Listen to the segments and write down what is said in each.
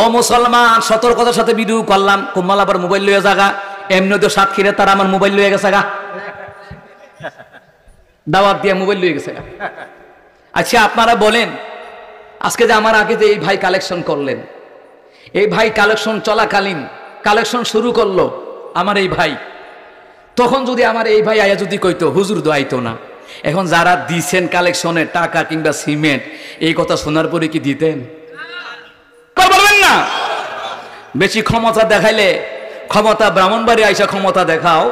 ও মুসলমান, সতর্কতার সাথে ভিডিও করলাম, কুম্মাল আবার মোবাইল লইয়া জাগা, এমনি তো সাতক্ষীরে তারা আমার মোবাইল লইয়া গেছে গা, দাওয়াত দিয়ে মোবাইল লইয়া গেছে গা। আচ্ছা আপনারা বলেন, আজকে যে আমার আগে যে এই ভাই কালেকশন করলেন, এই ভাই কালেকশন চলাকালীন কালেকশন শুরু করলো আমার এই ভাই, তখন যদি আমার এই ভাই আয়া যদি কইতো হুজুর দোয়াইতো না, এখন যারা দিছেন কালেকশনে টাকা কিংবা সিমেন্ট, এই কথা শোনার পরে কি দিতেন? বলবেন না? বেশি ক্ষমতা দেখাইলে, ক্ষমতা ব্রাহ্মণবাড়ি আইসা ক্ষমতা দেখাও,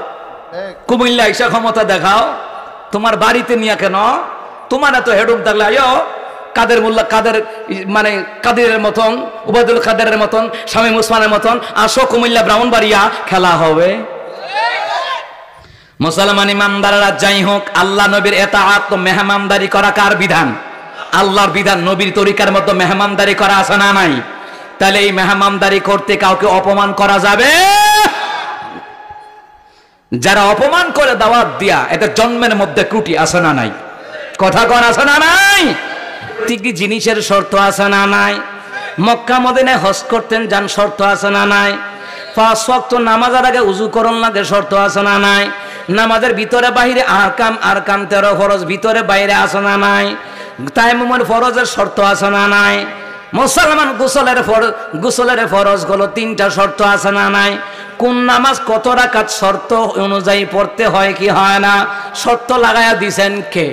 কুমিল্লা আইসা ক্ষমতা দেখাও, তোমার বাড়িতে নিয়ে কেন? তোমার এত হেডুম থাকলে আয়ো কাদের মোল্লা, কাদের মানে কাদের মতন, উবায়দুল কাদেরের মতন, শামীম ওসমানের মতন আসো কুমিল্লা ব্রাহ্মণবাড়িয়া, খেলা হবে। মুসলমান ইমানদাররা যাই হোক, আল্লাহ নবীর এতাআত তো মেহমানদারি করা কার বিধান? আল্লাহর বিধান। নবীর তরিকার মতো মেহমানদারি করা আছে না নাই? তাহলে এই মেহমানদারি করতে কাউকে অপমান করা যাবে? যারা অপমান করে দাওয়াত দিয়া, এদের জন্মের মধ্যে ত্রুটি আছে না নাই? কথা কর আছে না নাই? প্রত্যেকটি জিনিসের শর্ত আছে না নাই? মক্কা মদিনায় হজ করতেন যান, শর্ত আছে না নাই? 5 ওয়াক্ত নামাজের আগে উযু করন লাগে, শর্ত আছে না নাই? নামাজের ভিতরে বাহিরে আরকাম 13 ফরজ ভিতরে বাইরে আছে না নাই? তায়াম্মুমের ফরজের শর্ত আছে না নাই? মুসলমান গোসলের ফরজ গুলো 3টা শর্ত আছে না নাই? কোন নামাজ কত রাকাত শর্ত অনুযায়ী পড়তে হয় কি হয় না, শর্ত লাগায়া দিছেন কে?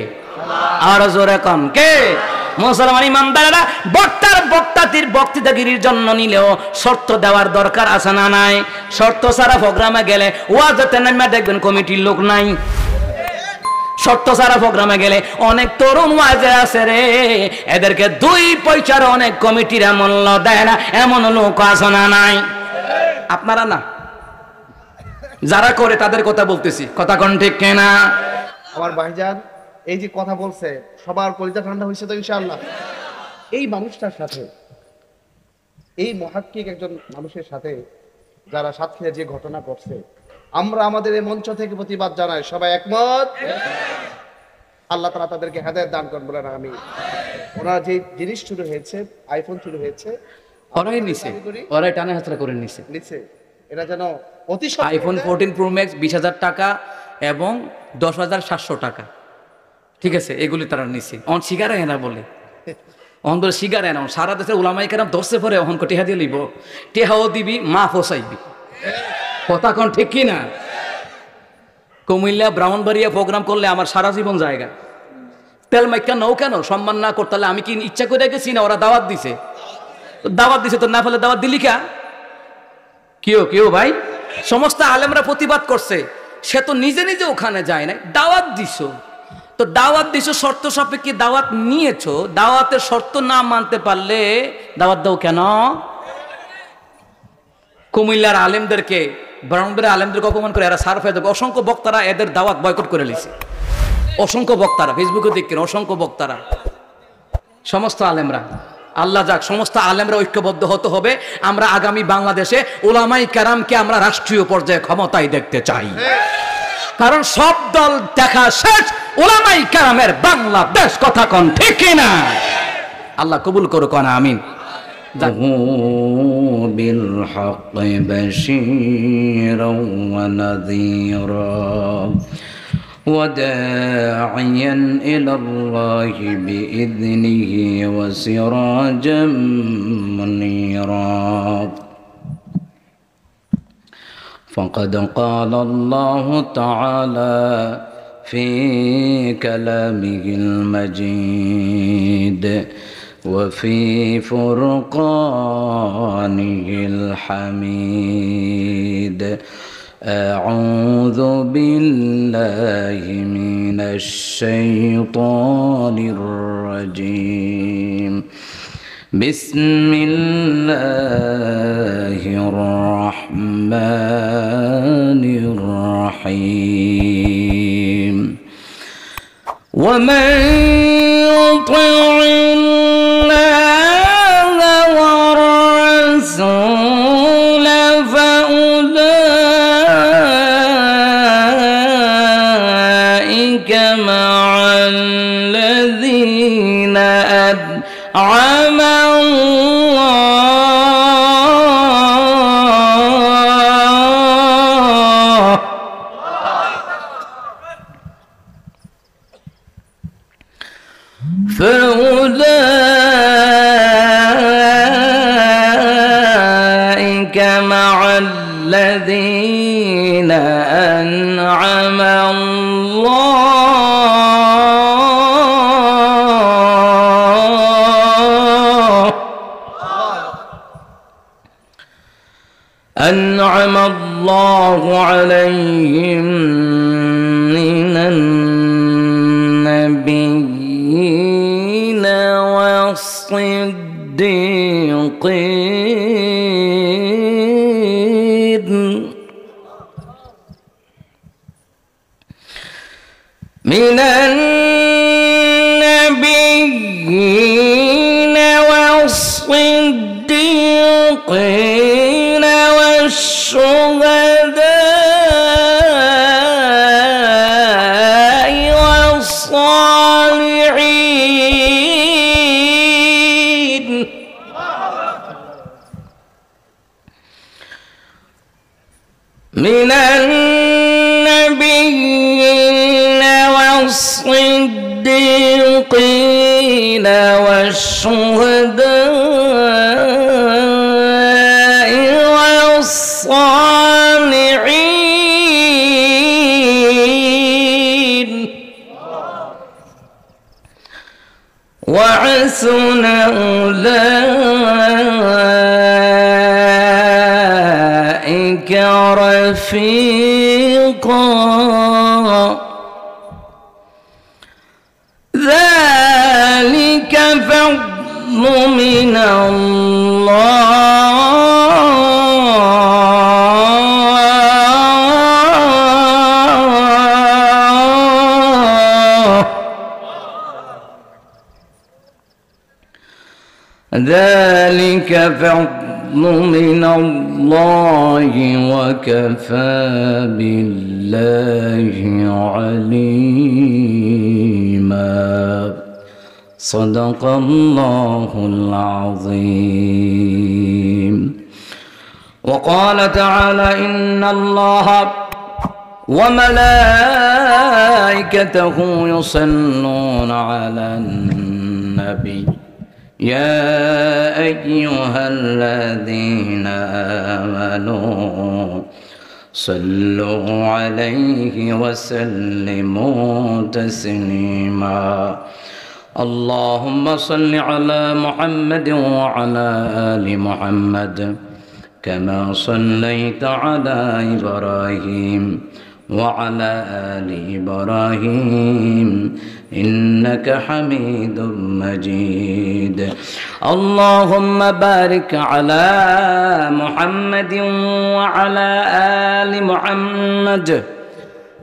আর জোরে কম কে? মুসলমান ইমানদাররা বক্তাদের বক্তৃতাগিরির জন্য নিলেও শর্ত দেওয়ার দরকার আছে না নাই? শর্ত ছাড়া প্রোগ্রামে গেলে ওয়াজতে নামে দেখবেন কমিটির লোক নাই। শর্ত ছাড়া প্রোগ্রামে গেলে অনেক তরুণ ওয়াজে আছে রে, এদেরকে 2 পয়সার অনেক কমিটিরা মূল্য দেয় না, এমন লোক আছে না নাই? আপনারা না, যারা করে তাদের কথা বলতেছি, কথা কোন ঠিক কিনা? আমার ভাইজান এই যে কথা বলছে, সবার কলিজা ঠান্ডা হয়েছে তো ইনশাআল্লাহ। এই মানুষটার সাথে, এই মহাক্কিক একজন মানুষের সাথে যারা সাতক্ষীরা যে ঘটনা ঘটছে, আমরা আমাদের এই মঞ্চ থেকে প্রতিবাদ জানাই, সবাই একমত? আল্লাহ তাআলা তাদেরকে হেদায়েত দান করুন বলেন আমিন। ওনার যে জিনিস শুরু হয়েছে, আইফোন শুরু হয়েছে, ওরাই নিছে, ওরাই টানে হাতরা করে নিছে। এটা যেন অতি আইফোন 14 প্রো ম্যাক্স 20,000 টাকা এবং 10,700 টাকা, ঠিক আছে, এগুলি তারা নিছে। অন সিগারে এনা বলে, অন বলে সিগারে এনা, সারা দেশের উলামায়ে কেরাম ধরছে পরে অহন কো টিহা দিয়ে লইব, টিহাও দিবি, মা ফসাইবি, কথা কোন ঠিক কি না? কুমিল্লা ব্রাহ্মণবাড়িয়া প্রোগ্রাম করলে আমার সারা জীবন জায়গা, তেল মাইকা নৌ কেন সম্মান না করতে? আমি কি ইচ্ছা করে গেছি না? ওরা দাওয়াত দিছে, দাওয়াত দিছে তো না ফেলে দাওয়াত দিলি কা? কেউ ভাই, সমস্ত আলেমরা প্রতিবাদ করছে, সে তো নিজে নিজে ওখানে যায় না, দাওয়াত দিছো তো দাওয়াত দিছো, শর্ত সাপেক্ষে দাওয়াত নিয়েছো, দাওয়াতের শর্ত না মানতে পারলে দাওয়াত দাও কেন? কুমিল্লার আলেমদেরকে, ব্রাহ্মণবাড়িয়ার আলেমদেরকে অপমান করে এরা সার ফেলে, অসংখ্য বক্তারা এদের দাওয়াত বয়কট করে লিছে, অসংখ্য বক্তারা ফেসবুকে দেখেন, অসংখ্য বক্তারা, সমস্ত আলেমরা। আল্লাহ যাক, সমস্ত আলেমরা ঐক্যবদ্ধ হতে হবে। আমরা আগামী বাংলাদেশে উলামায়ে কেরামকে আমরা রাষ্ট্রীয় পর্যায়ে ক্ষমতায় দেখতে চাই, কারণ সব দল দেখা শেষ, উলামায়ে কেরামের বাংলাদেশ, কথা কোন ঠিক না? আল্লাহ কবুল করুক, আমিন। بالحق بشيرا ونذيرا وداعيا إلى الله بإذنه وسراجا منيرا فقد قال الله تعالى في كلامه المجيد وفي فرقانه الحميد أعوذ بالله من الشيطان الرجيم بسم الله الرحمن الرحيم ومن يطع الله والرسول فأولئك مع الذين أنعم الله الذين أنعم الله عليهم من النبيين والصديقين من النبيين والصديقين والشهداء والصالحين من النبيين والصديقين والشهداء والصالحين وحسن أولئك رفيقا ذلك فضل من الله ذلك فضل من الله وكفى بالله عليما صدق الله العظيم. وقال تعالى إن الله وملائكته يصلون على النبي يا أيها الذين آمنوا صلوا عليه وسلموا تسليما اللهم صل على محمد وعلى آل محمد كما صليت على إبراهيم وعلى آل إبراهيم إنك حميد مجيد اللهم بارك على محمد وعلى آل محمد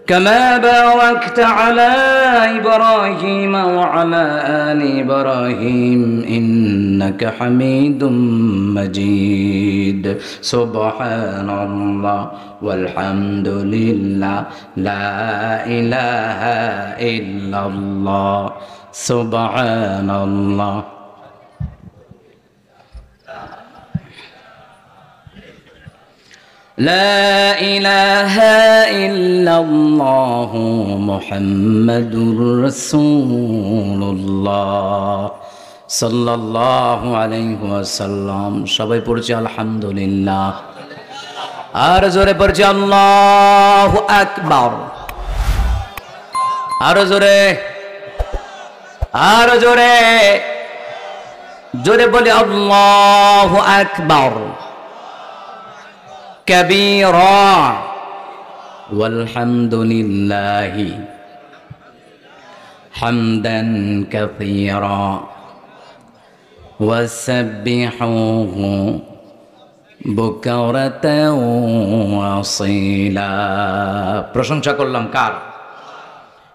كما باركت على إبراهيم وعلى آل إبراهيم إنك حميد مجيد سبحان الله والحمد لله لا إله إلا الله سبحان الله لا إله إلا الله محمد رسول الله صلى الله عليه وسلم সবাই পড়ছি আলহামদুলিল্লাহ আর জোরে পড়ছি আল্লাহু আকবার আর জোরে জোরে বলি আল্লাহু আকবার كبيرا والحمد لله حمدا كثيرا وسبحوه بكرة وأصيلا প্রশংসা করলাম কার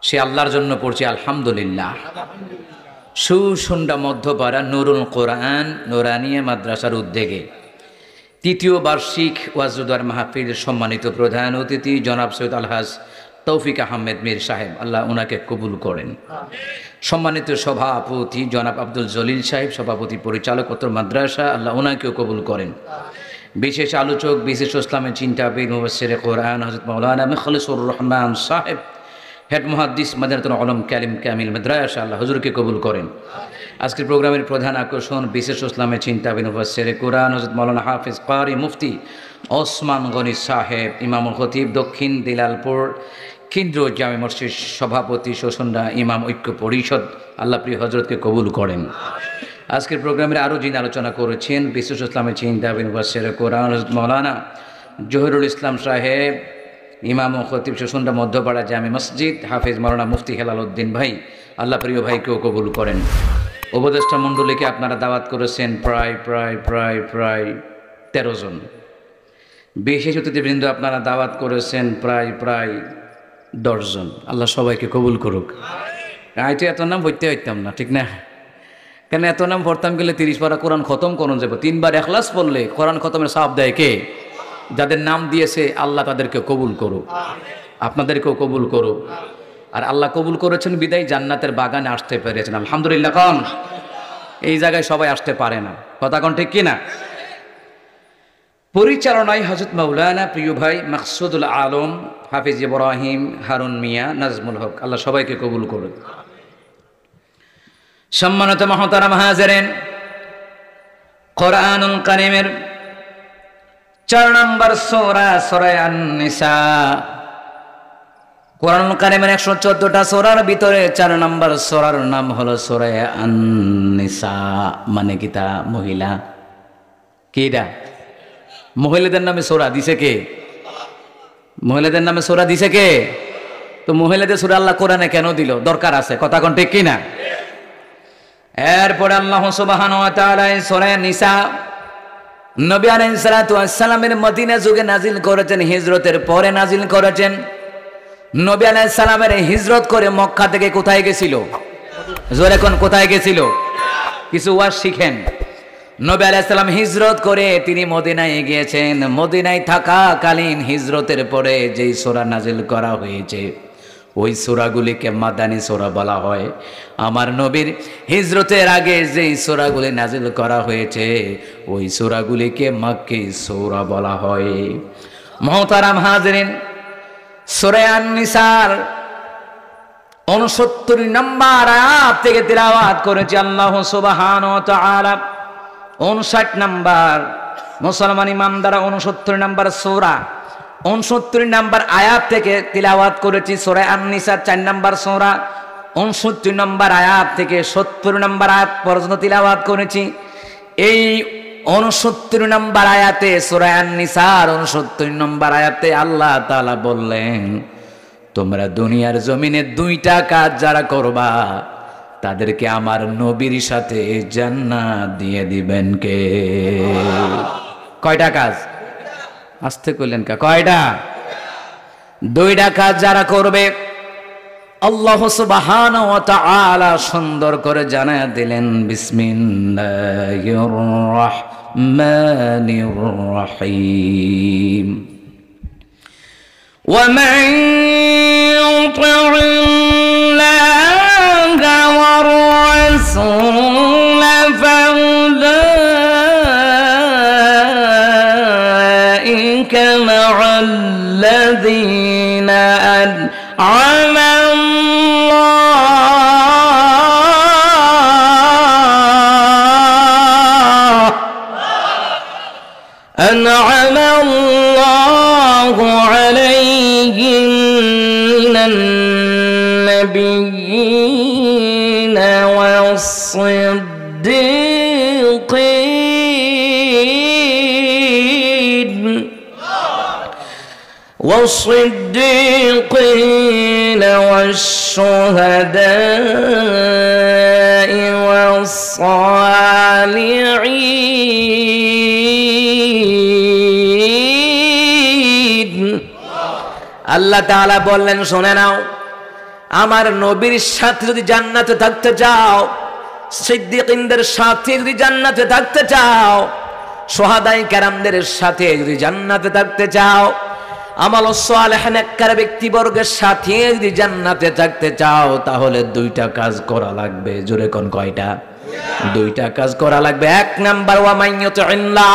সে আল্লাহর জন্য পড়ছি আলহামদুলিল্লাহ সুসুন্ডা মধ্যপাড়া নুরুল কোরআন নুরানিয়া মাদ্রাসার উদ্যোগে তৃতীয় বার্ষিক ওয়াজুদার মাহফিলের সম্মানিত প্রধান অতিথি জনাব সৈয়দ আলহাজ তৌফিক আহমেদ মীর সাহেব আল্লাহ ওনাকে কবুল করেন সম্মানিত সভাপতি জনাব আব্দুল জলিল সাহেব সভাপতি পরিচালক উত্তর মাদ্রাসা আল্লাহ ওনাকেও কবুল করেন বিশেষ আলোচক বিশেষ ইসলামের চিন্তাবিদ মুফাসসিরে কোরআন হযরত মাওলানা মুখলিসুর রহমান সাহেব হেড মুহাদ্দিস মাদারিতুল উলুম কালিম কামিল মাদ্রাসা আল্লাহ হুজুরকে কবুল করেন আজকের প্রোগ্রামের প্রধান আকর্ষণ বিশেষ ইসলামের চিন্তাবিদ মুফাসসির কুরআন হযরত মাওলানা হাফিজ কারি মুফতি ওসমান গনি সাহেব ইমামুল খতিব দক্ষিণ দিলালপুর কেন্দ্রীয় জামে মসজিদ সভাপতি শোষণরা ইমাম ঐক্য পরিষদ আল্লাহ প্রিয় হজরতকে কবুল করেন। আজকের প্রোগ্রামের আরও যিনি আলোচনা করেছেন বিশেষ ইসলামের চিন্তাবিদ মুফাসসির কুরআন হযরত মাওলানা জহিরুল ইসলাম সাহেব ইমাম ও খতিব শোষণরা মধ্যপাড়া জামে মসজিদ হাফিজ মাওলানা মুফতি হেলাল উদ্দিন ভাই আল্লাহ প্রিয় ভাইকেও কবুল করেন। উপদেষ্টা মণ্ডলীকে আপনারা দাওয়াত করেছেন প্রায় 13 জন। বিশেষ অতিথিবৃন্দ আপনারা দাওয়াত করেছেন প্রায় 10 জন। আল্লাহ সবাইকে কবুল করুক। আইতে এত নাম পড়তে হইতাম না, ঠিক না? কেন এত নাম পড়তাম গেলে 30 পারা কোরআন খতম করুন যাব। 3 বার ইখলাস পড়লে কোরআন খতমের সওয়াব দেয় কে? যাদের নাম দিয়েছে আল্লাহ তাদেরকে কবুল করুক, আপনাদেরকেও কবুল করুক। আর আল্লাহ কবুল করেছেন বিদায় জান্নাতের বাগানে আসতে পেরেছেন, আলহামদুলিল্লাহ। কোন এই জায়গায় সবাই আসতে পারে না, কথা কোন ঠিক কিনা? পরিচালনায় হযরত মাওলানা প্রিয় ভাই মাকসুদুল আলম হাফিজ ইব্রাহিম হারুন মিয়া নাজমুল হক, আল্লাহ সবাইকে কবুল করুন। সম্মানিত মুহতারাম হাজিরিন, কোরআনুল কারীমের 4 নম্বর সূরা সূরা আন-নিসা, কোরআনুল কারীমের 114টা সূরার ভিতরে 4 নম্বর সূরার নাম হলো সূরা আন-নিসা। মানে কিতা? মহিলা। কিটা? মহিলাদের নামে সূরা দিছে কে? মহিলাদের নামে সূরা দিছে কে? তো মহিলাদের সূরা আল্লাহ কোরআনে কেন দিল? দরকার আছে, কথা কোন ঠিক কিনা? এরপরে আল্লাহ সুবহানাহু ওয়া তাআলা এই সূরা নিসা নবী আলাইহিস সালাতু ওয়াস সালামের মদিনা যুগে নাজিল করেছেন, হিজরতের পরে নাজিল করেছেন। নবী আলাইহিস সালামের হিজরত করে মক্কা থেকে কোথায় গেছিল? জোরে কোন কোথায় গেছিল? কিছু ওয়াজ শিখেন। নবী আলাইহিস সালাম হিজরত করে তিনি মদিনায় গিয়েছেন। মদিনায় থাকাকালীন হিজরতের পরে যেই সূরা নাজিল করা হয়েছে ওই সূরাগুলিকে মাদানী সূরা বলা হয়। আমার নবীর হিজরতের আগে যেই সূরাগুলি নাজিল করা হয়েছে ওই সূরাগুলিকে মাক্কি সূরা বলা হয়। মুহতারাম হাজিরিন, সূরা আন-নিসার 69 নম্বর আয়াত থেকে তিলাওয়াত করেছে আল্লাহ সুবহানাহু ওয়া তাআলা। 59 নম্বর মুসলমান ইমানদারা 69 নম্বর সূরা 69 নম্বর আয়াত থেকে তিলাওয়াত করেছি। সূরা আন-নিসা 4 নম্বর সূরা 69 নম্বর আয়াত থেকে 70 নম্বর আয়াত পর্যন্ত তিলাওয়াত করেছি। এই 69 নম্বর আয়াতে সূরা আন-নিসার 69 নম্বর আয়াতে আল্লাহ তাআলা বললেন, তোমরা দুনিয়ার জমিনে 2টা কাজ যারা করবা তাদেরকে আমার নবীর সাথে জান্নাত দিয়ে দিবেন কে? কয়টা কাজ? আস্তে কইলেন কা? কয়টা? 2টা কাজ যারা করবে আল্লাহ সুবহানাহু ওয়া তাআলা সুন্দর করে জানায়া দিলেন, বিসমিল্লাহির রাহমানির রহিম। ওয়া মান ইউতি'িল্লাহা ওয়ার রাসূল ফাউলাইকা মা'আল্লাযীনা أنعم الله عليهم من النبيين والصديقين والشهداء والصالحين। আল্লাহ তাআলা বললেন, শুনে নাও, আমার নবীর সাথে যদি জান্নাতে থাকতে চাও, সিদ্দিকীনদের সাথে যদি জান্নাতে থাকতে চাও, শহাদায়ে কেরামদের সাথে যদি জান্নাতে থাকতে চাও, আমাল সালেহ নেককার ব্যক্তিবর্গের সাথে যদি জান্নাতে থাকতে চাও, তাহলে 2টা কাজ করা লাগবে। জোরে কোন কয়টা? 2টা কাজ করা লাগবে। 1 নাম্বার ওয়া মান ইউতি'িল্লাহ,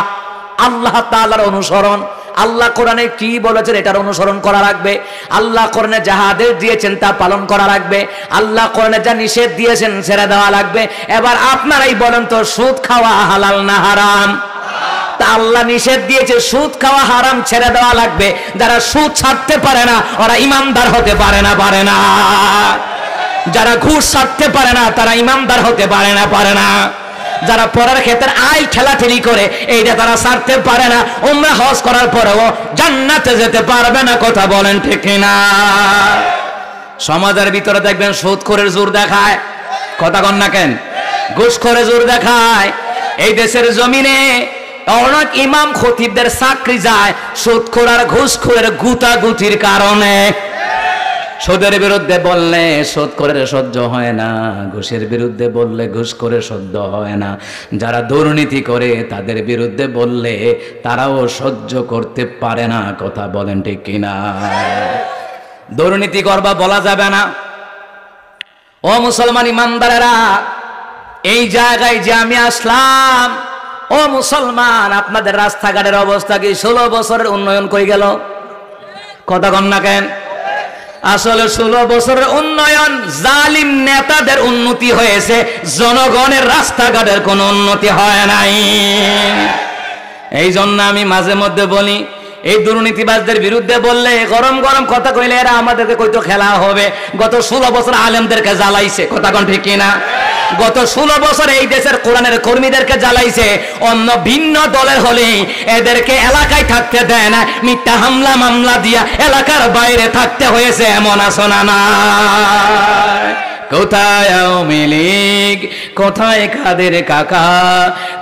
আল্লাহ তাআলার অনুসরণ, আল্লাহ কোরআনে কি বলেছেন এটার অনুসরণ করা লাগবে। আল্লাহ কোরআনে যাহা আদেশ দিয়েছেন তা পালন করা লাগবে। আল্লাহ কোরআনে যা নিষেধ দিয়েছেন ছেড়ে দেওয়া লাগবে। এবার আপনারাই বলেন তো, সুদ খাওয়া হালাল না হারাম? তা আল্লাহ নিষেধ দিয়েছে সুদ খাওয়া হারাম, ছেড়ে দেওয়া লাগবে। যারা সুদ ছাড়তে পারে না ওরা ইমানদার হতে পারে না। যারা ঘুষ ছাড়তে পারে না তারা ইমানদার হতে পারে না। যারা পরের ক্ষেত্রে আয় ঠেলাঠেলি করে এইটা তারা ছাড়তে পারে না, উমরা হজ করার পরেও জান্নাতে যেতে পারবে না। কথা বলেন ঠিক না? সমাজের ভিতরে দেখবেন সুদখোরের জোর দেখায়, কথা কন না কেন? ঘুষখোরের জোর দেখায়। এই দেশের জমিনে অনেক ইমাম খতিবদের চাকরি যায় সুদখোর আর ঘুষখোরের গুতাগুতির কারণে। সুদের বিরুদ্ধে বললে সুদখোরের সহ্য হয় না, ঘুষের বিরুদ্ধে বললে ঘুষখোরের সহ্য হয় না। যারা দুর্নীতি করে তাদের বিরুদ্ধে বললে তারাও সহ্য করতে পারে না। কথা বলেন ঠিক কিনা? দুর্নীতি করবা বলা যাবে না। ও মুসলমান ইমানদারেরা, এই জায়গায় যে আমি আসলাম, ও মুসলমান, আপনাদের রাস্তাঘাটের অবস্থা কি 16 বছরের উন্নয়ন কই গেল? কথা কন না কেন? আসলে 16 বছরের উন্নয়ন জালিম নেতাদের উন্নতি হয়েছে, জনগণের রাস্তাঘাটের কোনো উন্নতি হয় নাই। এই জন্য আমি মাঝে মধ্যে বলি, এই দুর্নীতিবাজদের বিরুদ্ধে বললে গরম গরম কথা কইলে এরা আমাদেরকে কইতো খেলা হবে। গত 16 বছর আলেমদেরকে জ্বালাইছে, কথা কোন ঠিক কিনা? গত 16 বছর এই দেশের কোরআনের কর্মীদেরকে জ্বালাইছে। অন্য ভিন্ন দলের হলে এদেরকে এলাকায় থাকতে দেয় না, মিথ্যা হামলা মামলা দিয়া এলাকার বাইরে থাকতে হয়েছে। এমন আসনা না? কোথায় আওয়ামী লীগ, কোথায় কাদের কাকা,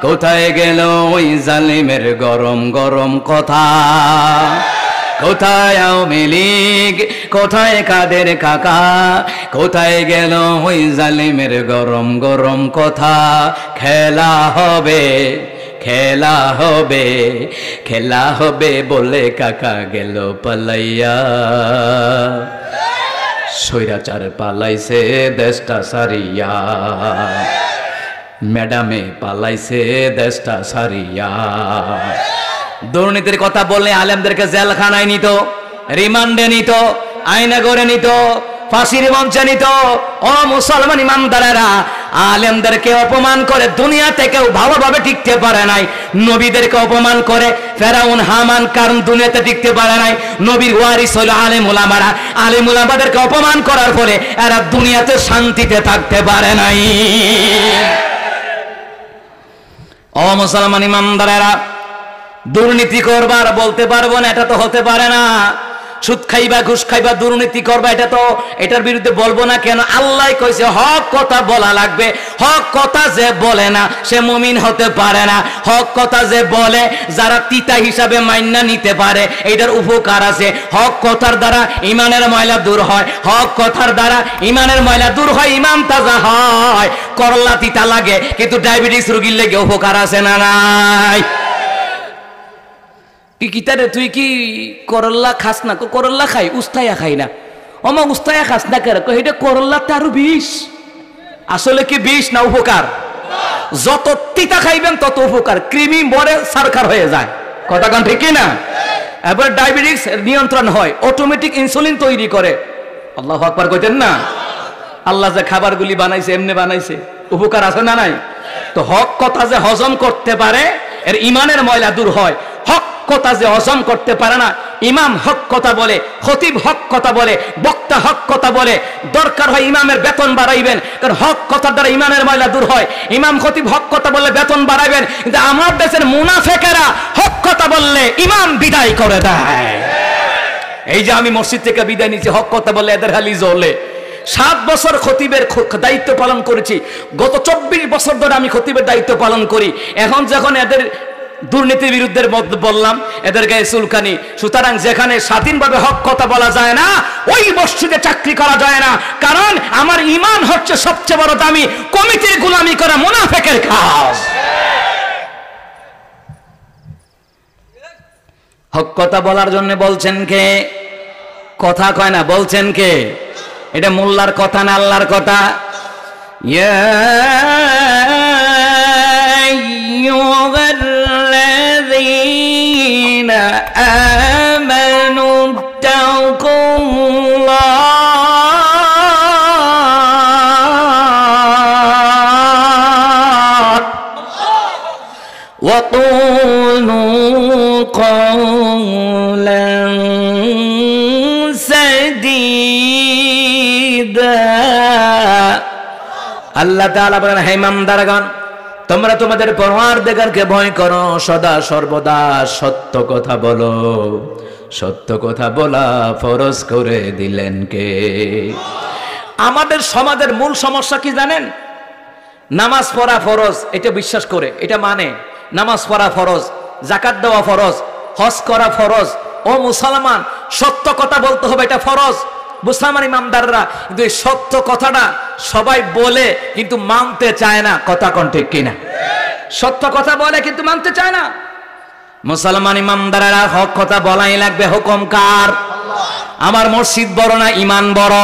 কোথায় গেল ওই জালিমের গরম গরম কথা? কোথায় আওয়ামী লীগ, কোথায় কাদের কাকা, কোথায় গেল ওই জালিমের গরম গরম কথা? খেলা হবে, খেলা হবে, খেলা হবে বলে কাকা গেল পালাইয়া। স্বৈরাচার পালাইছে দেশটা সারিয়া, ম্যাডামে পালাইছে দেশটা সারিয়া। দুর্নীতির কথা বললে আলেমদেরকে জেলখানায় নিত, রিমান্ডে নিত, আয়না করে নিত, ফাঁসির মঞ্চে নিত। ও মুসলমান ইমানদারেরা, আলেমদেরকে অপমান করে দুনিয়াতে কেউ ভালোভাবে টিকতে পারে নাই। নবীদেরকে অপমান করে ফেরাউন হামান কারণ দুনিয়াতে টিকতে পারে নাই। নবীর ওয়ারিস হলো আলেম উলামারা। আলেম উলামাদেরকে অপমান করার ফলে এরা দুনিয়াতে শান্তিতে থাকতে পারে নাই। ও মুসলমান ইমানদারেরা, দুর্নীতি করবার বলতে পারবো না, এটা তো হতে পারে না। সুদ খাইবা, ঘুষ খাইবা, দুর্নীতি করবা, এটা তো এটার বিরুদ্ধে বলবো না কেন? আল্লাহ কইছে হক কথা বলা লাগবে। হক কথা যে বলে না সে মুমিন হতে পারে না। হক কথা যে বলে, যারা তিতা হিসাবে মাইন্না নিতে পারে, এটার উপকার আছে। হক কথার দ্বারা ইমানের ময়লা দূর হয়, হক কথার দ্বারা ইমানের ময়লা দূর হয়, ইমান তাজা হয়। করলা তিতা লাগে কিন্তু ডায়াবেটিস রোগীর লেগে উপকার আছে না নাই? কি কিতারে তুই কি করল্লা খাস না? করল্লা খাই, উস্তায়া খাই না। ওমা উস্তায়া খাস না কেন? এটা করল্লা তো আরো বিষ। আসলে কি বিষ না উপকার? যত তিতা খাইবেন তত উপকার। কৃমি মরে সারকার হয়ে যায়, কথা কান ঠিক না? এবার ডায়াবেটিস নিয়ন্ত্রণ হয়, অটোমেটিক ইনসুলিন তৈরি করে। আল্লাহু আকবার কইতেন না? আল্লাহ যে খাবারগুলি বানাইছে এমনি বানাইছে, উপকার আছে না নাই? তো হক কথা যে হজম করতে পারে এর ইমানের ময়লা দূর হয়। হক কথা যে হজম করতে পারে না, ইমাম হক কথা বলে, খতিব হক কথা বলে, বক্তা হক কথা বলে, দরকার হয় ইমামের বেতন বাড়াইবেন, কারণ হক কথার দ্বারা ইমানের ময়লা দূর হয়। ইমাম খতিব হক কথা বললে বেতন বাড়াইবেন, কিন্তু আমার দেশের মুনাফেকেরা হক কথা বললে ইমাম বিদায় করে দেয়। এই যে আমি মসজিদ থেকে বিদায় নিচ্ছি, হক কথা বললে এদের হালি জ্বলে। 7 বছর খতিবের দায়িত্ব পালন করেছি, গত 24 বছর ধরে আমি খতিবের দায়িত্ব পালন করি। এখন যখন এদের দুর্নীতির বিরুদ্ধে বললাম, এদের গায়ে চুলকানি। সুতরাং যেখানে স্বাধীনভাবে হক কথা বলা যায় না, ওই মসজিদে চাকরি করা যায় না। কারণ আমার ঈমান হচ্ছে সবচেয়ে বড় দামি, কমিটির গোলামি করা মুনাফিকের কাজ। হক কথা বলার জন্য বলছেন কে? কথা কয় না, বলছেন কে? এটা মোল্লার কথা না আল্লাহর কথা? ইয়া آمنوا اتقوا الله وقولوا قولا سديدا আল্লাহ তাআলা বলেন, হে ইমানদারগণ, তোমরা তোমাদের পরওয়ারদিগারকে ভয় করো, সদা সর্বদা সত্য কথা বলো। সত্য কথা বলা ফরজ করে দিলেন কে? আমাদের সমাজের মূল সমস্যা কি জানেন? নামাজ পড়া ফরজ এটা বিশ্বাস করে, এটা মানে নামাজ পড়া ফরজ, যাকাত দেওয়া ফরজ, হজ করা ফরজ। ও মুসলমান, সত্য কথা বলতে হবে, এটা ফরজ। মুসলমান ইমানদাররা কিন্তু এই সত্য কথাটা সবাই বলে কিন্তু মানতে চায় না। কথা কোন ঠিক কিনা? সত্য কথা বলে কিন্তু মানতে চায় না। মুসলমান ইমানদাররা হক কথা বলাই লাগবে। হুকুম কার? আমার মসজিদ বড় না ইমান বড়?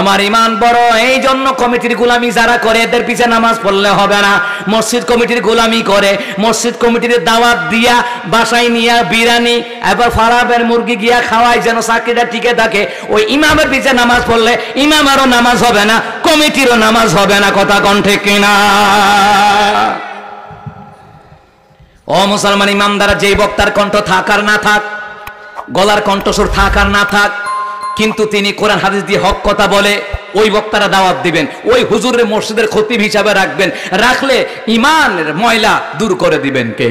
আমার ইমান বড়। এই জন্য কমিটির গোলামি যারা করে এদের পিছে নামাজ পড়লে হবে না। মসজিদ কমিটির গোলামি করে, মসজিদ কমিটির দাওয়াত দিয়া বাসায় নিয়ে বিরিয়ানি এবার ফারাবের মুরগি গিয়া খাওয়াই যেন চাকরিটা টিকে থাকে, ওই ইমামের পিছে নামাজ পড়লে ইমামেরও নামাজ হবে না, কমিটিরও নামাজ হবে না। কথা কোন ঠিক কিনা? ও মুসলমান ইমামদারা, যেই বক্তার কণ্ঠ থাক আর না থাক, গলার কণ্ঠস্বর থাক আর না থাক, কিন্তু তিনি কোরআন হাদিস দিয়ে হক কথা বলে, ওই বক্তারা দাওয়াত দিবেন, ওই হুজুরের মসজিদের খতিব হিসাবে রাখবেন। রাখলে ইমানের ময়লা দূর করে দিবেন কে?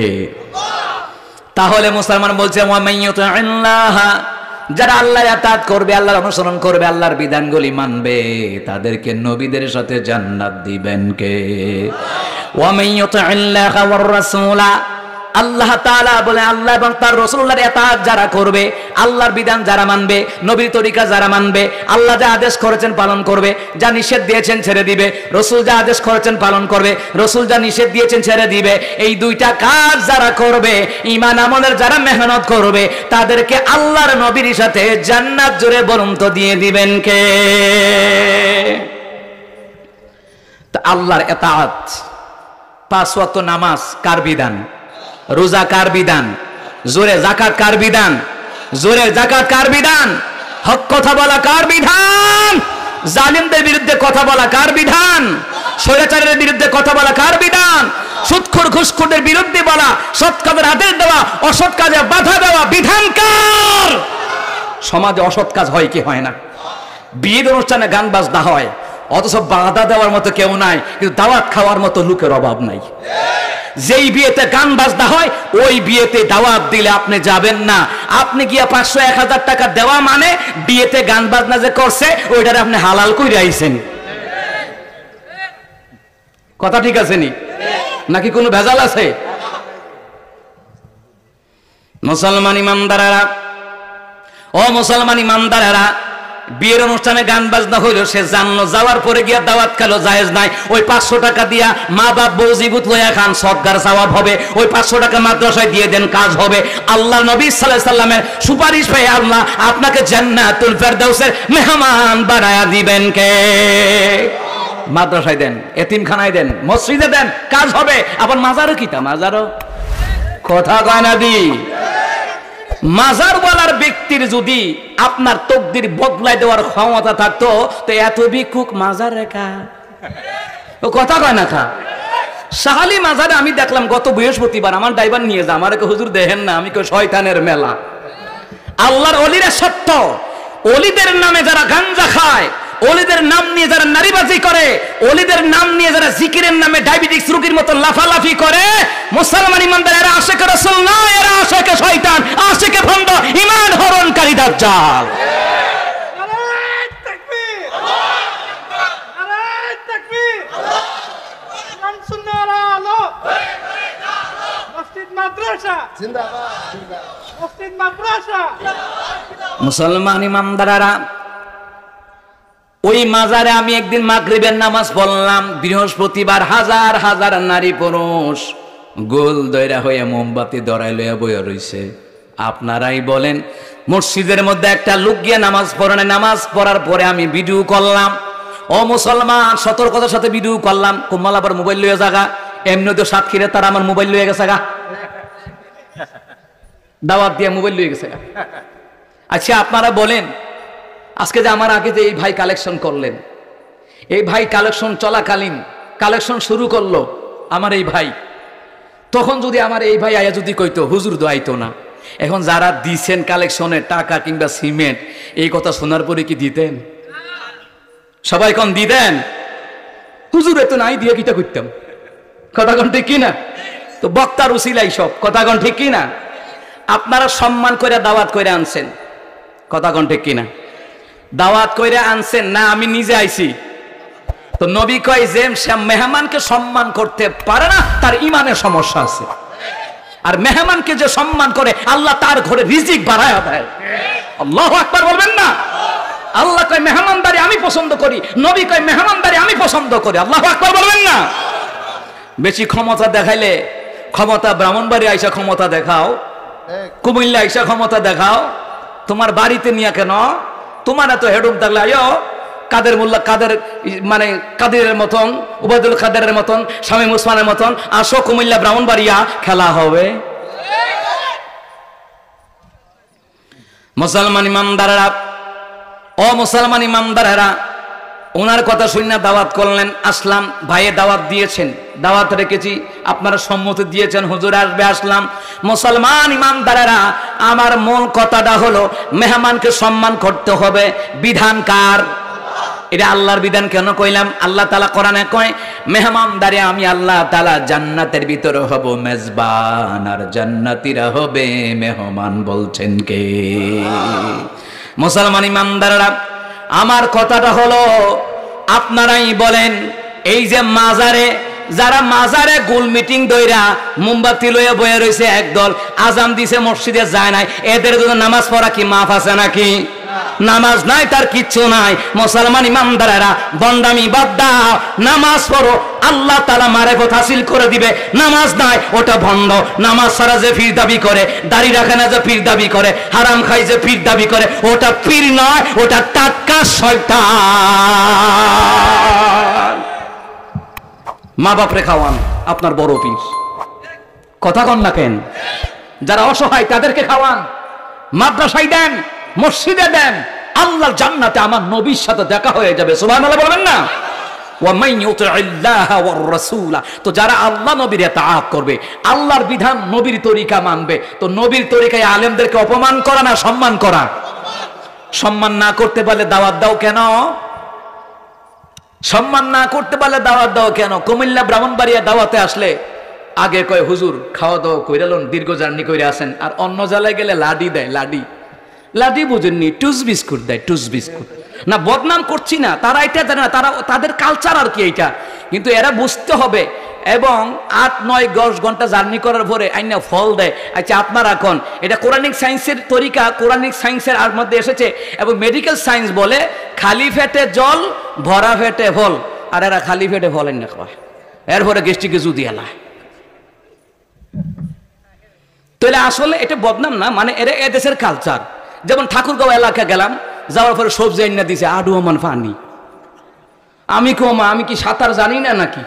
তাহলে মুসলমান বলছে, যারা আল্লাহর ইতাআত করবে, আল্লাহর অনুসরণ করবে, আল্লাহর বিধানগুলি মানবে, তাদেরকে নবীদের সাথে জান্নাত দিবেন কে? আল্লাহ তাআলা বলে, আল্লাহ এবং তার রাসূলুল্লাহর ইতাআত যারা করবে, আল্লাহর বিধান যারা মানবে, নবীর তরিকা যারা মানবে, আল্লাহ যা আদেশ করেছেন পালন করবে, যা নিষেধ দিয়েছেন ছেড়ে দিবে, রাসূল যা আদেশ করেছেন পালন করবে, রাসূল যা নিষেধ দিয়েছেন ছেড়ে দিবে, এই দুইটা কাজ যারা করবে, ঈমান আমলের যারা মেহনত করবে, তাদেরকে আল্লাহর নবীর সাথে জান্নাত জোরে বলুন তো দিয়ে দিবেন কে? তা আল্লাহর ইতাআত, পাঁচ ওয়াক্ত নামাজ কার বিধান? রোজা কার বিধান? জোরে যাকাত কার বিধান? জোরে যাকাত কার বিধান? হক কথা বলা কার বিধান? জালিমদের বিরুদ্ধে কথা বলা কার বিধান? স্বৈরাচারের বিরুদ্ধে কথা বলা কার বিধান? সুদখোর ঘুষখোরদের বিরুদ্ধে বলা, সৎ কাজের আদেশ দেওয়া, অসৎ কাজে বাধা দেওয়া বিধান কার? সমাজে অসৎ কাজ হয় কি হয় না? বিয়ের অনুষ্ঠানে গান বাজনা হয়, অথচ বাধা দেওয়ার মতো কেউ নাই, কিন্তু দাওয়াত খাওয়ার মতো লোকের অভাব নাই। যেই বিয়েতে গান বাজনা হয় ওই বিয়েতে দাওয়াত দিলে আপনি যাবেন না। আপনি গিয়া 500-1000 টাকা দেওয়া মানে বিয়েতে গান বাজনা যে করছে ওইটারে আপনি হালাল কইরা আইছেন। কথা ঠিক আছে নি? নাকি কোনো ভেজাল আছে? মুসলমান ইমানদারেরা, ও মুসলমান ইমানদারেরা, বিয়ের অনুষ্ঠানে গান বাজনা হইলো, সে জানলো, যাওয়ার পরে গিয়া দাওয়াত খেলো, জায়েজ নাই। ওই 500 টাকা দিয়া মা বাপ বউ জিবুত লইয়া খান, সদকার সওয়াব হবে। ওই 500 টাকা মাদ্রাসায় দিয়ে দেন, কাজ হবে। আল্লাহ নবী সাল্লাল্লাহু আলাইহি সাল্লামের সুপারিশ পেয়ে আল্লাহ আপনাকে জান্নাতুল ফেরদাউসের মেহমান বানায়া দিবেন কে? মাদ্রাসায় দেন, এতিমখানায় দেন, মসজিদে দেন, কাজ হবে। আবার মাজারও কিতা? মাজারও কথা কয় না দি? মাজার বলার ব্যক্তির যদি আপনার তকদির বদলাই দেওয়ার ক্ষমতা থাকতো তো এত ভিক্ষুক মাজার রেখা ও কথা কয় না খা। শাহালি মাজারে আমি দেখলাম গত বৃহস্পতিবার, আমার ড্রাইভার নিয়ে যা, আমার হুজুর দেখেন না, আমি কই শয়তানের মেলা। আল্লাহর ওলিরা সত্য, ওলিদের নামে যারা গাঞ্জা খায়, ওলিদের নাম নিয়ে যারা নারীবাজি করে, ওলিদের নাম নিয়ে যারা জিকিরের নামে ডায়াবেটিস রোগীর মতো লাফালাফি করে, মুসলমান ইমানদার এরা আশিকে রাসূল না, এরা আশিকে শয়তান, আশিকে ভণ্ড, ঈমান হরণকারী দাজ্জাল। নারায়ে তাকবীর, নারায়ে তাকবীর, মান সুন্নাহর আলো, মসজিদ মাদ্রাসা জিন্দাবাদ, জিন্দাবাদ, মসজিদ মাদ্রাসা। মুসলমান ইমানদাররা, ওই মাজারে আমি একদিন মাগরিবের নামাজ পড়লাম, বৃহস্পতিবার, হাজার হাজার নারী পুরুষ গোল দয়রা হয়ে মোমবাতি দরাই লইয়া বইয়া রইছে। আপনারাই বলেন, মসজিদের মধ্যে একটা লোক গিয়ে নামাজ পড়ে না, নামাজ পড়ার পরে আমি ভিডিও করলাম। ও মুসলমান, সতর্কতার সাথে ভিডিও করলাম। কুম্মাল আবার মোবাইল লইয়া জাগা, এমনি তো সাতক্ষীরে তারা আমার মোবাইল লইয়া গেছে গা। দাওয়াত দিয়ে মোবাইল লয়ে গেছে। আচ্ছা আপনারা বলেন, আজকে যে আমার আগে যে এই ভাই কালেকশন করলেন, এই ভাই কালেকশন চলাকালীন কালেকশন শুরু করলো আমার এই ভাই, তখন যদি আমার এই ভাই আয়া যদি কইতো হুজুর দোয়াইতো না, এখন যারা দিছেন কালেকশনে টাকা কিংবা সিমেন্ট, এই কথা শোনার পরে কি দিতেন? সবাই কোন দিতেন? হুজুর এত নাই দিয়ে কিটা করতাম, কথা কোন ঠিক কিনা? তো বক্তার উসিলাই সব, কথা কোন ঠিক কিনা? আপনারা সম্মান করে দাওয়াত করে আনছেন, কথা কোন ঠিক কিনা? দাওয়াত করে আনছেন না আমি নিজে আইছি? তো নবী কয় যে মেহমানকে সম্মান করতে পারে না তার ইমানের সমস্যা আছে, আর মেহমানকে যে সম্মান করে আল্লাহ তার ঘরে রিজিক বাড়ায় দেয়। আল্লাহু আকবার বলবেন না? আল্লাহ কয় মেহমানদারি আমি পছন্দ করি, নবী কয় মেহমানদারি আমি পছন্দ করি। আল্লাহু আকবার বলবেন না? বেশি ক্ষমতা দেখাইলে, ক্ষমতা ব্রাহ্মণবাড়ি আইসা ক্ষমতা দেখাও, কুমিল্লা আইসা ক্ষমতা দেখাও, তোমার বাড়িতে নিয়ে কেন? তোমার এত হেডুম থাকলে আয়ো কাদের মোল্লা, কাদের মানে কাদেরের মতন, উবায়দুল কাদেরের মতন, শামীম ওসমানের মতন আসো কুমিল্লা ব্রাহ্মণবাড়িয়া খেলা হবে। মুসলমান ইমামদারেরা, ও মুসলমান ইমামদারেরা, ওনার কথা শুনে দাওয়াত করলেন, আসলাম, ভাইয়ে দাওয়াত দিয়েছেন, দাওয়াত রেখেছি, আপনারা সম্মতি দিয়েছেন, হুজুর আসবে, আসলাম। মুসলমান ইমামদারেরা, আমার মূল কথাটা হলো মেহমানকে সম্মান করতে হবে। বিধান কার? এটা আল্লাহর বিধান। কেন কইলাম? আল্লাহ তাআলা কোরআনে কয় মেহমানদারি আমি আল্লাহ তাআলা জান্নাতের ভিতরে হব মেজবান, আর জান্নাতীরা হবে মেহমান। বলছেন কে? মুসলমান ইমামদারেরা, আমার কথাটা হলো আপনারাই বলেন, এই যে মাজারে, যারা মাজারে গোল মিটিং দইরা মোমবাতি লইয়া বয়ে রয়েছে একদল, আজান দিছে মসজিদে যায় নাই, এদের জন্য নামাজ পড়া কি মাফ আছে নাকি? নামাজ নাই, তার কিচ্ছু নাই। মুসলমান ইমামদারেরা, বন্দামি বাদ দাও, নামাজ পড়ো, আল্লাহ তাআলা মারিফত হাসিল করে দিবে। নামাজ নাই ওটা ভণ্ড। নামাজ ছাড়া যে পীর দাবি করে, দাড়ি রাখে না যে পীর দাবি করে, হারাম খাই যে পীর দাবি করে, ওটা পীর নয়, ওটা টাটকা শয়তান। মা বাপরে খাওয়ান, আপনার বড় পীর। কথা কন না কেন? যারা অসহায় তাদেরকে খাওয়ান, মাদ্রাসায় দেন, মসজিদে দেন, আল্লাহর জান্নাতে আমার নবীর সাথে দেখা হয়ে যাবে। সুবহানাল্লাহ বলবেন না? ওয়া মান ইউতি'আল্লাহ ওয়ার রাসূলা, তো যারা আল্লাহ নবীর ইতাআত করবে, আল্লাহর বিধান নবীর তরিকা মানবে, তো নবীর তরিকায় আলেমদেরকে অপমান করা না সম্মান করা? সম্মান না করতে পারলে দাওয়াত দাও কেন? সম্মান না করতে পারলে দাওয়াত দাও কেন? কুমিল্লা ব্রাহ্মণবাড়িয়া দাওয়াতে আসলে আগে কয় হুজুর খাওয়া দাওয়া কইরালন, দীর্ঘ জার্নি কইরা আসেন, আর অন্য জায়গায় গেলে লাডি দেয়। লাডি, লাডি বুঝেননি? টুস বিস্কুট দেয়, টুস বিস্কুট। না বদনাম করছি না, তারা এটা জানে না, তারা তাদের কালচার আর কি এইটা, কিন্তু এরা বুঝতে হবে। এবং 8-9-10 ঘন্টা জার্নি করার পরে আইনা ফল দেয়। আচ্ছা আপনার এখন এটা কোরআনিক সায়েন্সের তরিকা, কোরআনিক সায়েন্সের আর মধ্যে এসেছে, এবং মেডিকেল সায়েন্স বলে খালি পেটে জল, ভরা পেটে ফল, আর এরা খালি পেটে ফলেন না খাওয়া, এরপরে গেস্টিকে জুদি এলা। তাহলে আসলে এটা বদনাম না, মানে এরা এদেশের কালচার। যেমন ঠাকুরগাঁও এলাকা গেলাম, যাওয়ার পরে সবজি আইনা দিছে আডু আমান পানি, আমি কমা, আমি কি সাঁতার জানি না নাকি?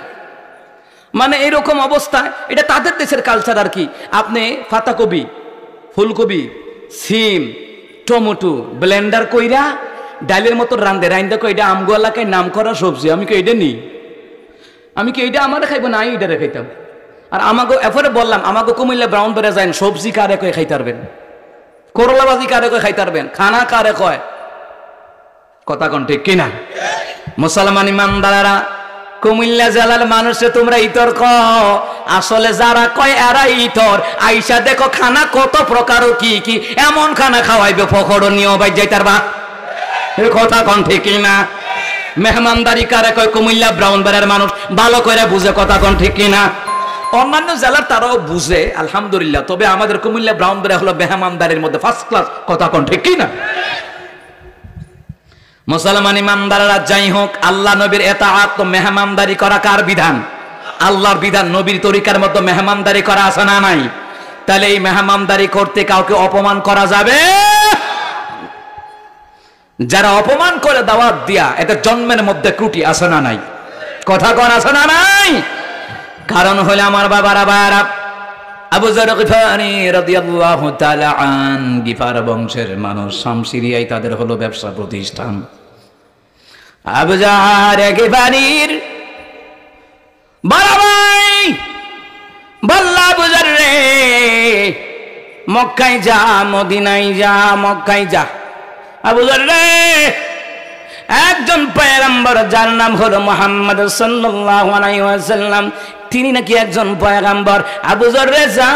মানে এরকম অবস্থা, এটা তাদের দেশের কালচার আর কি। আপনি পাতাকপি, ফুলকপি, সিম, টমেটো ব্লেন্ডার কইরা ডালের মতো রান্ধে, রান্ধা কই এটা আমগো এলাকায় নাম করা সবজি, আমি কি এটা নিই? আমি কি এইটা আমারে খাইবো না? এইটা খাইতাম। আর আমাকে এরপরে বললাম, আমাকে কুমিল্লা ব্রাহ্মণবাড়িয়া যান, সবজি কারে কয় খাইতে পারবেন, করলাবাজি কারে কয় খাইতে পারবেন, খানা কারে কয়? কথা কোন ঠিক কিনা? মুসলমান ইমানদারেরা, কুমিল্লা জেলার মানুষে তোমরা ইতর কও, আসলে যারা কয় এরা ইতর। আইসা দেখো খানা কত প্রকার, কি কি এমন খানা খাওয়াইবে ফখরণীয় ভাই যাইতারবা। এই কথা কোন ঠিক কিনা? মেহমানদারি কারে কয়? কুমিল্লা ব্রাহ্মণবাড়িয়ার মানুষ ভালো করে বুঝে, কথা কোন ঠিক কিনা? অন্যান্য জেলার তারাও বুঝে আলহামদুলিল্লাহ, তবে আমাদের কুমিল্লা ব্রাহ্মণবাড়িয়া হলো মেহমানদারির মধ্যে ফার্স্ট ক্লাস। কথা কোন ঠিক কিনা? মুসলমান ইমানদাররা, যাই হোক, আল্লাহ নবীর ইতাআত তো মেহমানদারি করা কার বিধান? আল্লাহর বিধান। নবীর তরিকার মধ্যে মেহমানদারি করা আছে না নাই? তাহলে এই মেহমানদারি করতে কাউকে অপমান করা যাবে? যারা অপমান করে দাওয়াত দিয়া, এদের জন্মের মধ্যে ত্রুটি আছে না নাই? কথা কোন আছে না নাই? কারণ হলে আমার বাবারা, আবু যর গিফারি রাদিয়াল্লাহু তাআলা আন, গিফার বংশের মানুষ, শাম সিরিয়ায় তাদের হলো ব্যবসা প্রতিষ্ঠান। আবু যর গিফারির বড় ভাই বলল, আবু যর রে, মক্কায় যা, মদিনায় যা, মক্কায় যা। আবু যর রে, একজন পয়গম্বর যার নাম হলো মুহাম্মদ সাল্লাল্লাহু আলাইহি ওয়াসাল্লাম, তিনি নাকি একজন পয়গম্বর। আবু যর রে, যা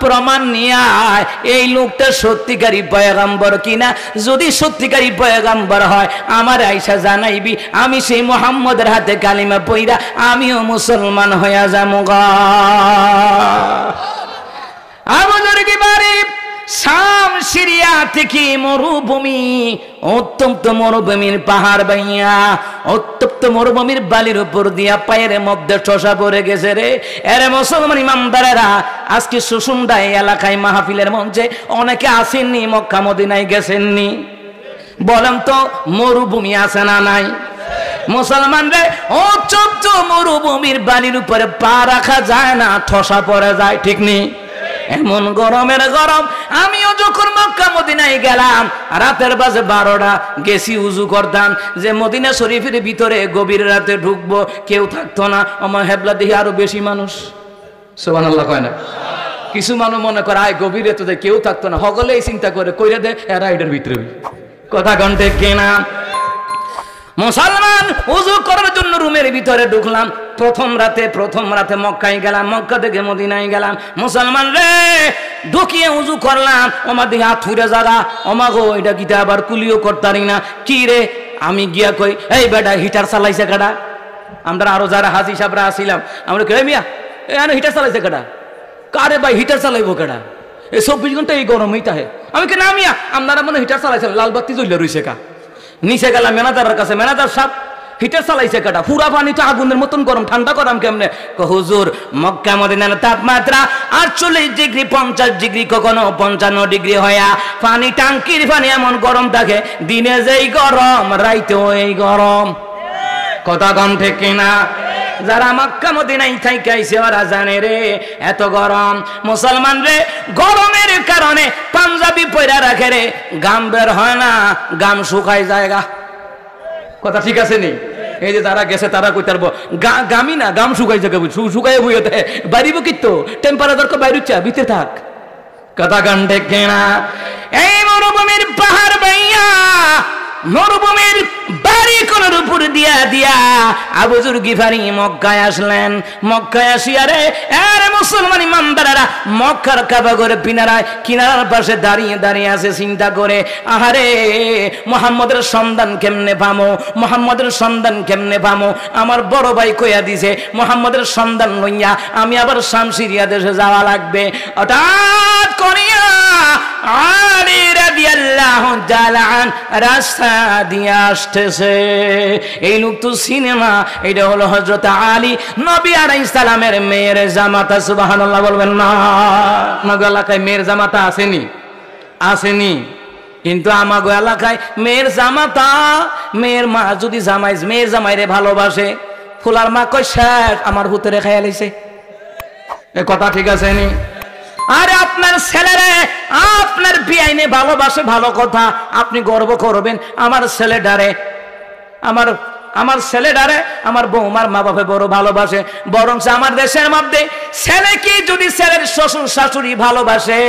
প্রমাণ নিয়ে আয় এই লোকটা সত্যিকারী পয়গম্বর কিনা। যদি সত্যিকারী পয়গম্বর হয় আমার আয়েশা জানাইবি, আমি সেই মুহাম্মদের হাতে কালিমা পইরা আমিও মুসলমান হইয়া যামুগা। আবু যর গিফারি শাম সিরিয়া থেকে মরুভূমি, উত্তপ্ত মরুভূমির পাহাড় বাইয়া, উত্তপ্ত মরুভূমির বালির উপর দিয়া পায়ের মধ্যে ঠোসা পড়ে গেছে রে। এরে মুসলমান ইমামদারেরা, আজকে সুসুন্দা এলাকায় মাহফিলের মঞ্চে অনেকে আসেননি, মক্কা মদিনায় গেছেননি? বলেন তো মরুভূমি আছে না নাই? মুসলমান রে, উত্তপ্ত মরুভূমির বালির উপরে পা রাখা যায় না, ঠোসা পড়ে যায়, ঠিক নেই? এমন গরমের গরম। আমিও যখন মক্কা মদিনায় গেলাম, রাতের বাজে 12টা, গেছি উজু করতাম যে মদিনা শরীফের ভিতরে গভীর রাতে ঢুকবো, কেউ থাকতো না। আমার হেবলা দেখি আরো বেশি মানুষ, সুবহানাল্লাহ কয় না? কিছু মানুষ মনে করে আয় গভীর রাতে কেউ থাকতো না, হগলেই চিন্তা করে কইরা দে এরা এটার ভিতরে। কথা কণ্ঠে কেনা মুসলমান, উজু করার জন্য রুমের ভিতরে ঢুকলাম। প্রথম রাতে মক্কায় গেলাম, মক্কা থেকে মদিনায় গেলাম। মুসলমান রে, ঢুকিয়ে উজু করলাম, আমার দিকে হাত ফুরে জাগা, অমাগো এটা গীতা আবার কুলিও করতারি না। কি রে, আমি গিয়া কই, এই বেটা হিটার চালাইছে কাটা। আমরা আরো যারা হাজি সাহেবরা আসিলাম, আমরা কে মিয়া এখানে হিটার চালাইছে কাটা? কারে ভাই হিটার চালাইবো কাটা? এই 24 ঘন্টা এই গরমই তাহে। আমি কে না মিয়া, আপনারা মনে হিটার চালাইছেন, লাল বাতি জ্বলে রইছে কা। নিচে গেলাম ম্যানেজারের কাছে, ম্যানেজার সাহেব হিটার চালাইছে কাটা, পুরা পানিটা আগুনের মতন গরম, ঠান্ডা করাম কেমনে? হুজুর মক্কা মদিনার তাপমাত্রা 48 ডিগ্রি, 50 ডিগ্রি, কখনো 55 ডিগ্রি হয়া পানি, টাঙ্কির পানি এমন গরম থাকে, দিনে যেই গরম রাইতেও এই গরম। কথা কম ঠিক কিনা? যারা মক্কা মদিনায় থাইকাইছে ওরা জানে রে এত গরম। মুসলমান রে, গরমের কারণে পাঞ্জাবি পয়রা রাখে রে, গাম বের হয় না, গাম শুকায় জায়গা। কথা ঠিক আছে নি? এই যে যারা গেছে তারা কই তারবো গামি না, গাম শুকাই জায়গা, শুকাই বইতে বাড়িব কিন্তু টেম্পারেচার কো বাইরে চা ভিতরে থাক। কথা গান দেখে না? এই মরুভূমির পাহাড় বাইয়া, মরুভূমির বাড়ি কোনের উপর দিয়া দিয়া আবু যর গিফারি মক্কায় আসলেন। মক্কায় আসিয়া রে, আরে মুসলমান ইমানদারেরা, মক্কার কাবা ঘরে কিনারার পাশে দাঁড়িয়ে দাঁড়িয়ে আছে, চিন্তা করে আহারে মুহাম্মদের সন্ধান কেমনে পামো, মুহাম্মদের সন্ধান কেমনে পামো। আমার বড় ভাই কইয়া দিছে মুহাম্মদের সন্ধান লইয়া আমি আবার শাম সিরিয়া দেশে যাওয়া লাগবে। হঠাৎ করিয়া আলী রাদিয়াল্লাহু তাআলা রাস্তা দিয়ে আসতেছে। এই লোক তো সিনেমা, এটা হলো হযরত আলী নবী আলাইহিস সালামের মেয়ের জামাতা। সুবহানাল্লাহ বলবেন না? আমাগো এলাকায় মেয়ের জামাতা আসেনি? আসেনি। কিন্তু আমাগো এলাকায় মেয়ের জামাতা, মেয়ের মা যদি মেয়ের জামাইরে ভালোবাসে, ফুলার মা কয় শেখ আমার হুতরে খাইয়া লাইছে। এ কথা ঠিক আছে নি? আরে আপনার ছেলেরে আপনার বিয়াইনে ভালোবাসে, ভালো কথা, আপনি গর্ব করবেন। আমার ছেলেটারে আমার বৌমার মা বাপে বড় ভালোবাসে। বরং আমার দেশের মধ্যে ছেলেকে যদি ছেলের শ্বশুর শাশুড়ি ভালোবাসে,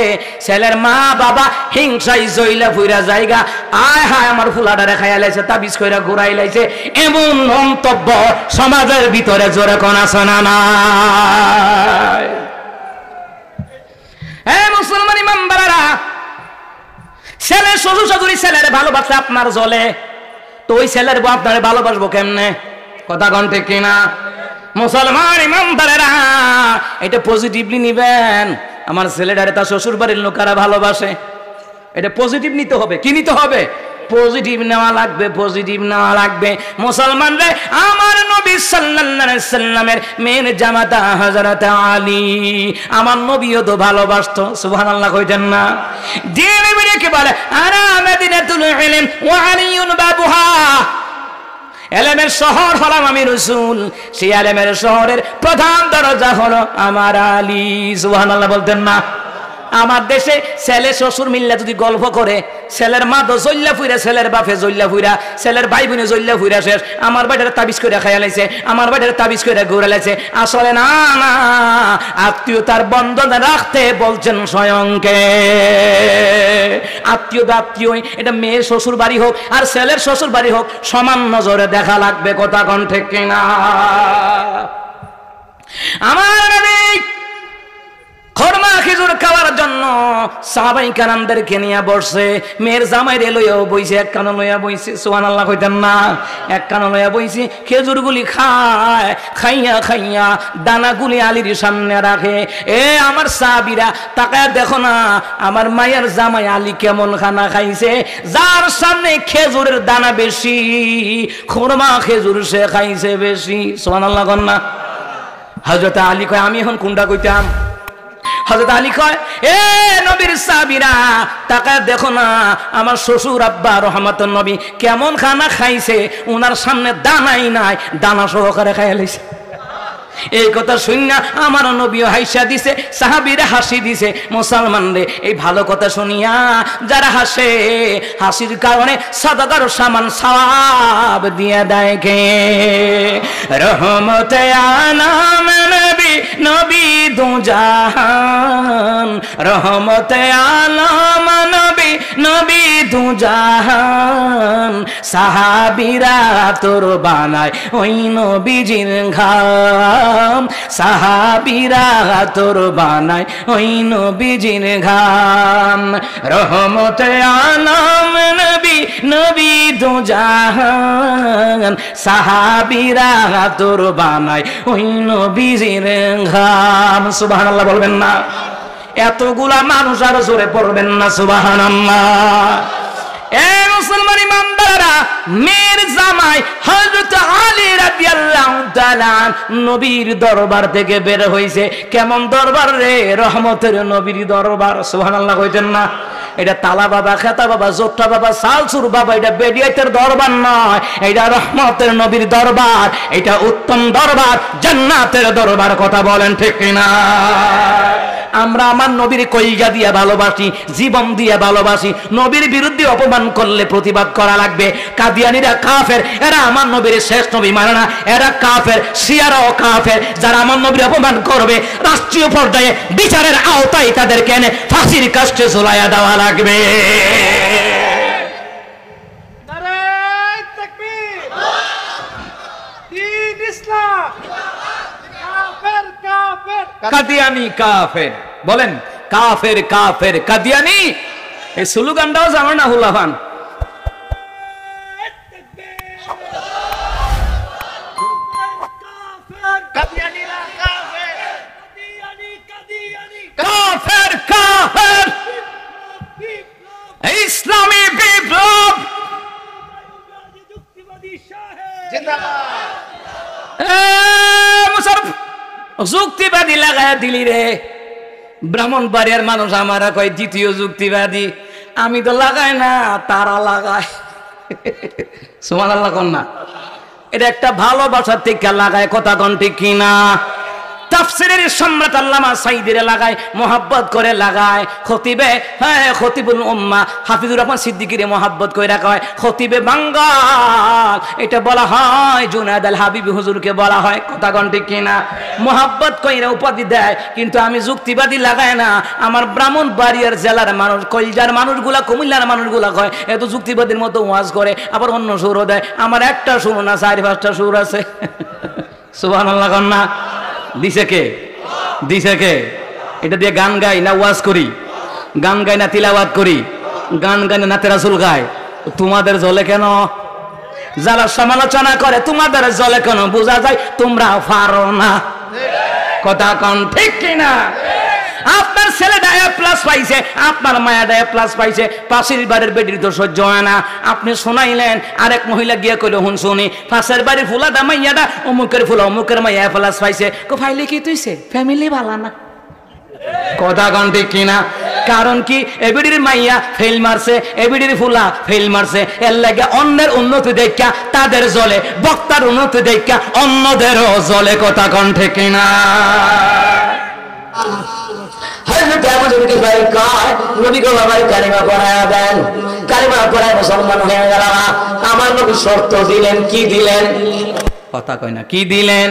ছেলের মা বাবা হিংসাই জইলা ফুইরা জায়গা, আয় হায় আমার ফুলাডারে খাইয়া লাইছে, তাবিজ কইরা ঘুরাই লাইছে, এমন মন্তব্য সমাজের ভিতরে জোরে কোন আছে না নাই? মুসলমান ইমামবাড়ারা, ছেলে শ্বশুর শাশুড়ি ছেলের ভালোবাসলে আপনার জ্বলে, তো ওই ছেলের বউ আপনারে ভালোবাসবো কেমনে? কথা কন ঠিক কিনা? মুসলমান ইমামবাড়ারা, এটা পজিটিভলি নিবেন। আমার ছেলেটারে তার শ্বশুর বাড়ির লোকেরা ভালোবাসে, এটা পজিটিভ নিতে হবে। কি নিতে হবে? পজিটিভ নেওয়া লাগবে, পজিটিভ নেওয়া লাগবে। মুসলমান রে, আমার নবী সাল্লাল্লাহু আলাইহি সাল্লামের মেয়ের জামাতা হযরত আলী, আমার নবীও তো ভালোবাসতো। সুবহানাল্লাহ কইতেন না? দিন বিরে কি বলে, আরা মাদিনাতুল ইলম ওয়া আলিয়ুন বাবুহা, এলেমের শহর হলাম আমি রসুল, সেই এলেমের শহরের প্রধান দরজা হলো আমার আলী। সুবহানাল্লাহ বলতেন না? আমার দেশে ছেলে শ্বশুর মিল্লা যদি গল্প করে, ছেলের মা তো জল্লা ফুইরা, ছেলের বাপে জল্লা ফুইরা, ছেলের ভাই বোনে জল্লা ফুইরা শেষ, আমার বাড়ির তাবিজ করে খাইয়া লাইছে, আমার বাড়ির তাবিজ করে ঘুরে লাইছে। আসলে না না, আত্মীয়তার বন্ধন রাখতে বলছেন স্বয়ংকে। আত্মীয়তা আত্মীয়, এটা মেয়ের শ্বশুর বাড়ি হোক আর ছেলের শ্বশুর বাড়ি হোক, সমান নজরে দেখা লাগবে। কথা কোন ঠিক কিনা? আমার নবী খরমা খেজুর খাওয়ার জন্য সাহাবাই কারামদেরকে নিয়ে বসছে। মেয়ের জামাইরে লইয়াও বইছে, এক কানো লইয়া বইছে। সুবহানাল্লাহ কইতেন না? এক কানো লইয়া বইছে, খেজুরগুলি খায়, খাইয়া খাইয়া দানাগুলি আলীর সামনে রাখে। এ আমার সাহাবীরা তাকায় দেখো না, আমার মায়ের জামাই আলী কেমন খানা খাইছে। যার সামনে খেজুরের দানা বেশি, খরমা খেজুর সে খাইছে বেশি। সুবহানাল্লাহ কন না? হযরত আলী কয়, আমি এখন কোনটা কইতাম? হযরত আলী কয়, এ নবীর সাহাবীরা তাকায় দেখো না, আমার শ্বশুর আব্বা রহমাতুন নবী কেমন খানা খাইছে, উনার সামনে দানাই নাই, দানা সহকারে খাইয়া লাইছে। এই কথা শুনিয়া আমার নবীও হাসিয়া দিছে, সাহাবীরা হাসি দিছে। মুসলমান রে, এই ভালো কথা শুনিয়া যারা হাসে, হাসির কারণে সাদাকার সামান সওয়াব দিয়ে দেয় কে? রহমতে আনাম নবী, নবী দু জাহান, রহমতে আনাম নবী, নবী দু জাহান, সাহাবীরা তোর বানায় ওই নবীজির ঘাম, সাহাবীরা তোর বানায় ওই নবীজির ঘাম। রহমতে আনাম নবী, নবী দু জাহান, সাহাবীরা তোর বানায় ওই নবীজির ঘাম। সুবহানাল্লাহ বলবেন না? এতগুলা মানুষ আর জোরে পড়বেন না সুবহানাল্লাহ? এ মুসলমান ইমানদাররা, মেয়ের জামাই হযরত আলী রাদিয়াল্লাহু তাআলা নবীর দরবার থেকে বের হইছে। কেমন দরবার রে? রহমতের নবীর দরবার। সুবহানাল্লাহ কইতেন না? এটা তালা বাবা, খেতা বাবা, জোট্টা বাবা, সালসুর বাবা, এটা বেডিয়াতের দরবার নয়, এটা রহমতের নবীর দরবার। এটা উত্তম দরবার, জান্নাতের দরবার। কথা বলেন ঠিক কিনা? আমরা আমার নবীর কলিজা দিয়ে ভালোবাসি, জীবন দিয়ে ভালোবাসি। নবীর বিরুদ্ধে অপমান করলে প্রতিবাদ করা লাগবে। কাদিয়ানীরা কাফের, এরা আমার নবীর শেষ নবী মানে না, এরা কাফের। শিয়ারাও কাফের। যারা আমার নবীর অপমান করবে, রাষ্ট্রীয় পর্যায়ে বিচারের আওতায় তাদেরকে এনে ফাঁসির কাস্টে ঝুলাইয়া দেওয়া লাগবে। নারায়ে তাকবীর, দ্বীন ইসলাম, কাফের কাফের, কাদিয়ানী কাফের। বলেন কাফের কাফের কাদিয়ানী। এই স্লোগানটাও জানো না হুলাফান? কাফের কাফের, ইসলামী বিপ্লব যুক্তিবাদী লাগায় দিলি রে। ব্রাহ্মণবাড়িয়ার মানুষ আমারা কয় দ্বিতীয় যুক্তিবাদী। আমি তো লাগাই না, তারা লাগায়। সুবহানাল্লাহ কোন না? এটা একটা ভালোবাসার থেকে লাগায়। কথা কোন ঠিক কিনা? তাফসীরের সম্রাট আল্লামা সাঈদীর লাগায়, মোহাব্বত করে লাগায়। খতিবে, হ্যাঁ খতিবুল উম্মাহ হাফিজুর রহমান সিদ্দিকীরে মোহাব্বত করে রাখা হয়। খতিবে বাঙ্গাল এটা বলা হয়, জুনায়েদ আল হাবিবি হুজুরকে বলা হয়। কথা কোন ঠিক কিনা? মোহাব্বত কইরা উপাধি দেয়, কিন্তু আমি যুক্তিবাদী লাগায় না। আমার ব্রাহ্মণবাড়িয়ার জেলার মানুষ, কলজার মানুষগুলা, কুমিল্লার মানুষগুলা কয় এত যুক্তিবাদীর মতো ওয়াজ করে, আবার অন্য সুরও দেয়। আমার একটা সুর না, 4-5টা সুর আছে। সুবহানাল্লাহ কোন না? দিছে কে? দিছে কে? এটা দিয়ে গান গাই না ওয়াজ করি? গান গাই না তিলাওয়াত করি? গান গাই না নাতে রাসূল গায়? তোমাদের জ্বলে কেন? যারা সমালোচনা করে তোমাদের জ্বলে কেন? বোঝা যায় তোমরা পারো না। কথা কোন ঠিক কিনা? আপনার ছেলেটা A+ পাইছে, আপনার মায়াটা A+ পাইছে, পাশের বাড়ির বেটির তো সহ্য হয় না। আপনি শোনাইলেন, আরেক মহিলা গিয়ে কইল হুন শুনি, পাশের বাড়ির ফুলাটা মাইয়াটা অমুকের ফুলা অমুকের মাইয়া A+ পাইছে। কো ফাইলে কি তুইছে? ফ্যামিলি ভালো না। কথা কোন ঠিক কিনা? কারণ কি, এবিডির মাইয়া ফেল মারছে, এবিডির ফুলা ফেল মারছে, এর লাগে অন্যের উন্নতি দেখা তাদের জ্বলে, বক্তার উন্নতি দেখা অন্যদেরও জ্বলে। কথা কোন ঠিক কিনা? আমার নবী শর্ত দিলেন, কি দিলেন? কথা কয় না, কি দিলেন?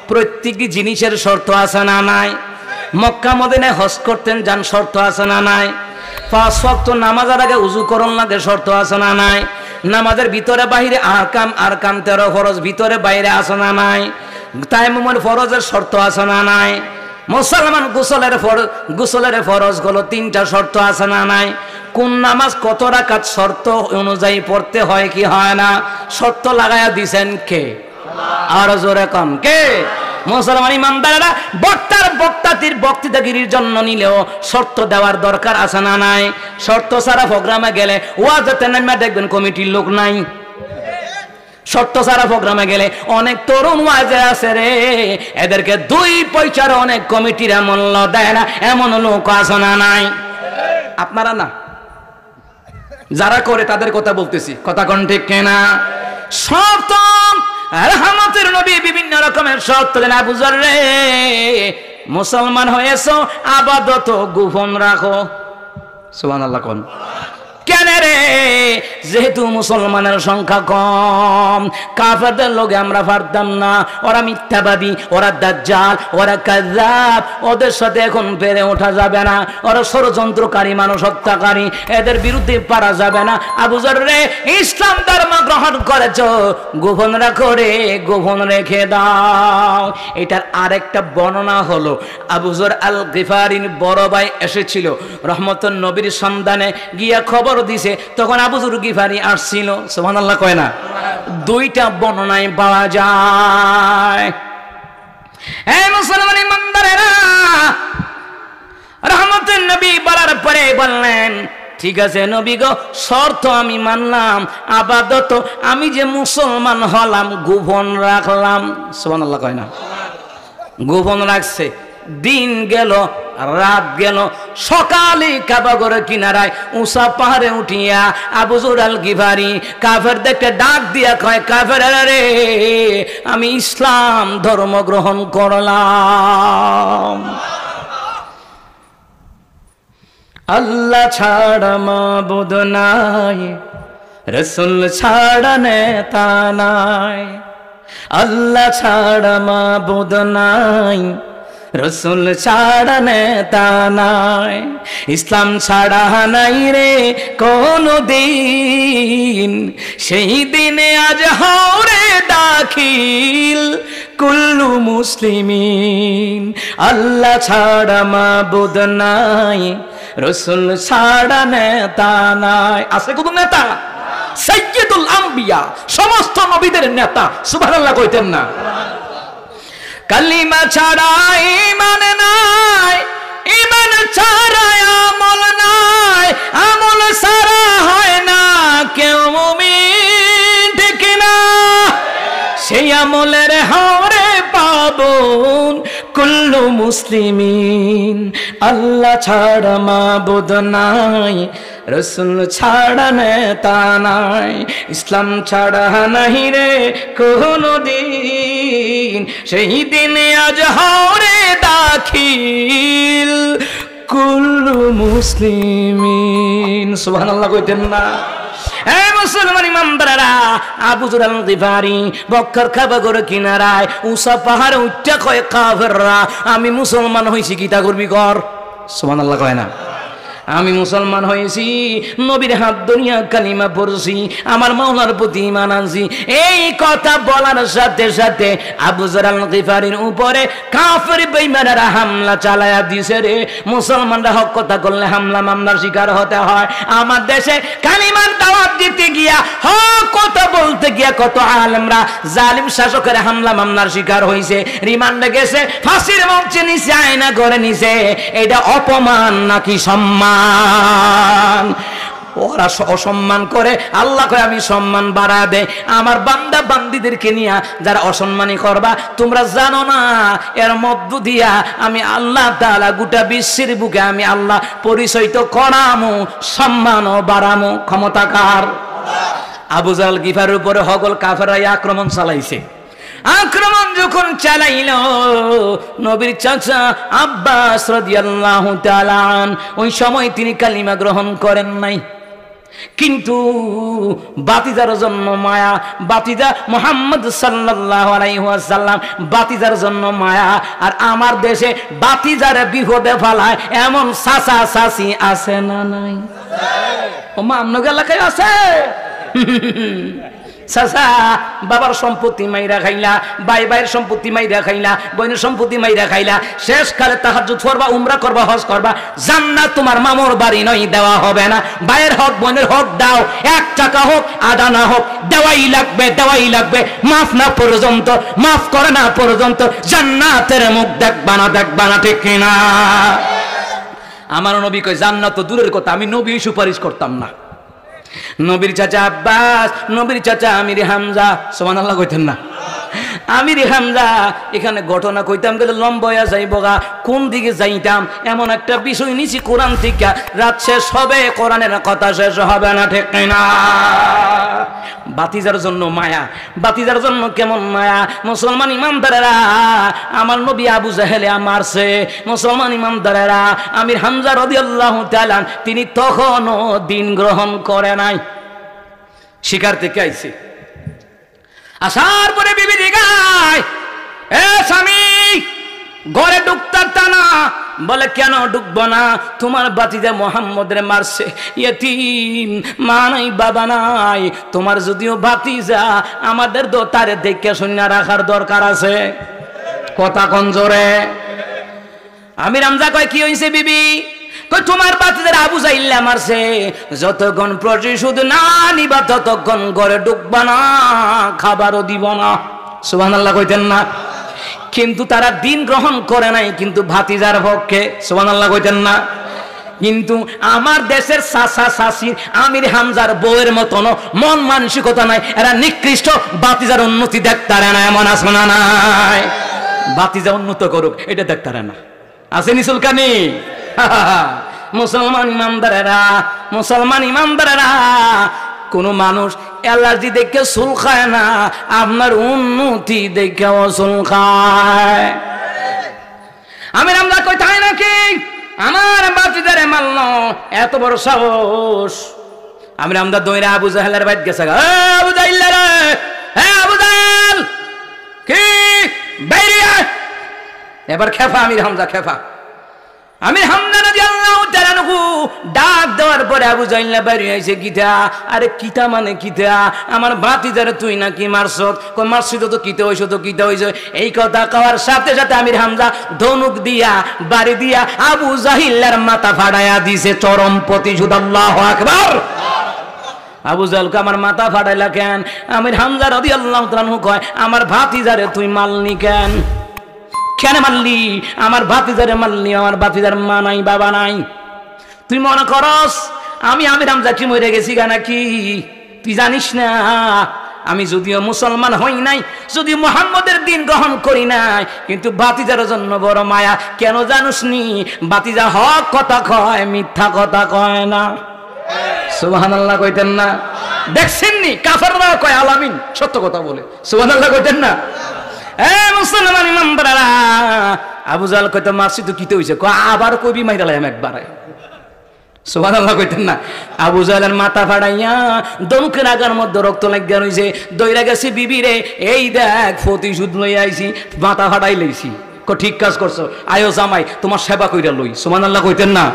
প্রত্যেকটি জিনিসের শর্ত আছে না নাই? মক্কা মদিনায় হজ করতেন যান, শর্ত আছে না নাই? 5 ওয়াক্ত নামাজের আগে উযু করন লাগে, শর্ত আছে না নাই? নামাজের ভিতরে বাহিরে আরকাম 13 ফরজ, ভিতরে বাইরে আছে না নাই? তায়াম্মুমের ফরজের শর্ত আছে না নাই? মুসলমান গোসলের ফরজ গুলো 3টা শর্ত আছে না নাই? কোন নামাজ কত রাকাত শর্ত অনুযায়ী পড়তে হয় কি হয় না, শর্ত লাগায়া দিছেন কে? আর জোরে কম কে? মুসলমান ইমানদাররা বক্তৃতাগিরির জন্য নিলেও শর্ত দেওয়ার দরকার আছে না নাই? শর্ত ছাড়া প্রোগ্রামে গেলে ওয়াজতে নামে দেখবেন কমিটির লোক নাই। শর্ত ছাড়া প্রোগ্রামে গেলে অনেক তরুণ ওয়াজে আছে রে, এদেরকে 2 পয়সার অনেক কমিটিরা মূল্য দেয় না, এমন লোক আছে না নাই? আপনারা না, যারা করে তাদের কথা বলতেছি। কথা কোন ঠিক কিনা? শর্ত রহমতের নবী বিভিন্ন রকমের শর্ত দিলেন। আবু যর রে, মুসলমান হয়েছো, আবাদত গোপন রাখো। সুবহানাল্লাহ কোন? কেন রে? যেহেতু মুসলমানের সংখ্যা কম, কাফেরদের লোকে আমরা পারতাম না, ওরা মিথ্যাবাদী, ওরা দাজ্জাল, ওরা কাযযাব, ওদের সাথে এখন পেরে ওঠা যাবে না, ওরা ষড়যন্ত্রকারী, মানুষ হত্যাকারী, এদের বিরুদ্ধে পারা যাবে না। আবু যর রে, ইসলাম ধর্ম গ্রহণ করেছো, গোপন রাখো রে, গোপন রেখে দাও। এটার আরেকটা বর্ণনা হলো, আবু যর আল গিফারির বড় ভাই এসেছিল রহমতুন নবীর সন্ধানে, গিয়া খবর দিছে, তখন আবু যর গিফারি আসছিল। সুবহানাল্লাহ কয় না? 2টা বর্ণনায় পাওয়া যায়। এই মুসলমান ইমানদারেরা, রহমতুন নবী বলার পরে বললেন, ঠিক আছে নবী গো, শর্ত আমি মানলাম, আবাদত আমি যে মুসলমান হলাম গোপন রাখলাম। সুবহানাল্লাহ কয় না? গোপন রাখছে। দিন গেল, রাত গেল, সকালে কাবাগরের কিনারায় উষা পাহাড়ে উঠিয়া আবু যর আল গিফারি কাফেরদেরকে ডাক দিয়া কয়, কাফেররা রে, আমি ইসলাম ধর্ম গ্রহণ করলাম। আল্লাহ ছাড়া মাবুদ নাই, রাসূল ছাড়া নেতা নাই। আল্লাহ ছাড়া মাবুদ নাই, রাসূল ছাড়া নেতা নাই। ইসলাম ছাড়া নাই রে কোন দিন, সেই দিনে আজ হরে দাখিল কুল্লু মুসলিমিন। আল্লাহ ছাড়া মাবুদ নাই, রাসূল ছাড়া নেতা নাই। আছে কোন নেতা? সাইয়্যিদুল আম্বিয়া, সমস্ত নবীদের নেতা। সুবহানাল্লাহ কইতেন না? কালিমা ছাড়া ঈমান নাই, ঈমান ছাড়া আমল নাই, আমল ছাড়া হয় না কেউ মুমিন। ঠিক না? সেই আমলের হারে পাবন কুল্লু মুসলিমিন। আল্লাহ ছাড়া মাবুদ নাই, রাসূল ছাড়া নেতা নাই। ইসলাম ছাড়া নাই রে কোনো দিন, সেই দিনে আজ হরে দাখিল কুল্লু মুসলিমিন। সুবহানাল্লাহ কইতেন না? এই মুসলমান ইমানদারেরা, আবু যর আল গিফারি বক্কার কাবাগর কিনারায় উষা পাহাড়ে উঠা কয়, কাফেররা আমি মুসলমান হইছি, কিতা করবি কর। সুবহানাল্লাহ কয় না? আমি মুসলমান হয়েছি, নবীর হাত দুনিয়া কালিমা পড়ছি, আমার মাওলার প্রতি ঈমান আনছি। এই কথা বলার সাথে সাথে আবু যর আল গিফারির উপরে কাফের বেঈমানেরা হামলা চালায়া দিছে রে। মুসলমানরা হক কথা করলে হামলা মামলার শিকার হতে হয়। আমার দেশে কালিমার দাওয়াত দিতে গিয়া, হক কথা বলতে গিয়া কত আলেমরা জালিম শাসকের হামলা মামলার শিকার হইছে, রিমান্ডে গেছে, ফাঁসির মঞ্চে নিচে, আয়না করে নিছে। এটা অপমান নাকি সম্মান? ওরা অসম্মান করে, আল্লাহ কয় আমি সম্মান বাড়া দে। আমার বান্দা বান্দিদেরকে নিয়ে যারা অসম্মানী করবা, তোমরা জানো না এর মধ্য দিয়া আমি আল্লাহ তাআলা গোটা বিশ্বের বুকে আমি আল্লাহ পরিচয় তো করামু, সম্মানও বাড়ামু। ক্ষমতা কার? আবু জাহল গিফারের উপরে হগল কাফেররা আক্রমণ চালাইছে। আক্রমণ যখন চালাইল, নবীর চাচা আব্বাস রাদিয়াল্লাহু তাআলা ওই সময় তিনি কালিমা গ্রহণ করেন নাই, কিন্তু বাতিজার জন্য মায়া, বাতিজা মুহাম্মদ সাল্লাল্লাহু আলাইহি ওয়াসাল্লাম বাতিজার জন্য মায়া। আর আমার দেশে বাতিজার বিপদে ফেলায় এমন চাচা চাচি আছে না নাই? ও মা আপনার এলাকায় আছে? চাচা বাবার সম্পত্তি মাইরা খাইলা, ভাইয়ের সম্পত্তি মাইরা খাইলা, বোনের সম্পত্তি মাইরা খাইলা, শেষ কালে তাহাজ্জুদ করবা, উমরা করবা, হজ করবা, জান্নাত তোমার মামুর বাড়ি নয়, দেওয়া হবে না। ভাইয়ের হক বোনের হক দাও, 1 টাকা হোক আদা না হোক দেওয়াই লাগবে, দেওয়াই লাগবে। মাফ না পর্যন্ত, মাফ করে না পর্যন্ত জান্নাতের মুখ দেখবা না, দেখবা না, ঠিক কিনা? আমার নবী কয় জান্নাত তো দূরের কথা, আমি নবী সুপারিশ করতাম না। নবীর চাচা আব্বাস, নবীর চাচা আমির হামজা, সুবহানাল্লাহ কইতেন না? আমির হামজা এখানে ঘটনা কইতাম গেলে লম্বয়া যাইবগা, কোন দিকে যাইতাম এমন একটা বিষয় নিছি কোরআন থেকে, রাত শেষ হবে কোরআনের কথা শেষ হবে না, ঠিক না? বাতিজার জন্য মায়া, বাতিজার জন্য কেমন মায়া। মুসলমান ইমানদারেরা, আমার নবী আবু জাহেলে মারছে, মুসলমান ইমানদারেরা আমির হামজা রাদিয়াল্লাহু তাআলা তিনি তখনও দিন গ্রহণ করে নাই, শিকার থেকে আইছে। আসার পরে বিবি জিগায়, এ স্বামী ঘরে ঢুকতা না? বলে কেন ঢুকবো না? তোমার বাতিজা মুহাম্মদের মারছে, ইয়েতিম, মা নাই বাবা নাই, তোমার যদিও বাতিজা আমাদের তো তারে দেখে শুনে রাখার দরকার আছে। কথা কোন জোরে? আমির হামজা কয় কি হইছে বিবি? কই তোমার বাতিজার আবু জাইল্লা মারছে, যতক্ষণ প্রতিশোধ না নিবা ততক্ষণ ঘরে ঢুকবা না, খাবারও দিব না। সুবহানাল্লাহ কইতেন না? কিন্তু তারা দিন গ্রহণ করে নাই, কিন্তু ভাতিজার পক্ষে। সুবহানাল্লাহ কইতেন না? কিন্তু আমার দেশের চাচা চাচির আমির হামজার বউয়ের মতন মন মানসিকতা নাই, এরা নিকৃষ্ট, বাতিজার উন্নতি দেখতারে না, এমন আছে না নাই? বাতিজা উন্নত করুক এটা দেখতারে না, আসেনি সুলকানি? মুসলমান ইমানদারেরা, মুসলমান ইমানদারেরা, কোন মানুষ অ্যালার্জি দেখে চুল খায় না, আপনার উন্নতি দেখে চুল খায়। আমি রামদা কই তাই নাকি? আমার বাতিদারে মারল, এত বড় সাহস। আমি রামদা দইরা আবু জাহেলের বাইত গেছে, আবু জাহেল রে, আবু জাহেল কি বাইরে। এবার খেফা আমির হামজা, খেফা আমির হামজা রাদিয়াল্লাহু তাআলা আনহু ডাক দেওয়ার পরে আবু জাহেল বাইরে আইছে, কিতা? আরে কিতা মানে কিতা? আমার ভাতিজারে তুই নাকি মারছত? কই মারছিস তো কিতা হইছো, তো কিতা হইছো? এই কথা কওয়ার সাথে সাথে আমির হামজা ধনুক দিয়া বাড়ি দিয়া আবু জাহেলের মাথা ফাড়াইয়া দিছে, চরম প্রতিশোধ। আল্লাহু আকবার। আবু জাহেলকে আমার মাথা ফাড়াইলা কেন? আমির হামজা রাদিয়াল্লাহু তাআলা আনহু কয়, আমার ভাতিজারে তুই মারলি কেন? কেন মারলি? আমার ভাতিজারে মারলি, আমার ভাতিজার মা নাই বাবা নাই। তুই মনে করস আমি আমির হামজা কি মরে গেছি গা নাকি? তুই জানিস না আমি যদিও মুসলমান হই নাই, যদিও মুহাম্মদের দিন গ্রহণ করি নাই, কিন্তু ভাতিজার জন্য বড় মায়া। কেন জানুস নি? ভাতিজা হক কথা কয়, মিথ্যা কথা কয় না। সুবহানাল্লাহ কইতেন না? দেখছেন নি কাফেররা কয় আলামিন, সত্য কথা বলে। সুবহানাল্লাহ কইতেন না? মুসলমান ইমানদারেরা, আবু জাহেল কইতো মারছি তো কিতে হইছে? আবার কবি মাইরালাম একবারে। সুবহানাল্লাহ কইতেন না? আবু জাহেলের মাথা ফাড়াইয়া দমকের আগার মধ্যে রক্ত লাগিয়া রইছে, দইরা গেছে বিবি রে, এই দেখ প্রতিশোধ লই আইছি, মাথা ফাড়াই লইছি। ঠিক কাজ করছো, আয়ো জামাই তোমার সেবা কইরা লই। সুবহানাল্লাহ কইতেন না?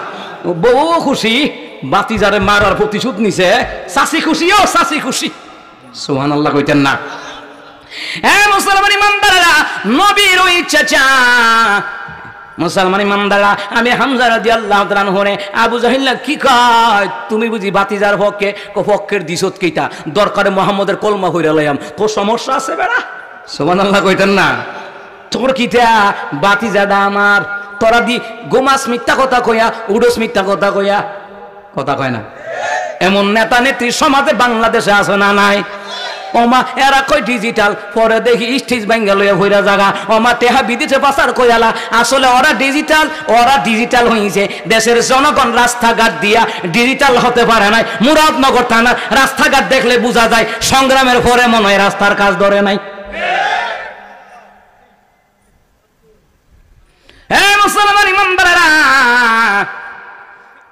বউ খুশি, বাতিজারে মারার প্রতিশোধ নিছে, চাচি খুশি, ও চাচি খুশি। সুবহানাল্লাহ কইতেন না? মুসলমান ইমানদারেরা, নবীর ওই চাচা মুসলমান ইমানদারেরা, আমি হামজা রাদিয়াল্লাহু তাআলা আনহু আবু জাহেল কি কয়, তুমি বুঝি বাতিজার পক্ষে? পক্ষের দিছত কিটা? দরকারে মুহাম্মদের কলমা কইরা লইয়াম, তোর সমস্যা আছে বেড়া। সুবহানাল্লাহ কইতেন না? তোর কিটা? বাতিজাদা আমার, তোরা দি গোমাস মিথ্যা কথা কইয়া, উডস মিথ্যা কথা কইয়া, কথা কয় না? এমন নেতা নেত্রী সমাজে বাংলাদেশে আছে না নাই? ওমা এরা কই ডিজিটাল, পরে দেখি স্টেজ ব্যাঙ্গা লইয়া হইরা জায়গা ওমা টেহা বিদেশে পাচার কইয়ালা। আসলে ওরা ডিজিটাল হইছে, দেশের জনগণ রাস্তাঘাট দিয়া ডিজিটাল হতে পারে নাই। মুরাদনগর থানার রাস্তাঘাট দেখলে বোঝা যায় সংগ্রামের পরে মনে হয় রাস্তার কাজ ধরে নাই। হ্যাঁ মুসলমান ইমানদারেরা,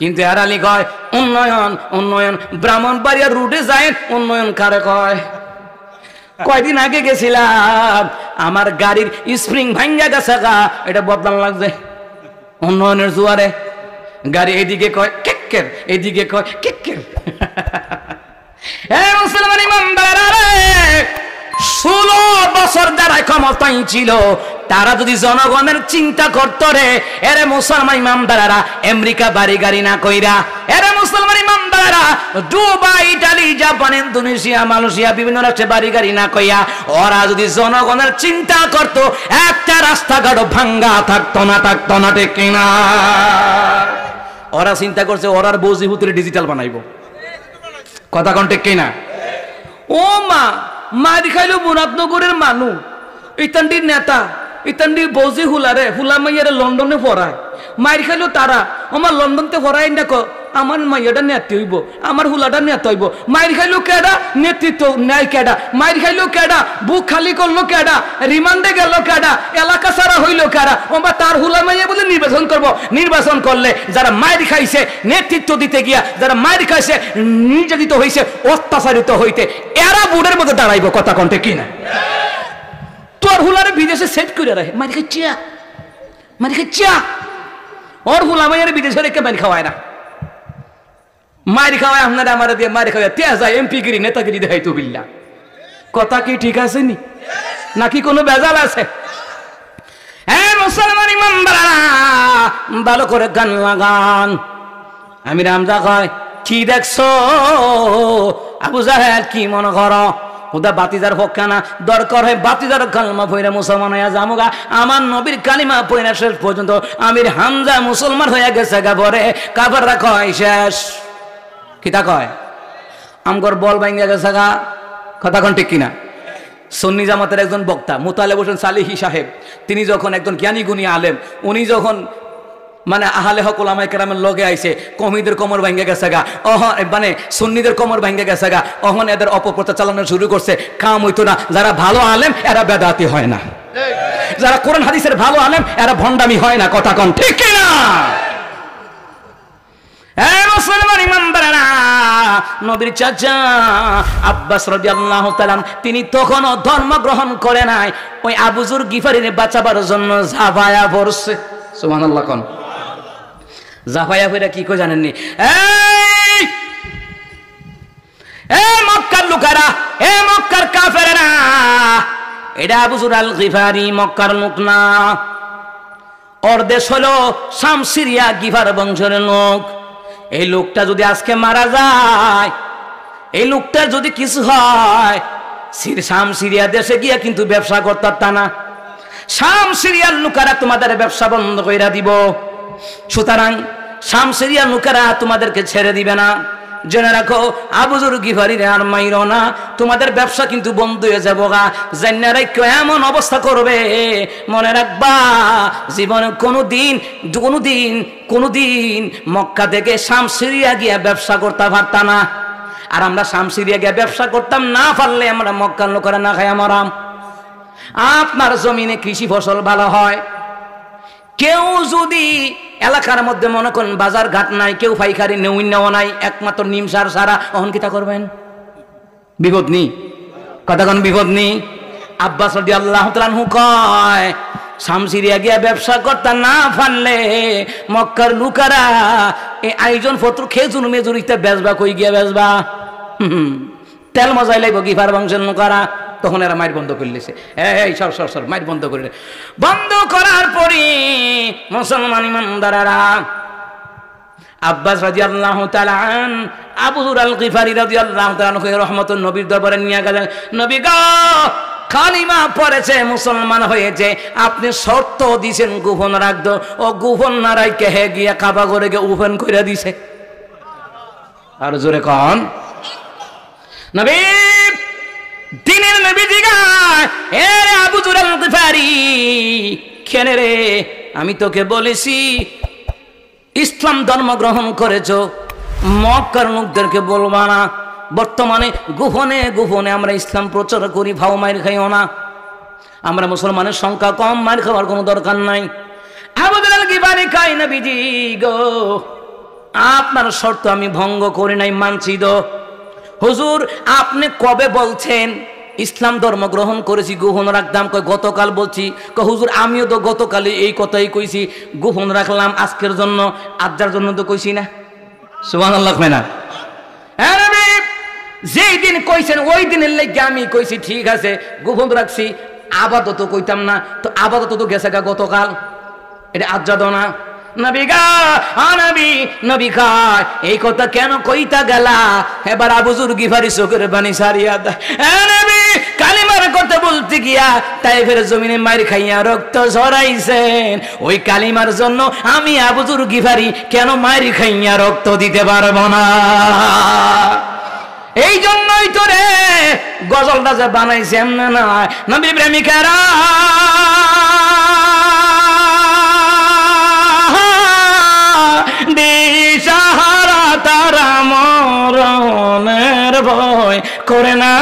কিন্তু এরালি কয় উন্নয়ন উন্নয়ন, ব্রাহ্মণবাড়িয়া রুটে যায় উন্নয়ন কারে কয়? কয়দিন আগে গেছিলাম, আমার গাড়ির স্প্রিং ভাঙ্গা গেছে গা, এটা বদলান লাগছে উন্নয়নের জোয়ারে। গাড়ি এদিকে কয় কেক্কের, এদিকে কয় কেক্কের। হ্যাঁ মুসলমান ইমানদারেরা, 16 বছর যারা ক্ষমতায় ছিল তারা যদি জনগণের চিন্তা করত রে, এরে মুসলমান ইমানদারেরা আমেরিকা বাড়ি গাড়ি না কইরা, এরে মুসলমান ইমানদারেরা Dubai, Italy, Japan, Indonesia, Malaysia বিভিন্ন রাষ্ট্রে বাড়ি গাড়ি না কইয়া ওরা যদি জনগণের চিন্তা করত, একটা রাস্তাঘাট ভাঙ্গা থাকতো না, ঠিক কিনা? ওরা চিন্তা করছে ওরার বজিহুতুরে ডিজিটাল বানাইবো। কথা কোন ঠিক কিনা? ও মা মারি খাইলো মুরাদনগরের মানুষ, ইতানটির নেতা, ইতানটির বজি হুলারে হুলা মাইয়ারে লন্ডনে পড়ায়, মারি খাইলো তারা আমার লন্ডনতে পড়ায় দেখো আমার মাইয়াটা নেতা হইব, আমার হুলাটা নেতা হইব। মাইর খাইলো কেডা? নেতৃত্ব নেয় কেডা? মাইর খাইলো কেডা? বুক খালি করলো কেডা? রিমান্ডে গেল কেডা? এলাকা সারা হইলো কেডা? ওবা তার হুলা মাইয়া বলে নির্বাচন করব। নির্বাচন করলে যারা মাইর খাইছে নেতৃত্ব দিতে গিয়া, যারা মাইর খাইছে নির্যাতিত হইছে, অত্যাচারিত হইতে, এরা বোর্ডের মধ্যে দাঁড়াইব। কথা কন্টে কিনা? তোর হুলারে বিদেশে সেট করে রাখে, মাইর খাইছিয়া ওর হুলা মাইয়ারে বিদেশে রেখে মাইর খাওয়ায় না, মারি খাওয়ায় আপনারা আমার দিয়ে মারি খাওয়ায় তেজা এমপিগিরি নেতাগিরি দেখাই তো বিল্লা। কথা কি ঠিক আছে নি নাকি কোনো বেজাল আছে? হ্যাঁ মুসলমান ইমানদাররা, ভালো করে গান লাগান। আমি রামজা কয় কি দেখছো আবু জাহেল, কি মনে করো ওদা বাতিজার পক্ষে না? দরকার হয় বাতিজার কালিমা পইরা মুসলমান হইয়া যামুগা। আমার নবীর কালিমা পইরা শেষ পর্যন্ত আমির হামজা মুসলমান হইয়া গেছে গা, পরে কাফেররা কয় শেষ। কিতা কয়? আমগর বল ভাঙ্গা গেছে গা। কথা কোন ঠিক কিনা? সুন্নি জামাতের একজন বক্তা মুতালেব হোসেন সালিহি সাহেব, তিনি যখন একজন জ্ঞানী গুণী আলেম, উনি যখন মানে আহলে হক ওলামায়ে কেরামের লগে আইছে, কওমিদের কোমর ভাঙ্গা গেছে গা, মানে সুন্নিদের কোমর ভাঙ্গা গেছে গা, অহন এদের অপপ্রচার চালানো শুরু করছে। কাম হইতো না, যারা ভালো আলেম এরা বেদাতি হয় না, যারা কোরআন হাদিসের ভালো আলেম এরা ভণ্ডামি হয় না। কথা কোন ঠিক কিনা? মুসলমান ইমানদারেরা, নবীর চাচা আব্বাস রাদিয়াল্লাহু তাআলা তিনি তখনও ধর্ম গ্রহণ করে নাই, ওই আবু যুর গিফারিরে বাঁচাবার জন্য ঝাঁপায়া পড়ছে। সুবহানাল্লাহ কোন? ঝাঁপায়া পড়ে কি কই জানেননি? মক্কার লোকেরা, মক্কার কাফেরেরা, এটা আবু যুর আল গিফারি মক্কার লোক না, ওর দেশ হলো শাম, সিরিয়া, গিফার বংশের লোক। এই লোকটা যদি আজকে মারা যায়, এই লোকটার যদি কিছু হয়, শাম সিরিয়া দেশে গিয়া কিন্তু ব্যবসা করতে তা না, শাম সিরিয়ার লোকেরা তোমাদের ব্যবসা বন্ধ কইরা দিব। সুতরাং শাম সিরিয়ার লোকেরা তোমাদেরকে ছেড়ে দিবে না। জেনে রাখো আবু যুর গিফারিরে আর মাইরো না, তোমাদের ব্যবসা কিন্তু বন্ধ হয়ে যাবো গা। জান্না রাখো এমন অবস্থা করবে, মনে রাখবা জীবনে কোনোদিন মক্কা থেকে শাম সিরিয়া গিয়া ব্যবসা করতে পারতাম না। আর আমরা শাম সিরিয়া গিয়া ব্যবসা করতাম না পারলে আমরা মক্কার লোকেরা না খাই মরাম। আপনার জমিনে কৃষি ফসল ভালো হয়, কেউ যদি এলাকার মধ্যে মনে করেন বাজার ঘাট নাই, কেউ পাইকারি নেওয়া নাই, একমাত্র নিম সার সারা, অহন কিতা করবেন? বিপদ নি। কথা কোন বিপদ নি? আব্বাস রাদিয়াল্লাহু তাআলা আনহু কয় শাম সিরিয়া গিয়া ব্যবসা করতে না পারলে মক্কার লোকেরা এই আয়োজন পত্র খেজুর মেজুর ইত্যাদি বেচবা, কই গিয়া বেচবা? তেল মজাই লাগবো গিফার বংশের লোকেরা। তখন এরা মাইর বন্ধ করে দিয়েছে, এই সর মাইর বন্ধ করে। বন্ধ করার পরে মুসলমান ইমানদারেরা আব্বাস রাদিয়াল্লাহু তাআলা আবু যুর আল গিফারি রাদিয়াল্লাহু তাআলা রহমতুন নবীর দরবারে নিয়ে গেলেন। নবী গো, কালিমা পড়েছে, মুসলমান হয়েছে, আপনি শর্ত দিয়েছেন গোপন রাখতো, ও গোপন না রাখে হে গিয়া কাবা করে গিয়ে ওপেন করে দিছে। আর জোরে কন নবী দিনের নবী জিগায় এ আবু যুর আল গিফারি কেন রে আমি তোকে বলেছি ইসলাম ধর্ম গ্রহণ করেছো মক্কার লোকদেরকে বলবা না বর্তমানে গোপনে গোপনে আমরা ইসলাম প্রচার করি ভাও মায়ের খাইও না আমরা মুসলমানের সংখ্যা কম মার খাওয়ার কোনো দরকার নাই আবু যুর আল গিফারি কয় নবীজি গো আপনার শর্ত আমি ভঙ্গ করি নাই মানছি তো হুজুর আপনি কবে বলছেন ইসলাম ধর্ম গ্রহণ করেছি গোপন রাখতাম কয় গতকাল বলছি কয় হুজুর আমিও তো গতকালে এই কথাই কইছি গোপন রাখলাম আজকের জন্য আজ্জার জন্য তো কইছি না সুবহানাল্লাহ না যেই দিন কইছেন ওই দিনের লেগে আমি কইছি ঠিক আছে গোপন রাখছি আপাতত কইতাম না তো আপাতত তো গেছে গা গতকাল এটা আজ্জা দো না নবী গা নবী নবী খায় এই কথা কেন কইতা গেলা এবার আবু যুর গিফারি চোখের পানি সারিয়া দেয় নবী কালিমার কথা বলতে গিয়া তাইফের জমিনে মার খাইয়া রক্ত ঝরাইছেন ওই কালিমার জন্য আমি আবু যুর গিফারি কেন মার খাইয়া রক্ত দিতে পারবো না এই জন্যই তো রে গজলটা যে বানাইছে এমন না নবী প্রেমিকারা দিশাহারা তারা মরণের ভয় করে না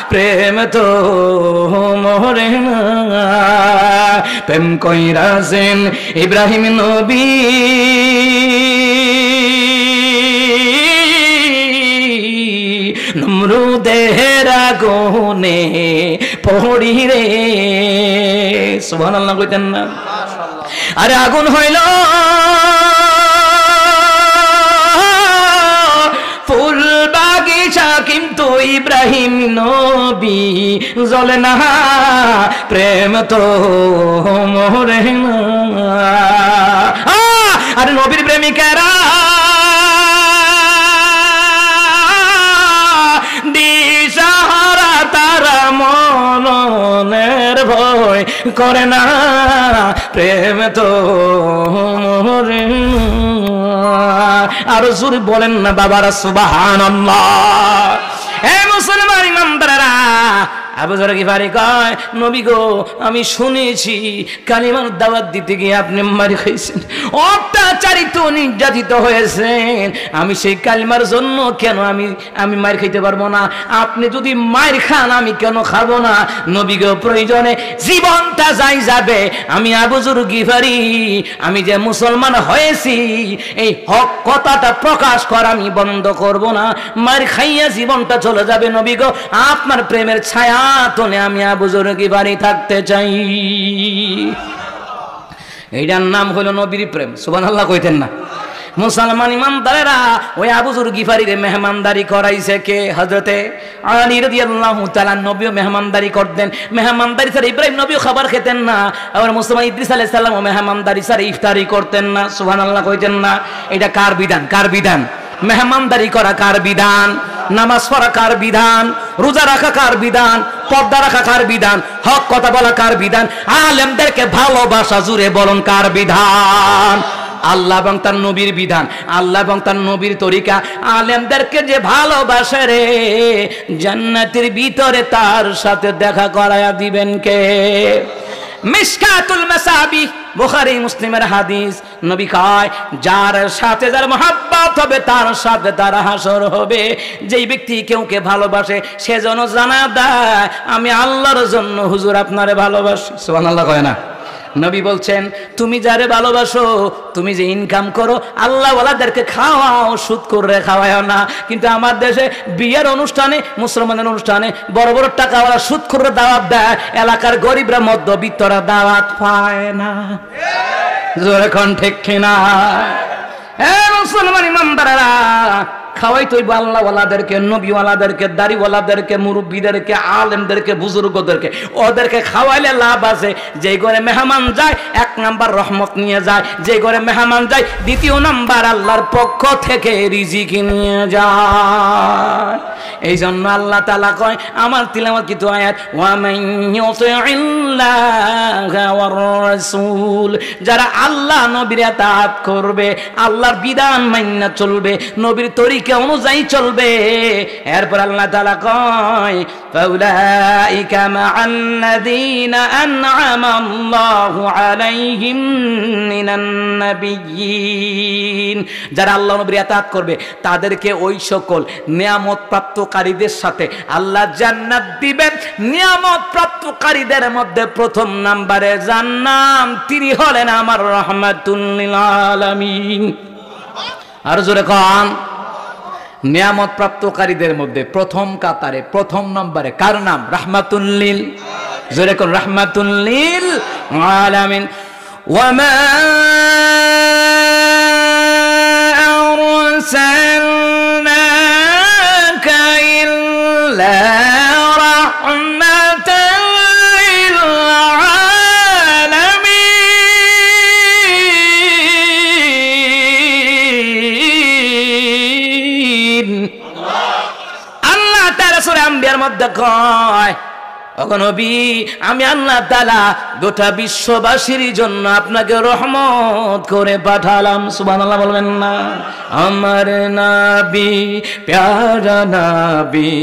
প্রেম তো মরে না প্রেম কইরাছেন ইব্রাহিম নবী নমরুদের আগুনে পড়ি রে সুবহানাল্লাহ কইতেন না আরে আগুন হইল ফুল বাগিচা কিন্তু ইব্রাহিম নবী জ্বলে না প্রেম তো মরে না আরে নবীর প্রেমিকারা দিশাহারা তারা মরণের ভয় করে না প্রেম তো মরে না আর জোরে বলেন না বাবারা সুবহানাল্লাহ এ মুসলমান ইমানদাররা আবু যুর গিফারি কয় নবী গো আমি শুনেছি কালিমার দাওয়াত দিতে গিয়ে আপনি মার খাইছেন অত্যাচারিত নির্যাতিত হয়েছেন আমি সেই কালিমার জন্য কেন আমি মার খাইতে পারবো না আপনি যদি মার খান আমি কেন খাবো না নবী গো প্রয়োজনে জীবনটা যাই যাবে আমি আবু যুর গিফারি আমি যে মুসলমান হয়েছি এই হক কথাটা প্রকাশ করা আমি বন্ধ করব না মার খাইয়া জীবনটা চলে যাবে নবী গো আপনার প্রেমের ছায়া তোনে আমি আবু যুর গিফারি থাকতে চাই এইটার নাম হলো নবীর প্রেম সুবহানাল্লাহ কইতেন না মুসলমান ইমানদারেরা ওই আবু যুর গিফারিরে মেহমানদারি করাইছে কে হযরতে আলী রাদিয়াল্লাহু তাআলা নবীও মেহমানদারি করতেন মেহমানদারি ছাড়া ইব্রাহিম নবীও খাবার খেতেন না আর মুসলমান ইদ্রিস আলাইহিস সালামও মেহমানদারি ছাড়া ইফতারি করতেন না সুবহানাল্লাহ কইতেন না এটা কার বিধান কার বিধান মেহমানদারি করা কার বিধান নামাজ পড়া কার বিধান রোজা রাখা কার বিধান পর্দা রাখা কার বিধান হক কথা বলা কার বিধান আলেমদেরকে ভালোবাসা জুড়ে বলুন কার বিধান আল্লাহ এবং তার নবীর বিধান আল্লাহ এবং তার নবীর তরিকা আলেমদেরকে যে ভালোবাসে রে জান্নাতের ভিতরে তার সাথে দেখা করায়া দিবেন কে মিশকাতুল মাসাবি বুখারী মুসলিমের হাদিস নবী কয় যার সাথে যার মহব্বত হবে তার সাথে তার হাসর হবে যেই ব্যক্তি কেউকে ভালোবাসে সে যেন জানা দেয় আমি আল্লাহর জন্য হুজুর আপনারে ভালোবাসি সুবহানাল্লাহ কয় না নবী বলছেন তুমি যারে ভালোবাসো তুমি যে ইনকাম করো আল্লাহ ওয়ালাদেরকে খাওয়াও সুদ করে খাওয়াও না কিন্তু আমার দেশে বিয়ের অনুষ্ঠানে মুসলমানের অনুষ্ঠানে বড় বড় টাকাওয়ালা সুদ করে দাওয়াত দেয় এলাকার গরিবরা মধ্যবিত্তরা দাওয়াত পায় না জোরে কোন ঠিক কিনা এ মুসলমান ইমানদাররা খাওয়াই তো আল্লাহ ওয়ালাদেরকে নবী ওয়ালাদেরকে দাড়ি ওয়ালাদেরকে মুরব্বীদেরকে আলেমদেরকে বুজুর্গদেরকে ওদেরকে খাওয়াইলে লাভ আছে যেই ঘরে মেহমান যায় এক নাম্বার রহমত নিয়ে যায় যেই ঘরে মেহমান যায় দ্বিতীয় নাম্বার আল্লাহর পক্ষ থেকে রিজিক নিয়ে যায় এই জন্য আল্লাহ তাআলা কয় আমার তিলাওয়াত কি তো আয়াত ওয়া মান ইউতিইল্লাহা ওয়ার রাসূল যারা আল্লাহ নবীর ইতাআত করবে আল্লাহর বিধান মাইনা চলবে নবীর তরিকা তরিকা অনুযায়ী চলবে। এরপর আল্লাহ তাআলা কয় ফাউলাইকা মা'আল্লাযীনা আন'আমা আল্লাহু আলাইহিম মিনান নাবিয়্যিন, যারা আল্লাহ নবীর ইতাআত করবে তাদেরকে ওই সকল নিয়ামত প্রাপ্তকারীদের সাথে আল্লাহ জান্নাত দিবেন। নিয়ামত প্রাপ্তকারীদের মধ্যে প্রথম নম্বরে জান্নাত তিনি হলেন আমার রাহমাতুল লিল আলামিন। আর জোরে কোন, নিয়ামত প্রাপ্তকারীদের মধ্যে প্রথম কাতারে প্রথম নম্বরে কার নাম? রাহমাতুল লিল, জোরে কোন, রাহমাতুল লিল আলামিন। ওয়ামা আরসালনাকা ইল্লা রাহমাতাল লিল আলামিন। আল্লাহ তাআলা সূরা আম্বিয়ার মধ্যে কয়, ওগো নবী, আমি আল্লাহ তাআলা গোটা বিশ্ববাসীর জন্য আপনাকে রহমত করে পাঠালাম। সুবহানাল্লাহ বলবেন না? আমার নবী প্যারা নবী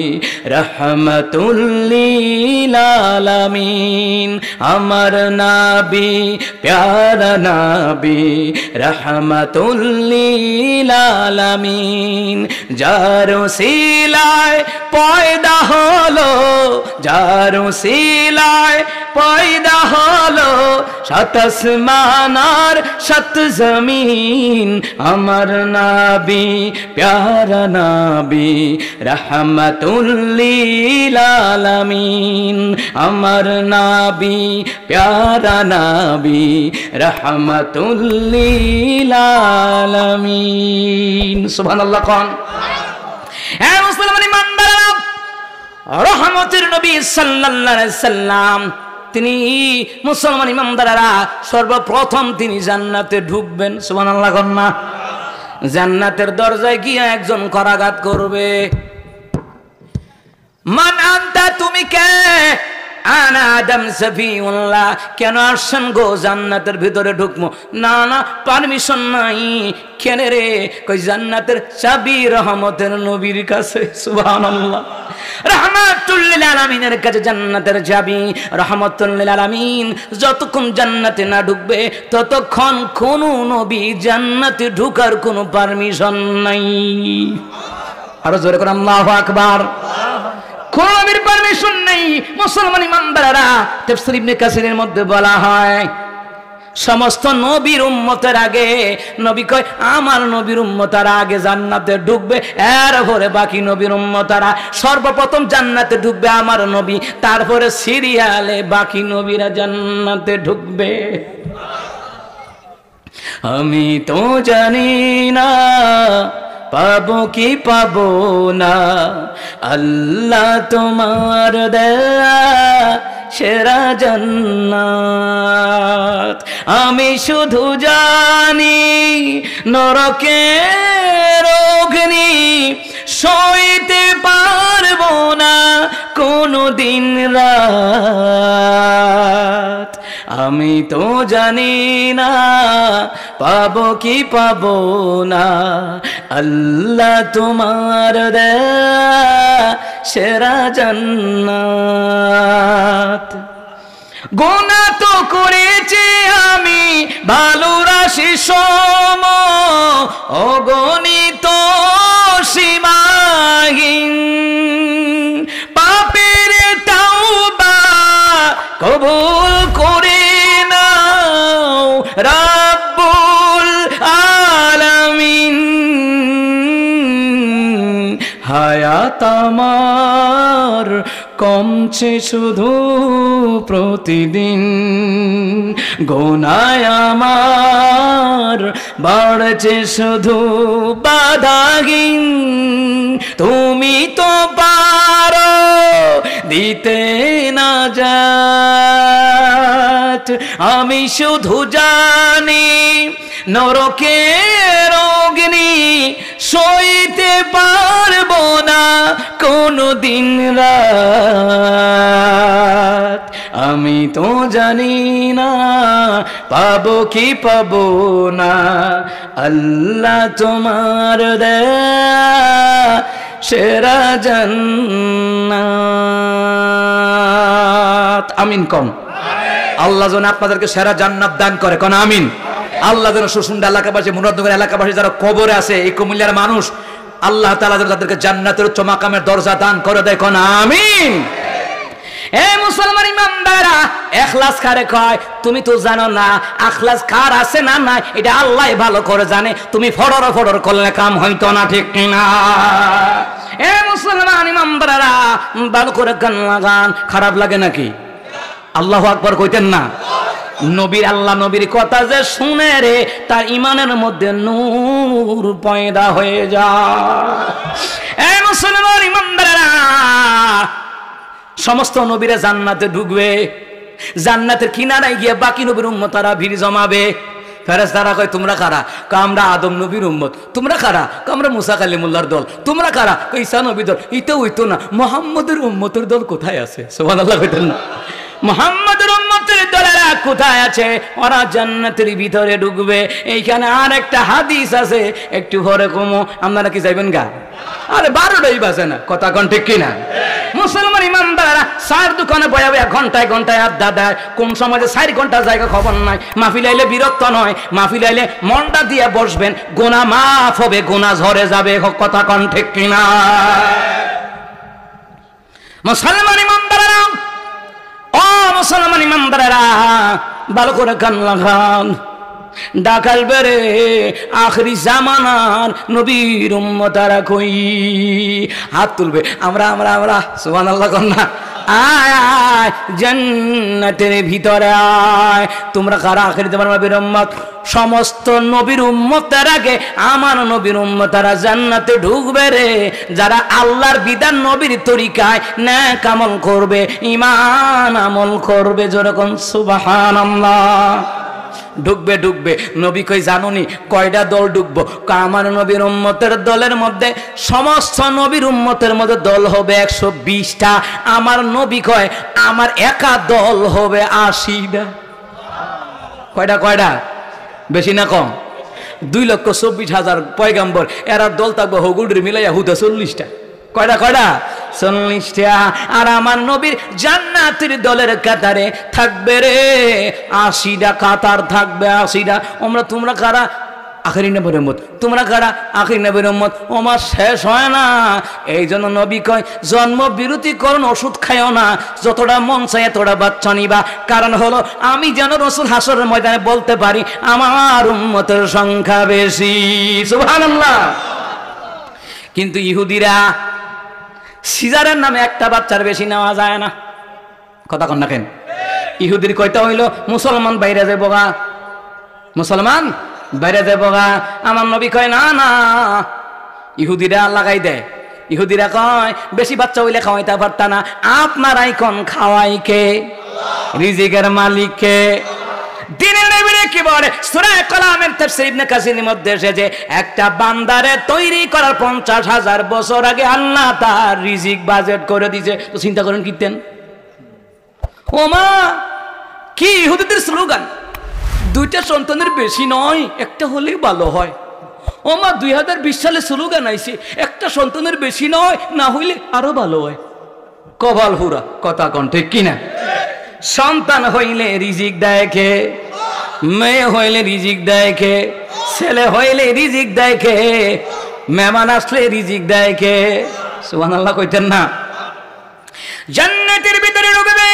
রহমাতুল লিল আলামিন, আমার নবী প্যারা নবী রহমাতুল লিল আলামিন। যার উসিলায় পয়দা হলো, যার উসিলায় পয়দা হলো সাত আসমান আর সাত জমিন, আমার নবী প্যারা নবী রহমাতুল লিল আলামিন, আমার নবী প্যারা নবী রহমাতুল লিল আলামিন। সুবহানাল্লাহ কোন। হ্যাঁ মুসলমান ইমানদাররা, রহমতের নবী সাল্লাল্লাহু আলাইহি সাল্লাম তিনি মুসলমান ইমানদাররা সর্বপ্রথম তিনি জান্নাতে ঢুকবেন। সুবহানাল্লাহ কোন না? জান্নাতের দরজায় গিয়ে একজন করাঘাত করবে, মান আনতা, তুমি কে? আনা আদম সফিউল্লাহ। কেন আসছেন গো জান্নাতের ভিতরে ঢুকবো? না না, পারমিশন নাই। কেন রে? কই জান্নাতের চাবি রহমতের নবীর কাছে। সুবহানাল্লাহ। রাহমাতুল লিল আলামিনের কাছে জান্নাতের চাবি। রাহমাতুল লিল আলামিন যতক্ষণ জান্নাতে না ঢুকবে ততক্ষণ কোন নবী জান্নাতে ঢোকার কোনো পারমিশন নাই। আরো জোরে করে আল্লাহু আকবার। কোন নবীর পারমিশন নেই। মুসলমান ইমানদাররা, তাফসীর ইবনে কাসিরের মধ্যে বলা হয় সমস্ত নবীর উম্মতের আগে নবী কয় আমার নবীর উম্মতারা আগে জান্নাতে ঢুকবে, এরপরে বাকি নবীর উম্মতারা। সর্বপ্রথম জান্নাতে ঢুকবে আমার নবী, তারপরে সিরিয়ালে বাকি নবীরা জান্নাতে ঢুকবে। আমি তো জানি না পাবো কি পাবো না, আল্লাহ তোমার দেয়া সেরা জান্নাত। আমি শুধু জানি নরকের অগ্নি সইতে পারবো না কোনো দিন রাত। আমি তো জানি না পাবো কি পাবো না, আল্লাহ তোমার দেয়া সেরা জান্নাত। গুনাহ তো করেছি আমি ভালো রাশি সম, অগণিত সীমাহীন। পাপের তাওবা কবুল করে নাও রাব্বুল আলামিন। হায়াত আমার কমছে শুধু প্রতিদিন, গুনাহ আমার বাড়ছে শুধু বাধাহীন। তুমি তো পারো দিতে না জাত, আমি শুধু জানি নরকের অগ্নি সইতে পারবো না কোনো দিন রাত। আমি তো জানি না পাবো কি পাবো না, আল্লাহ তোমার দেয়া সেরা জান্নাত। আমিন কম। আল্লাহ যেন আপনাদেরকে সেরা জান্নাত দান করে, কোন আমিন। আল্লাহ যেন সুসুন্ডা এলাকাবাসী, মুরাদনগর এলাকাবাসী যারা কবরে আছে, এই কুমিল্লার মানুষ, আল্লাহ তাআলা যেন তাদেরকে জান্নাতের উচ্চ মাকামের দরজা দান করে দেয়, কোন আমিন। এ মুসলমান ইমানদাররা, ইখলাস কারে কয় তুমি তো জানো না, ইখলাস কার আছে না নাই এটা আল্লাহ ভালো করে জানে। তুমি ফড়র করলে কাম হইতো না, ঠিক কিনা? এ মুসলমান ইমানদাররা, ভালো করে কান লাগান। খারাপ লাগে নাকি? আল্লাহু আকবার কইতেন না? নবীর, আল্লাহ নবীর কথা যে শুনে রে, তার ইমানের মধ্যে নূর পয়দা হয়ে যায়। এ মুসলমান ইমানদাররা, সমস্ত নবীরা জান্নাতে ঢুকবে, জান্নাতের কিনারায় গিয়ে বাকি নবীর উম্মতরা ভিড় জমাবে। ফেরেশতারা কয় তোমরা কারা? কয় আমরা আদম নবীর উম্মত। তোমরা কারা? কয় আমরা মুসা কালিমুল্লাহর দল। তোমরা কারা? কয় ঈসা নবীর দল। এটা হইতো না, মুহাম্মদের উম্মতের দল কোথায় আছে? সুবহানাল্লাহ কইতেন না? মুহাম্মদের উম্মতের দলেরা কোথায় আছে? ওরা জান্নাতের ভিতরে ঢুকবে। এইখানে আর একটা হাদিস আছে, একটু পরে কমো। আপনারা কি যাইবেন গা? আরে 12টাই বাজে না, কথা কোন ঠিক কিনা? মুসলমান ইমানদাররা চার দোকানে বয়া বয়া ঘন্টায় ঘন্টায় আড্ডা দেয়। কোন সময় 4 ঘন্টা জায়গা খবর নাই। মাহফিল আইলে বিরক্ত নয়, মাহফিল আইলে মনটা দিয়ে বসবেন, গুনাহ মাফ হবে, গুনাহ ঝরে যাবে, কথা কোন ঠিক কিনা? মুসলমান ইমানদাররা, ও মুসলমান ইমানদাররা, ভালো করে কান লাগান। ডাকাল বেরে আখরি জামানার নবীর উম্মতারা কই? হাত তুলবে। আমরা আমরা আমরা সুবহানাল্লাহ কন্যা। আয় আয় জান্নাতের ভিতরে আয়। তোমরা কারা? আখরি জামানার নবীর উম্মত। সমস্ত নবীর উম্মতের আগে আমার নবীর উম্মতারা জান্নাতে ঢুকবে রে, যারা আল্লাহর বিধান নবীর তরিকায় নেক আমল করবে, ঈমান আমল করবে। যেরকম সুবহানাল্লাহ। ঢুকবে ঢুকবে। নবী কই জানুনি কয়টা দল ঢুকবো? আমার নবীর উম্মতের দলের মধ্যে, সমস্ত নবীর উম্মতের মধ্যে দল হবে 120টা। আমার নবী কয় আমার একা দল হবে 80টা। কয়টা? কয়টা? বেশি না কম? 2,24,000 পয়গাম্বর, এরা দল থাকবে হগুড়ি মিলাইয়া হুদা 40টা। কয়টা? কয়টা? 40টা। আর আমার নবীর জান্নাতের দলের কাতারে থাকবে রে 80টা কাতার থাকবে, 80টা। তোমরা কারা? আখেরি নবীর উম্মত। তোমরা কারা? আখেরি নবীর উম্মত। ওমা শেষ হয় না। এই জন্য নবী কয় জন্ম বিরতিকরণ ওষুধ খাইও না, যতটা মন চায় এতটা বাচ্চা নিবা। কারণ হলো আমি যেন রাসূল হাসরের ময়দানে বলতে পারি আমার উম্মতের সংখ্যা বেশি। সুবহানাল্লাহ। কিন্তু ইহুদিরা সিজারের নামে একটা বাচ্চার বেশি নেওয়া যায় না, কথা কন না কেন? ইহুদির কয়টা হইল মুসলমান বাইরে যাবো গা, মুসলমান বাইরে যাবো গা। আমার নবী কয় না না, ইহুদিরা লাগাই দেয়। ইহুদিরা কয় বেশি বাচ্চা হইলে খাওয়াইতে পারতা না। আপনারাই কোন খাওয়াই কে? রিজিকের মালিক কে? দিনের নবীরে কি বলে? সূরা কালামের তাফসীর ইবনে কাসিরের মধ্যে এসেছে একটা বান্দারে তৈরি করার 50,000 বছর আগে আল্লাহ তার রিজিক বাজেট করে দিয়েছে। তো চিন্তা করেন কিতেন। ওমা কি ইহুদিদের স্লোগান, 2টা সন্তানের বেশি নয়, একটা হলেই ভালো হয়। ওমা 2020 সালে স্লোগান আইছে একটা সন্তানের বেশি নয়, না হইলে আরো ভালো হয়। কপাল হুরা, কথা কোন ঠিক কিনা? সন্তান হইলে রিজিক দেয় কে? মেয়ে হইলে রিজিক দেয় কে? ছেলে হইলে রিজিক দেয় কে? মেহমান আসলে রিজিক দেয় কে? সুবহানাল্লাহ কইতেন না? জান্নাতের ভিতরে ঢুকবে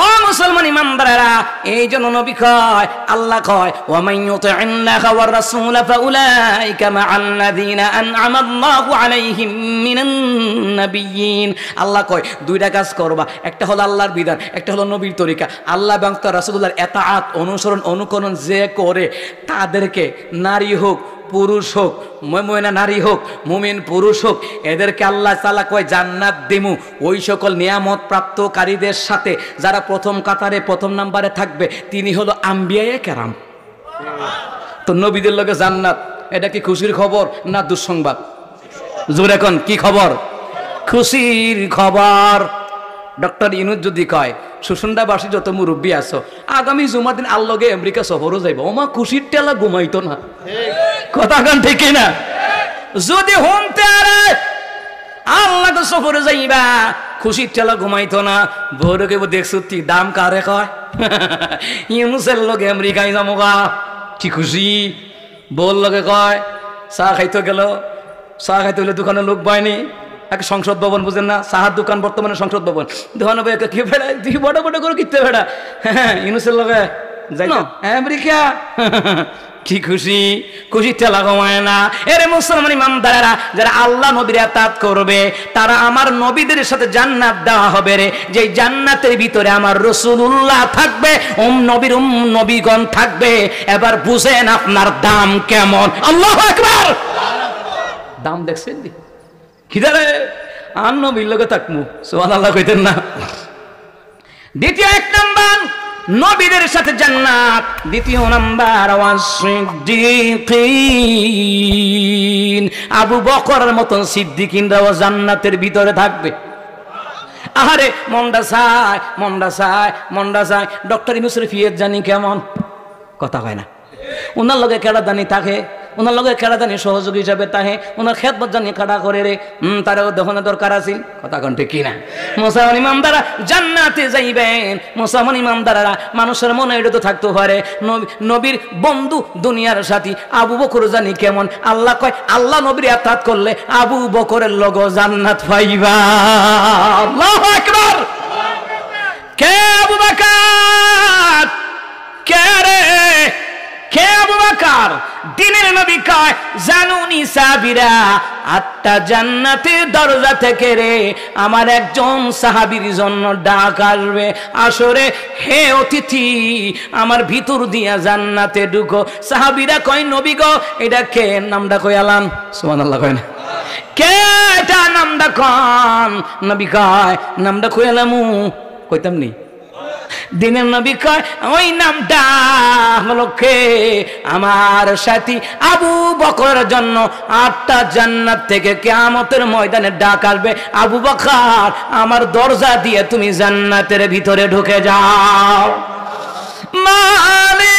ও মুসলমান ইমানদারেরা। এই জন্য নবী কয়, আল্লাহ কয় ওয়া মান ইউতি'আল্লাহা ওয়ার রাসূলা ফাউলাইকা মা'আল্লাযীনা আন'আমা আল্লাহু আলাইহিম মিনান নাবিয়্যিন। আল্লাহ কয় 2টা কাজ করবা, একটা হলো আল্লাহর বিধান, একটা হলো নবীর তরিকা। আল্লাহ এবং তার রাসূলুল্লাহর ইতাআত অনুসরণ অনুকরণ যে করে তাদেরকে, নারী হোক পুরুষ হোক, মুমিনা নারী হোক মুমিন পুরুষ হোক, এদেরকে আল্লাহ তাআলা কয় জান্নাত দিমু ওই সকল নিয়ামত প্রাপ্তকারীদের সাথে যারা প্রথম কাতারে প্রথম নাম্বারে থাকবে, তিনি হলো আম্বিয়ায়ে কেরাম। তো নবীদের লগে জান্নাত, এটা কি খুশির খবর না দুঃসংবাদ? জোরে কোন কি খবর? খুশির খবর। ডক্টর ইউনূস যদি কয় সুসুন্ডাবাসী যত মুরব্বী আছো আগামী জুমার দিন আল্লগে আমেরিকা সফরও যাইব, ওমা খুশির টেলা ঘুমাইতো না, কথা কান ঠিক না? যদি হোমতে আরে আল্লাহকে সফরে যাইবা, খুশির ঠেলা ঘুমাইতো না। বউরকে দেখছো তুই দাম কারে কয়, ইউনুসের লগে আমেরিকায় যামোগা, কি খুশি। বউর লগে কয় চা খাইতে গেল, চা খাইতে হলে দোকানে লোক পায়নি, এক সংসদ ভবন বুঝেন না, চাহার দোকান বর্তমানে সংসদ ভবন, দোকানে কি ভেড়া তুই বড় বড় করে কিনতে ভেড়া, হ্যাঁ ইউনুসের লগে যাই না আমেরিকা, কি খুশি, খুশি ঠেলা কমায় না। এরে মুসলমান ইমানদারেরা, যারা আল্লাহ নবীর আতাত করবে তারা আমার নবীদের সাথে জান্নাত দেওয়া হবে রে, যে জান্নাতের ভিতরে আমার রাসূলুল্লাহ থাকবে, নবীর নবীগণ থাকবে। এবার বুঝেন আপনার দাম কেমন। আল্লাহু আকবার। দাম দেখছেন দি কিদারে আর নবীর লগে থাকমু, সুবহানাল্লাহ কইতেন না। দ্বিতীয় এক নাম্বার নবীদের সাথে জান্নাত, দ্বিতীয় নাম্বার ওয়াসিদ্দিকিন, আবু বকরের মতন সিদ্দিকিনরাও জান্নাতের ভিতরে থাকবে। আরে মন্ডা চায়, মন্ডা চায়, মন্ডা চায় ডক্টর ইউনূসের ফিয়েত জানি কেমন, কথা হয় না। ওনার লগে কেডা জানি থাকে, ওনার লগে কেডা জানি সহযোগী হিসাবে তাহে, ওনার খেদমত জানি কাটা করে রে, তারও দহনের দরকার আছিল, কথা কন ঠিক কিনা। মুসলমান ইমানদারা জান্নাতে যাইবেন। মুসলমান ইমানদারা মানুষের মনে এটা তো থাকতে পারে নবীর বন্ধু দুনিয়ার সাথী আবু বকর জানি কেমন। আল্লাহ কয় আল্লাহ নবীর আতাত করলে আবু বকরের লগে জান্নাত পাইবা। আল্লাহু আকবার। কে আবু বকর, কে রে, কে আবু বকর? দিনের নবী কয় জানুনি সাবিরা, 8টা জান্নাতের দরজা থেকে রে আমার একজন সাহাবীর জন্য ডাক আসবে, আসরে হে অতিথি আমার ভিতর দিয়া জান্নাতে ঢুকো। সাহাবীরা কয় নবী গো এটা কে? নামটা কই আলান, সুবহানাল্লাহ কয় না, কে এটা নামটা কন? নবী কয় নামটা কই আলামু, কইতাম নি। দিনের নবী কয় ওই নামটা হলো কে? আমার সাথী আবু বকরের জন্য 8টা জান্নাত থেকে কিয়ামতের ময়দানে ডাক আসবে, আবু বকর আমার দরজা দিয়ে তুমি জান্নাতের ভিতরে ঢুকে যাও। মালিক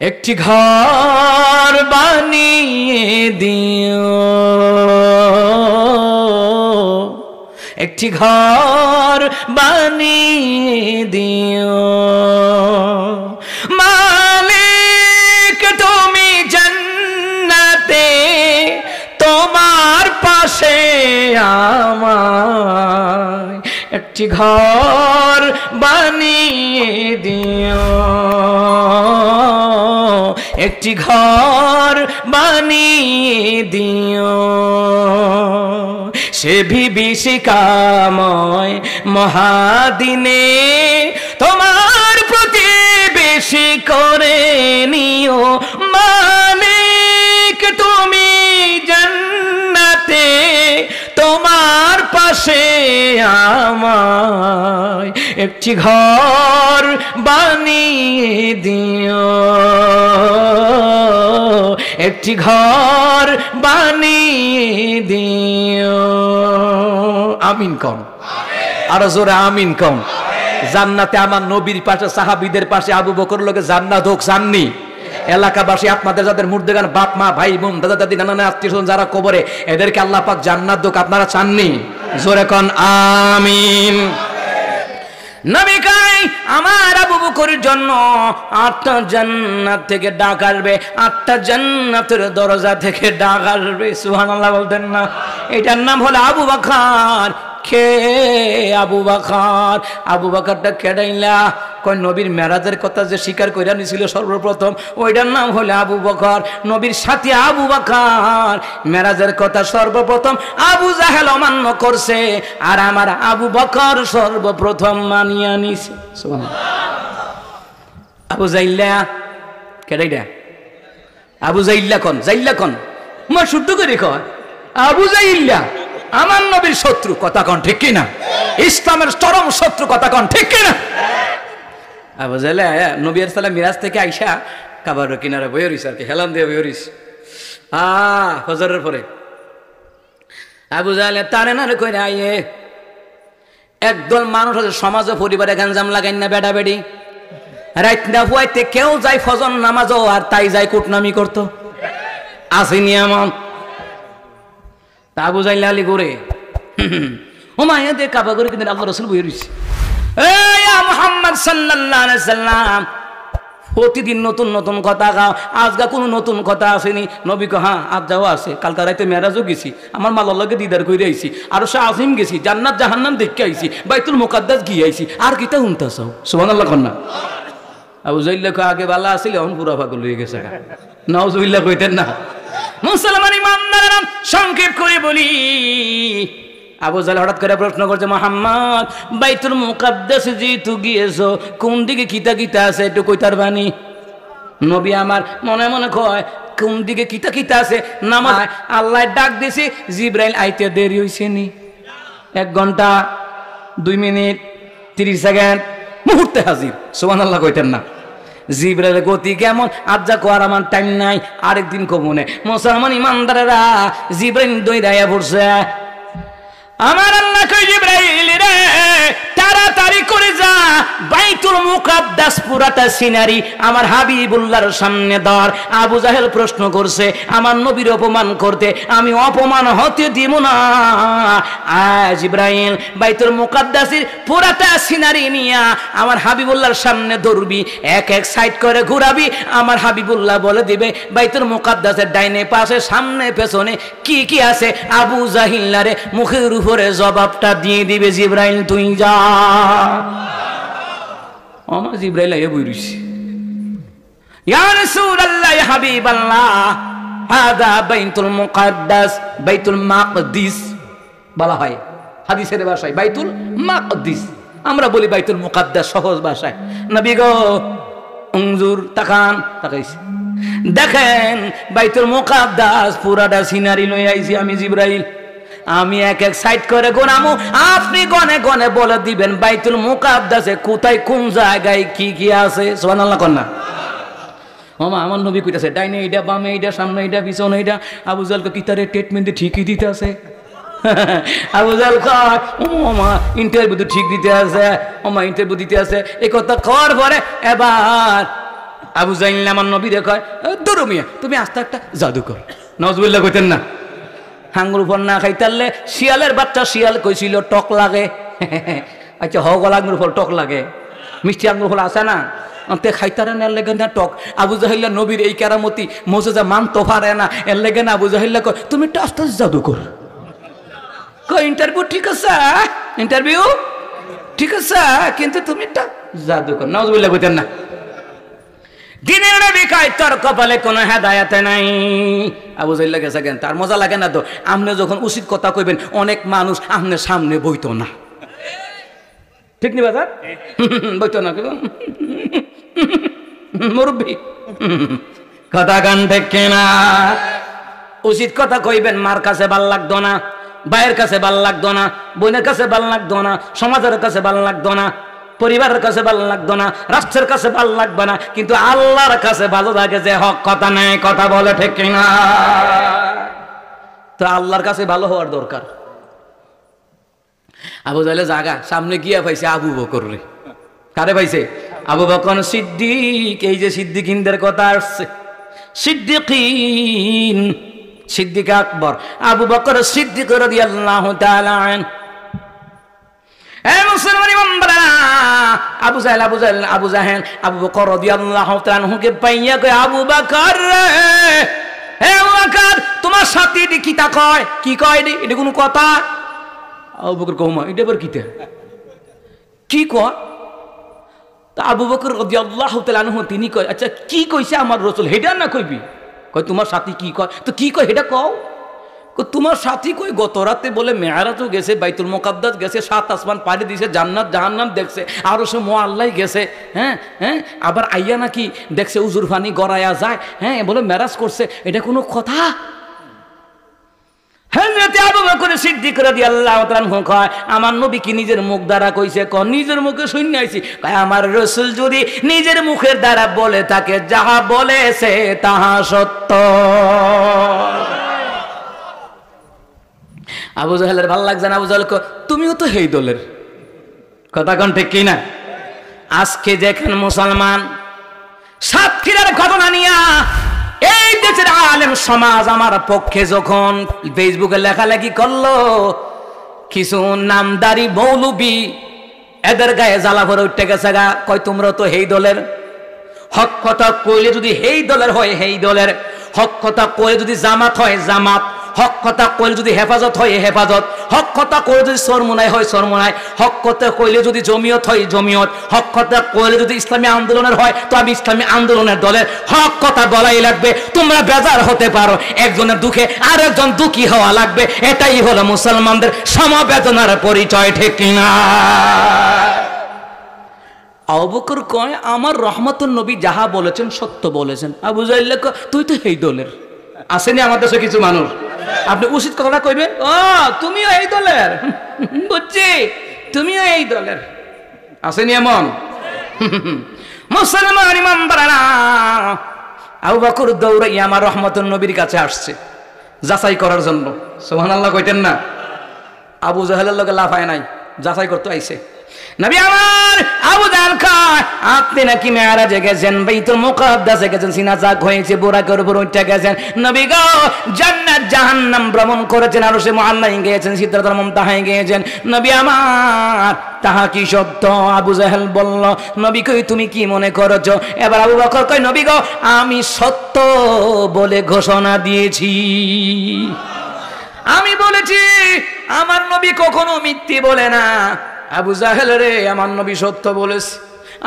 একটি ঘর বানিয়ে দিও, একটি ঘর বানিয়ে দিও। মালিক তুমি জান্নাতে তোমার পাশে আমায় একটি ঘর বানিয়ে দিও, একটি ঘর বানিয়ে দিও। সে বিভীষিকাময় মহাদিনে তোমার প্রতিবেশী করে নিও। মালিক তুমি জান্নাতে তোমার পাশে আমায় একটি ঘর বানিয়ে দিও, একটি ঘর বানিয়ে দিও। আমিন কম, আরো জোরে আমিন কম। জান্নাতে আমার নবীর পাশে সাহাবীদের পাশে আবু বকর লোকে জান্নাত হোক চাননি? এলাকাবাসী আপনাদের যাদের মুর্দেগান বাপ মা ভাই বোন দাদা দাদি নানা নানা আত্মীয় স্বজন যারা কবরে, এদেরকে আল্লাহ পাক জান্নাত হোক আপনারা চাননি? জোরে কোন আমিন। নবী কয় আমার আবু বকরের জন্য 8টা জান্নাত থেকে ডাক আসবে, 8টা জান্নাতের দরজা থেকে ডাক আসবে। সুবহানাল্লাহ বলতেন না? এটার নাম হলো আবু বকর। কে আবু বকর? আবু বকরটা কেডাইলা? কয় নবীর মেরাজের কথা যে স্বীকার কইরা নিছিল সর্বপ্রথম, ওইটার নাম হলো আবু বকর। নবীর সাথী আবু বকর মেরাজের কথা সর্বপ্রথম আবু জাহেল অমান্য করছে, আর আমার আবু বকর সর্বপ্রথম মানিয়া নিছে। আবু জাইল্লা কেডাইডা? আবু জাইল্লা কোন? জাইল্লা কোন? মা শুদ্ধ করে কয় আবু জাইল্লা আমার নবীর শত্রু, কথা কন ঠিক কিনা? ইসলামের চরম শত্রু, কথা কন ঠিক কিনা? আবু জাহেল নবী সাল্লাল্লাহু মিরাজ থেকে আইসা কাবার কিনারে বইয়ে রইছে, আর কি হেলান দিয়ে বইয়ে রইছে ফজরের পরে। আবু জাহেল তারে নারে কইরা আইয়ে একদল মানুষ আছে সমাজে পরিবারে গ্যাঞ্জাম লাগাই না বেড়া বেড়ি রাত না হুয়াইতে কেউ যায় ফজর নামাজও আর তাই যায় কুটনামি করতো আসেনি এমন তা বুঝাইলে আলি করে ও মায়া দে কাবা করে কিন্তু আল্লাহ রসুল বই রয়েছে মুহাম্মদ সাল্লাল্লাহু আলাইহি সাল্লাম প্রতিদিন নতুন নতুন কথা গাও আজগা কোনো নতুন কথা আসেনি নবী কো হ্যাঁ আজ যাও আছে কালকা রাতে মেরাজও গেছি আমার মালার লগে দিদার করে আইছি আর সে আজিম গেছি জান্নাত জাহান্নাম দেখে আইছি বাইতুল মুকাদ্দাস গিয়ে আইছি আর কিতা শুনতাছাও সুবহানাল্লাহ কন্না আবু জাইল কো আগে ভালো আছিল এখন পুরা পাগল হয়ে গেছে নাউজুবিল্লাহ কইতেন না মুসলমান ইমানদাররা সংক্ষেপ করে বলি আবু জাহেল হঠাৎ করে প্রশ্ন করছে মুহাম্মদ বাইতুল মুকাদ্দাস যেহেতু গিয়েছো কোন দিকে কিতা কিতা আছে একটু কইতার বাণী নবী আমার মনে মনে কয় কোন দিকে কিতা কিতা আছে নামাজ আল্লাহ ডাক দিছে জিবরাইল আইতে দেরি হইছে নি 1 ঘন্টা 2 মিনিট 30 সেকেন্ড মুহূর্তে হাজির সুবহানাল্লাহ কইতেন না জিবরাইলের গতি কেমন আজ যা কোয়ার আমার টাইম নাই আরেকদিন কমনে মুসলমান ইমানদারেরা জিবরাইল দইরাইয়া পড়ছে আমার আল্লাহ কই জিবরাইল রে তাড়াতাড়ি করে যা বাইতুল মুকাদ্দাস পুরাটা সিনারি আমার হাবিবুল্লাহর সামনে ধর আবু জাহেল প্রশ্ন করছে আমার নবীর অপমান করতে আমি অপমান হতে দিব না জিবরাইল বাইতুল মুকাদ্দাসের পুরাটা সিনারি নিয়া আমার হাবিবুল্লাহর সামনে ধরবি এক এক সাইড করে ঘুরাবি আমার হাবিবুল্লাহ বলে দিবে বাইতুল মুকাদ্দাসের ডাইনে পাশে সামনে পেছনে কি কি আছে আবু জাহিল রে মুখের উপরে জবাবটা দিয়ে দিবে জিবরাইল তুই যা আমার জিবরাইল আইয়া বইরিছি ইয়া রাসূলুল্লাহ ইয়া হাবিবাল্লাহ হাদা বাইতুল মুকাদ্দাস বাইতুল মাকদিস বলা হয় হাদিসের ভাষায় বাইতুল মাকদিস আমরা বলি বাইতুল মুকাদ্দাস সহজ ভাষায় নবী গো উনজুর তাকান তাকাইছি দেখেন বাইতুল মুকাদ্দাস পুরাটা সিনারি লই আইছি আমি জিবরাইল আমি এক এক সাইড করে গোনামু আপনি গনে গনে বলে দিবেন বাইতুল মুকাদ্দাসে কোথায় কোন জায়গায় কি কি আছে সুবহানাল্লাহ কন্না ওমা আমার নবী কইতাছে ডাইনে এইটা বামে এইটা সামনে এইটা পিছনে এইটা আবু জাহেল কিতারে ট্রিটমেন্ট ঠিকই দিতে আছে আবু জাহেল কয় ওমা ইন্টারভিউ তো ঠিক দিতে আছে ওমা ইন্টারভিউ দিতে আছে এই কথা কর পরে এবার আবু জাহেল আমার নবী রে কয় দূর মিয়া তুমি আস্তে একটা জাদুকর নাউজুবিল্লাহ কইতেন না হাঙ্গুর উপর না খাইতারলে শিয়ালের বাচ্চা শিয়াল কইছিল টক লাগে আচ্ছা হগল আঙ্গুর ফল টক লাগে মিষ্টি আঙ্গুর ফল আছে না তে খাইতারে না লেগে না টক আবু জাহিল্লা নবীর এই কেরামতি মোজেজা মানতে পারে না এর লেগে না আবু জাহিল্লা কয় তুমি একটা আস্তে জাদুকর কই ইন্টারভিউ ঠিক আছে ইন্টারভিউ ঠিক আছে কিন্তু তুমি একটা জাদুকর নাউজুবিল্লাহ কইতেন না দিনের নবী কয় তোর কপালে কোনো হেদায়েত নাই আবু জাহেল গেছে কেন তার মজা লাগে না তো আপনি যখন উচিত কথা কইবেন অনেক মানুষ আপনার সামনে বইতো না ঠিক নি বাজার বইতো না মুরব্বী কথা গান দেখে না উচিত কথা কইবেন মার কাছে ভাল লাগতো না ভাইয়ের কাছে ভাল লাগতো না বোনের কাছে ভাল লাগতো না সমাজের কাছে ভাল লাগতো না পরিবারের কাছে ভালো লাগতো না রাষ্ট্রের কাছে ভালো লাগবে না কিন্তু আল্লাহর কাছে ভালো লাগে যে হক কথা নেই কথা বলে ঠিক না তো আল্লাহর কাছে ভালো হওয়ার দরকার আবু জাহেল জাগা সামনে গিয়া পাইছে আবু বকর রে কারে পাইছে আবু বকর সিদ্দিক এই যে সিদ্দিকিনদের কথা আসছে সিদ্দিকিন সিদ্দিক আকবর আবু বকর সিদ্দিক রাদিয়াল্লাহু তাআলা আনহু আবু জাহেল আবু বকর রাদিয়াল্লাহু তাআলা আনহুকে পাইয়া কয় আবু বকর হে আবু বকর তোমার সাথে এটি কিতা কয় কি কয় এটা কোনো কথা আবু বকর কওমা এটা আবার কিতা কি কয় তা আবু বকর রাদিয়াল্লাহু তাআলা আনহু তিনি কয় আচ্ছা কি কইছে আমার রাসূল হেডা না কইবি কয় তোমার সাথী কি কয় তো কি কয় হেডা কও তোমার সাথী কই গত রাতে বলে মেয়ারাজও গেছে বাইতুল মুকাদ্দাস গেছে 7 আসমান পাড়ি দিয়েছে জান্নাত জাহান্নাম দেখছে আরো সে মুআল্লাই গেছে হ্যাঁ হ্যাঁ আবার আইয়া নাকি দেখছে উজুর পানি গড়ায়া যায় হ্যাঁ বলে মেরাজ করছে এটা কোনো কথা হযরত আবু বকর সিদ্দিক রাদিয়াল্লাহু তাআলা আনহু কয় আমার নবী কি নিজের মুখ দ্বারা কইছে কোন নিজের মুখে শুনে আইছি কয় আমার রাসূল যদি নিজের মুখের দ্বারা বলে তাকে যাহা বলেছে তাহা সত্য আবু জাহেলের ভালো লাগছে না আবু জাহেল তুমিও তো হেই দলের কথা কোন ঠিক কিনা? আজকে দেখেন মুসলমান সাতক্ষীরার ঘটনা নিয়া এই দেশের আলেম সমাজ আমার পক্ষে যখন ফেসবুকে লেখালেখি করলো, কিছু নামদারি মৌলবি এদের গায়ে জ্বালা ভরে উঠতে গেছে গা, কয় তোমরা তো হেই দলের। হক কথা কইলে যদি হেই দলের হয় হেই দলের, হক কথা কইলে যদি জামাত হয় জামাত, হক কথা কইলে যদি হেফাজত হয় হেফাজত, হক কথা কইলে যদি সরমুনাই হয় সরমুনাই, হক কথা কইলে যদি জমিয়ত হয় জমিয়ত, হক কথা কইলে যদি ইসলামী আন্দোলনের হয় তো আমি ইসলামী আন্দোলনের দলের। হক কথা বলাই লাগবে। তোমরা বেজার হতে পারো, একজনের দুঃখে আর একজন দুঃখী হওয়া লাগবে। এটাই হলো মুসলমানদের সমবেদনার পরিচয়, ঠিক কিনা? আবু বকর কয় আমার রহমতুল নবী যাহা বলেছেন সত্য বলেছেন। আবু জাহেল কয় তুই তো এই দলের। আসেনি আমার দেশে কিছু মানুষ, আপনি উচিত কথাটা কইবেন, ও তুমিও এই দলের, বুঝছি তুমিও এই দলের। আসেনি এমন? মুসলমান ইমানদারেরা, আবু বকর দৌড়াইয়া আমার রহমতুল নবীর কাছে আসছে যাচাই করার জন্য। সুবহানাল্লাহ কইতেন না? আবু জাহেলের লগে লাফায় নাই, যাচাই করতে আইছে। নবী আমার আবু জাহেল কয় আপনি নাকি মেরাজে গেছেন, বাইতুল মুকাদ্দাসে গেছেন, সিনা জাগ হয়েছে, বুরাকের উপর উঠে গেছেন, নবী গো জান্নাত জাহান্নাম ভ্রমণ করেছেন, আর সে মুআল্লায় গিয়েছেন, সিদরাতুল মুনতাহায় গিয়েছেন। নবী আমার তাহা কি সত্য? আবু জাহেল বলল নবী কই তুমি কি মনে করছো? এবার আবু বকর কয় নবী গো আমি সত্য বলে ঘোষণা দিয়েছি। আমি বলেছি আমার নবী কখনো মিথ্যে বলে না। আবু জাহেল রে, আমার নবী সত্য বলেছে,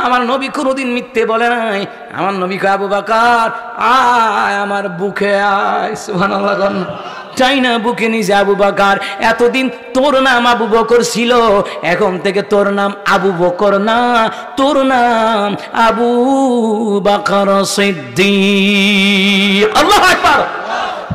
আমার নবী কোনোদিন মিথ্যে বলে নাই। আমার নবী কয় আবু বকর আয় আমার বুকে আয়। সুবহানাল্লাহ। চাই না বুকে নিয়ে আবু বকর, এতদিন তোর নাম আবু বকর ছিল, এখন থেকে তোর নাম আবু বকর না, তোর নাম আবু বকর সিদ্দিক। আল্লাহু আকবার।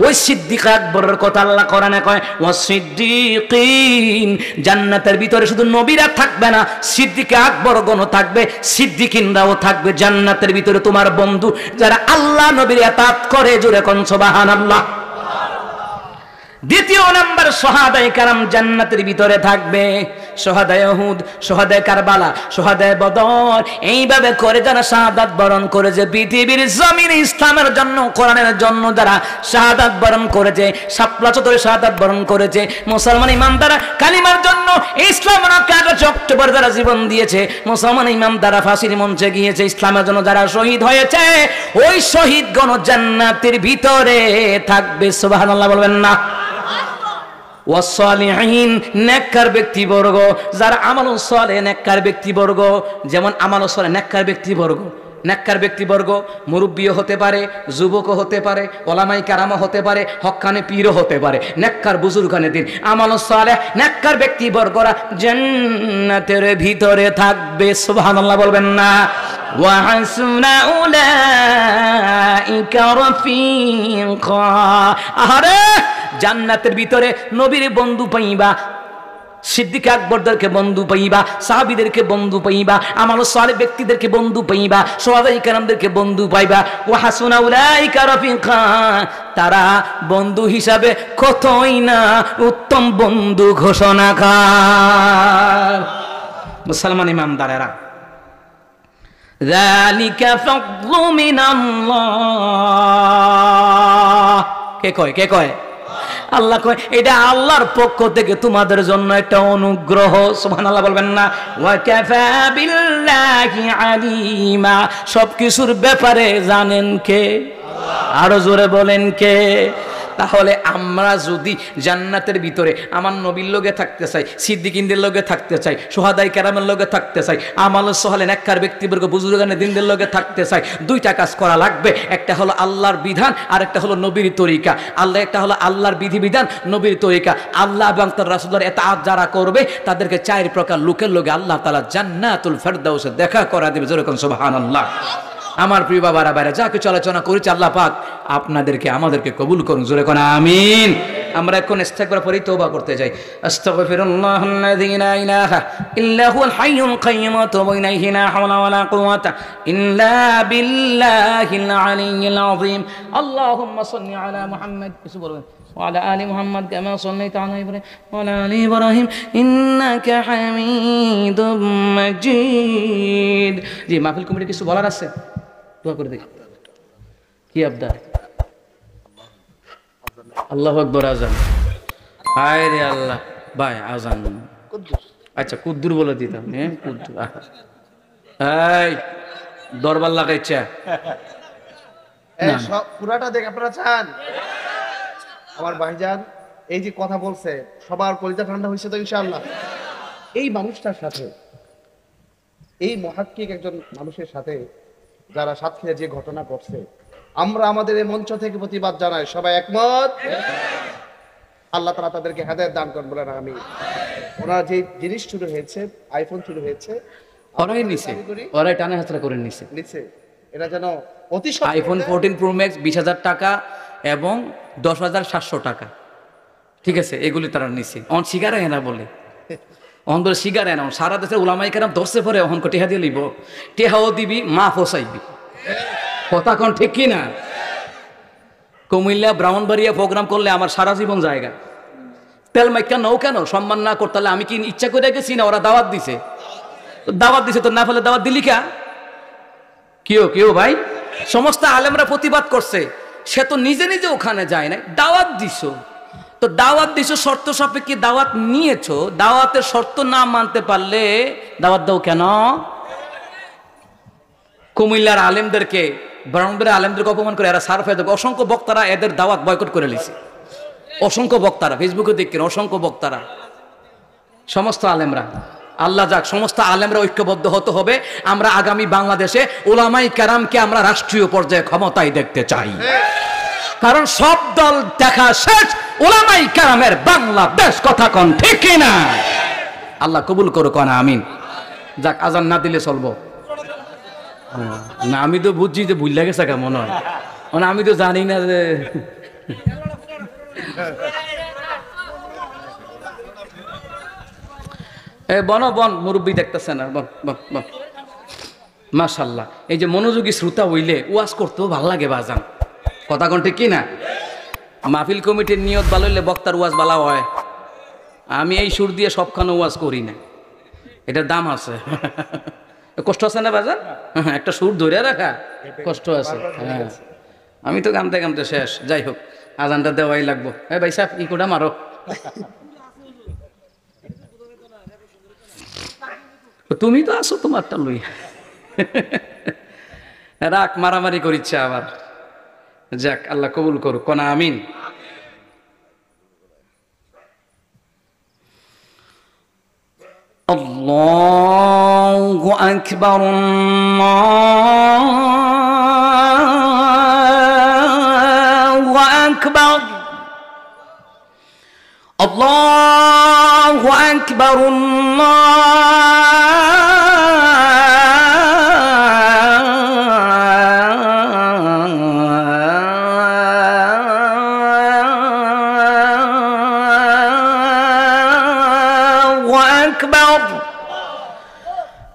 ওই সিদ্দিক আকবরের কথা আল্লাহ কোরআনে কয় ওয়াসিদ্দিকিন, জান্নাতের ভিতরে শুধু নবীরা থাকবে না, সিদ্দিক আকবর গণ থাকবে, সিদ্দিকিনরাও থাকবে জান্নাতের ভিতরে। তোমার বন্ধু যারা আল্লাহ নবীর ইতাআত করে, জোরে কোন সুবহানাল্লাহ। দ্বিতীয় নাম্বার শাহাদায়ে কারাম জান্নাতের ভিতরে থাকবে। শাহাদায়ে উহুদ, শাহাদায়ে কারবালা, শাহাদায়ে বদর, এইভাবে করে যারা শাহাদাত বরণ করেছে, পৃথিবীর জমিনে ইসলামের জন্য, কোরআনের জন্য যারা শাহাদাত বরণ করেছে, শাপলা চত্বরে শাহাদাত বরণ করেছে, মুসলমান ইমানদাররা কালিমার জন্য, ইসলামের কাজে অক্টোবর যারা জীবন দিয়েছে, মুসলমান ইমানদাররা ফাঁসির মঞ্চে গিয়েছে, ইসলামের জন্য যারা শহীদ হয়েছে, ওই শহীদগণ জান্নাতের ভিতরে থাকবে। সুবহানাল্লাহ বলবেন না? ওয়াসসালিহিন, নেককার ব্যক্তিবর্গ যারা আমালুস সালেহ, নেককার ব্যক্তিবর্গ, যেমন আমালুস সালেহ নেককার ব্যক্তিবর্গ। নেককার ব্যক্তিবর্গ মুরব্বিও হতে পারে, যুবকও হতে পারে, ওলামায়ে কেরামও হতে পারে, হক্কানে পীরও হতে পারে, নেককার বুজুর্গানে দিন আমালুস সালেহ নেককার ব্যক্তিবর্গরা জান্নাতের ভিতরে থাকবে। সুবহানাল্লাহ বলবেন না? ওয়া হাসুনা উলাইকা রাফিকা। আরে জান্নাতের ভিতরে নবীর বন্ধু পাইবা, সিদ্দিক আকবরদেরকে বন্ধু পাইবা, সাহাবীদেরকে বন্ধু পাইবা, আমালুস সালেহ ব্যক্তিদেরকে বন্ধু পাইবা, শুহাদায়ে কেরামদেরকে বন্ধু পাইবা। ওয়া হাসুনা উলাইকা রাফিকা, তারা বন্ধু হিসাবে কতই না উত্তম বন্ধু ঘোষণাকার। মুসলমান ইমানদারেরা, যালিকা ফাদলু মিনাল্লাহ। কে কয়? কে কয়? আল্লাহ কয় এটা আল্লাহর পক্ষ থেকে তোমাদের জন্য একটা অনুগ্রহ। সুবহানাল্লাহ বলবেন না? ওয়া কাফা বিল্লাহি আলিমা, সবকিছুর ব্যাপারে জানেন কে? আরো জোরে বলেন কে? তাহলে আমরা যদি জান্নাতের ভিতরে আমার নবীর লগে থাকতে চাই, সিদ্দিকিনদের লগে থাকতে চাই, শুহাদায়ে কেরামের লগে থাকতে চাই, আমালুস সালেহ নেককার ব্যক্তিবর্গ বুজুর্গানে দিনদের লগে থাকতে চাই, দুইটা কাজ করা লাগবে। একটা হলো আল্লাহর বিধান, আর একটা হলো নবীর তরিকা। একটা হলো আল্লাহর বিধিবিধান, নবীর তরিকা। আল্লাহ এবং তার রাসূলের ইতাআত যারা করবে তাদেরকে চার প্রকার লোকের লগে আল্লাহ তাআলা জান্নাতুল ফেরদাউসে দেখা করা দেবে। যেরকম সুবহানাল্লাহ। আমার প্রিয় বাবারা বাইরে যা কিছু আলোচনা করেছি আল্লাহ পাক আপনাদেরকে আমাদেরকে কবুল করুন। জোরে কোন আমিন। আমরা এখন ইস্তেগফার পড়ি, তওবা করতে যাই। আস্তাগফিরুল্লাহাল্লাযী লা ইলাহা ইল্লা হুয়াল হাইয়ুল কাইয়্যুম ওয়া আতুবু ইলাইহি লা হাওলা ওয়া লা কুওয়াতা ইল্লা বিল্লাহিল আলিয়্যিল আযীম। আল্লাহুম্মা সাল্লি আলা মুহাম্মাদ। কিছু বলবেন? وعلى آل محمد كما صليت على إبراهيم وعلى آل إبراهيم إنك حميد مجيد জি মাহফিল কমিটি কিছু বলার আছে দোয়া করে দেখি কি আবদার আল্লাহু আকবার আজান হায় রে আল্লাহ ভাই আজান আচ্ছা কুদ্দুর বলে দিতাম হ্যাঁ কুদ্দুর এই দরবার লাগাইছে এই সব পুরাটা দেখ আপনারা চান আমার ভাইজান এই যে কথা বলছে সবার কলিজা ঠান্ডা হয়েছে তো ইনশাআল্লাহ এই মানুষটার সাথে এই মহাক্কিক একজন মানুষের সাথে যারা সাতক্ষীরা যে ঘটনা ঘটছে আমরা আমাদের এই মঞ্চ থেকে প্রতিবাদ জানাই সবাই একমত আল্লাহ তাআলা তাদেরকে হেদায়েত দান করুন বলেন আমিন ওনার যে জিনিস শুরু হয়েছে আইফোন শুরু হয়েছে ওরাই নিছে ওরাই টানা হাতরা করে নিছে নিচে এটা যেন অতি আইফোন 14 প্রো ম্যাক্স 20,000 টাকা এবং 10,700 টাকা ঠিক আছে এগুলি তারা নিছে অন সিগারে না বলে অন বলে সিগারে না সারা দেশের উলামায়ে কেরাম ধরছে পরে অহন কোটি টিহা দিয়ে লইব টিহাও দিবি মা ফসাইবি কথা কোন ঠিক কি না কুমিল্লা ব্রাহ্মণবাড়িয়া প্রোগ্রাম করলে আমার সারা জীবন জায়গা তেল মাইকা নৌ কেন সম্মান না করতে আমি কি ইচ্ছা করে গেছি না ওরা দাওয়াত দিছে তো না ফেলে দাওয়াত দিলি কা কেউ ভাই সমস্ত আলেমরা প্রতিবাদ করছে সে তো নিজে নিজে ওখানে যায় না দাওয়াত দিছো তো দাওয়াত দিছো শর্ত সাপেক্ষে দাওয়াত নিয়েছো দাওয়াতের শর্ত না মানতে পারলে দাওয়াত দাও কেন কুমিল্লার আলেমদেরকে ব্রাহ্মণবাড়িয়ার আলেমদেরকে অপমান করে এরা সারফ অসংখ্য বক্তারা এদের দাওয়াত বয়কট করে নিয়েছে অসংখ্য বক্তারা ফেসবুকে দেখেন অসংখ্য বক্তারা সমস্ত আলেমরা আল্লাহ যাক সমস্ত আলেমরা ঐক্যবদ্ধ হতে হবে আমরা আগামী বাংলাদেশে উলামায়ে কেরামকে আমরা রাষ্ট্রীয় পর্যায়ে ক্ষমতায় দেখতে চাই কারণ সব দল দেখা শেষ উলামায়ে কেরামের বাংলাদেশ কথা কোন ঠিক কি না আল্লাহ কবুল করুক না আমিন যাক আজান না দিলে চলবো না আমি তো বুঝছি যে ভুল লাগে সাকা মনে হয় মানে আমি তো জানি না যে বন মুরব্বী দেখতেছে না বন মাশাল্লাহ এই যে মনোযোগী শ্রোতা হইলে ওয়াজ করতেও ভাল লাগে বাজান কথা কোন ঠিক কি না মাহফিল কমিটির নিয়ত ভালো হইলে বক্তার ওয়াজ ভালো হয় আমি এই সুর দিয়ে সবখানে ওয়াজ করি না এটার দাম আছে কষ্ট আছে না বাজার একটা সুর ধরে রাখা কষ্ট আছে হ্যাঁ আমি তো গামতে গামতে শেষ যাই হোক আজানটা দেওয়াই লাগবো ভাই সাহেব ই কোটা মারো তুমি তো আসো তোমারটা লই রাখ মারামারি করিচ্ছে আবার যাক আল্লাহ কবুল করুক কোনা আমিন আল্লাহু আকবার আল্লাহু আকবার আল্লাহু আকবার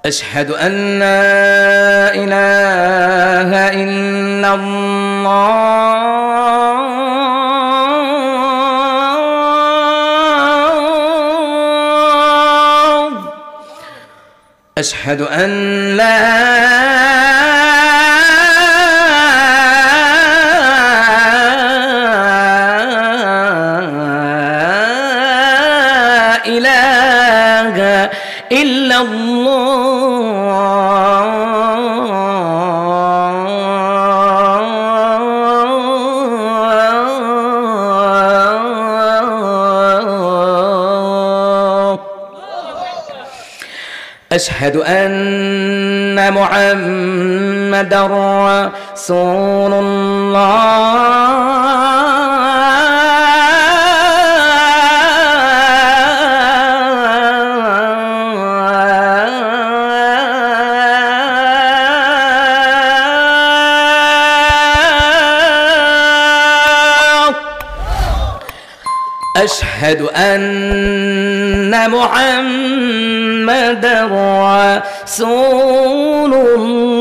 أشهد أن لا إله إلا الله أشهد أن لا إله إلا أشهد أن محمدا رسول الله أشهد أن محمد رسول الله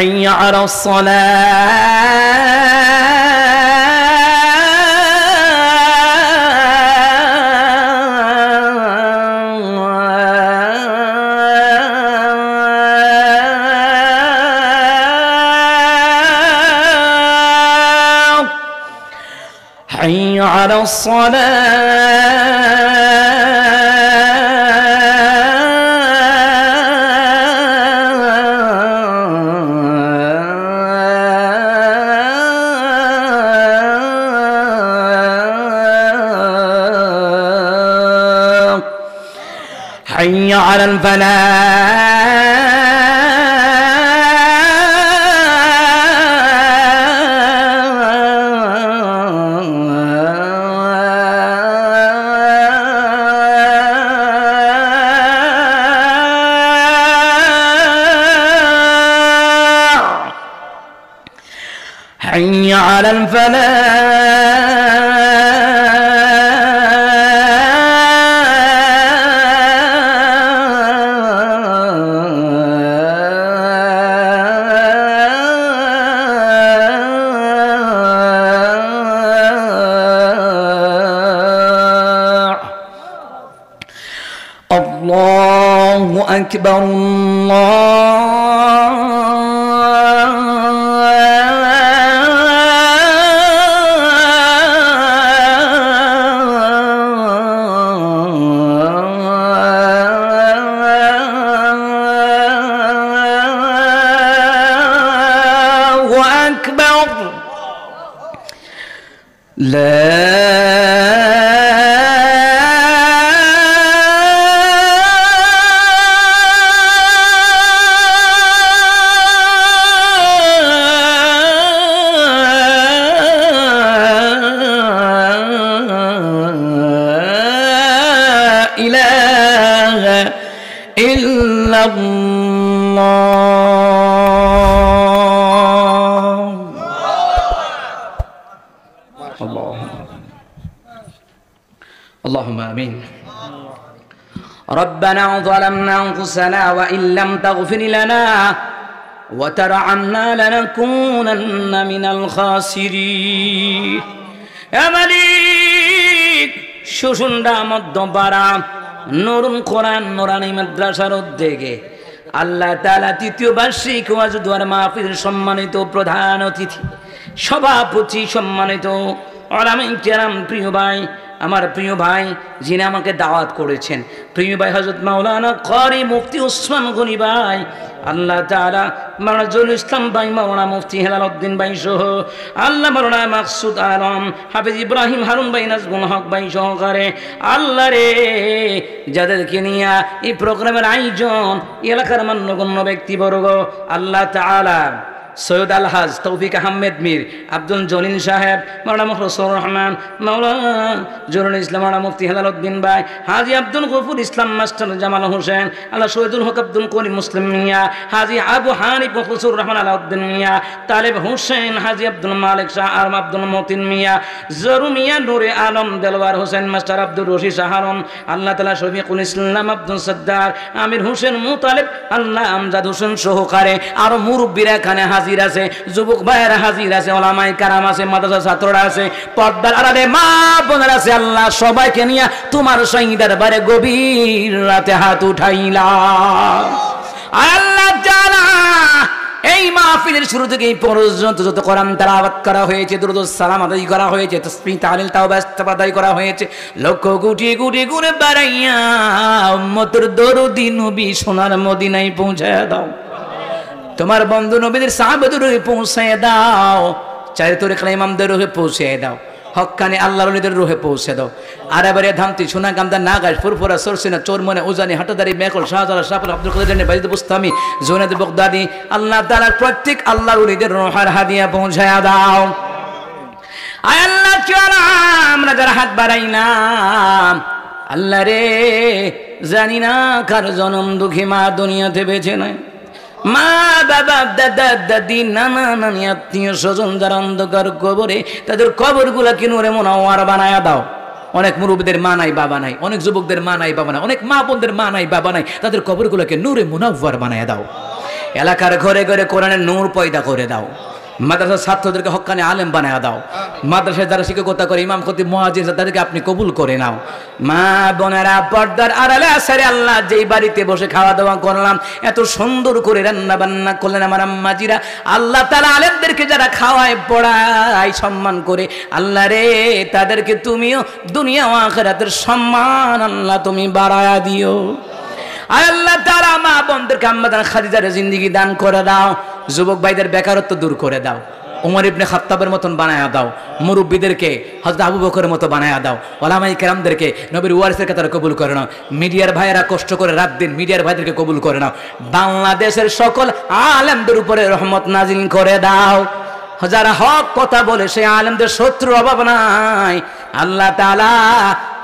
حي على الصلاة حي على الصلاة حي على الفلاح حي على الفلاح الله أكبر الله أكبر لا إله إلا الله اللهم آمين ربنا ظلمنا أنفسنا وإن لم تغفر لنا وترحمنا لنكونن من الخاسرين يا مليك شوشندا মধ্যপাড়া নুরুল কোরআন নুরানি মাদ্রাসার উদ্যোগে আল্লাহ তাআলা তৃতীয় বার্ষিক ওয়াজ দুয়ার মাহফিল সম্মানিত প্রধান অতিথি সভাপতি সম্মানিত উলামায়ে কেরাম প্রিয় ভাই আমার প্রিয় ভাই যিনি আমাকে দাওয়াত করেছেন প্রিয় ভাই হযরত মাওলানা কারি মুফতি ওসমান গনি ভাই আল্লাহ তাআলা মাওলানা জহুরুল ইসলাম ভাই মাওলানা মুফতি হেলাল উদ্দিন ভাই সহ আল্লাহ মাওলানা মাকসুদ আলম হাফেজ ইব্রাহিম হারুন ভাই নাজমুল হক ভাই সহকারে আল্লাহ রে যাদেরকে নিয়ে এই প্রোগ্রামের আয়োজন এলাকার মান্যগণ্য ব্যক্তিবর্গ আল্লাহ তাআলা সৈয়দ আলহাজ তৌফিক আহমেদ মীর আব্দুল জলিল সাহেব মাওলানা মুখলিসুর রহমান মাওলানা জহুরুল ইসলাম মাওলানা মুফতি হেলাল উদ্দিন ভাই হাজী আব্দুল গফুর ইসলাম মাস্টার জামাল হোসেন আল্লাহ শহীদুল হক আব্দুল করিম মুসলিম মিয়া হাজী আবু হানিফ মুখলিসুর রহমান আলাউদ্দিন মিয়া তালেব হোসেন হাজী আব্দুল মালিক শাহ আর আব্দুল মতিন মিয়া জরু মিয়া নূরে আলম দেলওয়ার হোসেন মাস্টার আব্দুল রশিদ শাহরম আল্লাহ তাআলা শফিকুল ইসলাম আব্দুল সদ্দার আমির হোসেন মুতালিব আল্লাহ আমজাদ হোসেন সহকারে আর মুরব্বিরা এখানে হাজির আছে যুবক ভাইয়েরা হাজির আছে ওলামায়ে কারাম আছে মাদ্রাসা ছাত্ররা আছে পর্দার আড়ালে মা বোনেরা আছে আল্লাহ সবাইকে নিয়ে তোমার সঙ্গে দরবারে গভীর রাতে হাত উঠাইলাম আল্লাহ তাআলা এই মাহফিলের শুরু থেকে এই পর্যন্ত যত কোরআন তেলাওয়াত করা হয়েছে দুরূদ ও সালাম আদায় করা হয়েছে তাসবিহ তাহলিল তাওবা ইস্তিগফার আদায় করা হয়েছে লক্ষ কোটি কোটি গুণে বাড়াইয়া উম্মতের দরদি নবী সোনার মদিনায় পৌঁছায় দাও তোমার বন্ধু নবীদের সাহাবাদের রূহে পৌঁছায় দাও চারি তরিকার ইমামদের রূহে পৌঁছে দাও হক্কানি আল্লাহর ওলিদের রূহে পৌঁছে দাও আর এবারে ধামতি সোনা গামদা নাগাস ফুরফুরা সরসিনা চোরমনে উজানি হাটাদারি মেকল শাহজালাল শাফল আব্দুল কাদের জানি বাইদ বুস্তামি জুনাদ বগদাদি আল্লাহ তাআলার প্রত্যেক আল্লাহর ওলিদের রূহের হাদিয়া পৌঁছায় দাও আয় আল্লাহ চলা আমরা যারা হাত বাড়াইলাম আল্লাহ রে জানি না কার জনম দুঃখী মা দুনিয়াতে বেঁচে নাই মা বাবা দাদা দাদি নানা নানি আত্মীয় স্বজন যারা অন্ধকার কবরে তাদের কবরগুলাকে নূরে মুনাওয়ার বানায়া দাও অনেক মুরব্বিদের মা নাই বাবা নাই অনেক যুবকদের মা নাই বাবা নাই অনেক মা বোনদের মা নাই বাবা নাই তাদের কবরগুলোকে নূরে মুনাওয়ার বানায়া দাও এলাকার ঘরে ঘরে কোরআনের নূর পয়দা করে দাও। মাদ্রাসার ছাত্রদেরকে হক্কানি আলেম বানায় দাও। মাদ্রাসায় যারা শিক্ষকতা করে ইমাম খতিব মুয়াজ্জিন তাদেরকে আপনি কবুল করে নাও। মা বোনেরা পর্দার আড়ালে আসারে আল্লাহ যেই বাড়িতে বসে খাওয়া দাওয়া করলাম, এত সুন্দর করে রান্না বান্না করলেন আমার আম্মাজিরা, আল্লাহ তাআলা আলেমদেরকে যারা খাওয়ায় পড়ায় সম্মান করে, আল্লাহ রে তাদেরকে তুমিও দুনিয়া ও আখিরাতের সম্মান আল্লাহ তুমি বাড়ায়া দিও। আল্লাহ তাআলা মা বোনদেরকে আম্মাদান খাদিজার জিন্দেগি দান করে দাও। যুবক ভাইদের বেকারত্ব দূর করে দাও। ওমর ইবনে খাত্তাবের মতন বানায়া দাও। মুরব্বীদেরকে হযরত আবু বকরের মতো বানায়া দাও। ওলামায়ে কেরামদেরকে নবীর ওয়ারিসের কথা কবুল করে নাও। মিডিয়ার ভাইয়েরা কষ্ট করে রাত দিন মিডিয়ার ভাইদেরকে কবুল করে নাও। বাংলাদেশের সকল আলেমদের উপরে রহমত নাজিল করে দাও। যারা হক কথা বলে সেই আলেমদের শত্রুর অভাব নাই। আল্লাহ তাআলা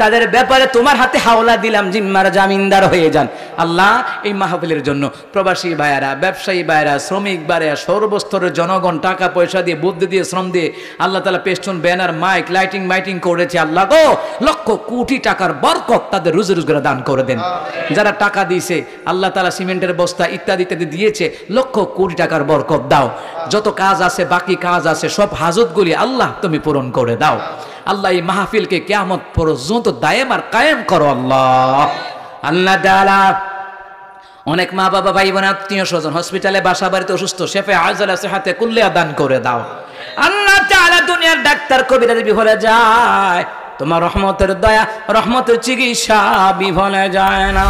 তাদের ব্যাপারে তোমার হাতে হাওলা দিলাম, জিম্মার জামিনদার হয়ে যান। আল্লাহ এই মাহফিলের জন্য প্রবাসী ভাইয়েরা, ব্যবসায়ী ভাইয়েরা, শ্রমিক ভাইয়েরা, সর্বস্তরের জনগণ টাকা পয়সা দিয়ে, বুদ্ধি দিয়ে, শ্রম দিয়ে আল্লাহ তাআলা পেস্টন, ব্যানার, মাইক, লাইটিং করেছে। আল্লাহ গো, লক্ষ কোটি টাকার বরকত তাদের রুজি রোজগারে দান করে দেন। যারা টাকা দিয়েছে আল্লাহ তাআলা সিমেন্টের বস্তা ইত্যাদি ইত্যাদি দিয়েছে, লক্ষ কোটি টাকার বরকত দাও। যত কাজ আছে, বাকি কাজ আছে, সব হাজতগুলি আল্লাহ তুমি পূরণ করে দাও। আল্লাহ এই মাহফিলকে কিয়ামত পর্যন্ত দায়েম আর কায়েম করো আল্লাহ। আল্লাহ তাআলা অনেক মা বাবা, ভাই বোন, আত্মীয় স্বজন হসপিটালে, বাসা বাড়িতে অসুস্থ, শেফে আজলা সেহাতে কুল্লিয়া দান করে দাও। আল্লাহ তাআলা দুনিয়ার ডাক্তার কবিরাজ বিফলে যায়, তোমার রহমতের দয়া, রহমতের চিকিৎসা বিফলে যায় না।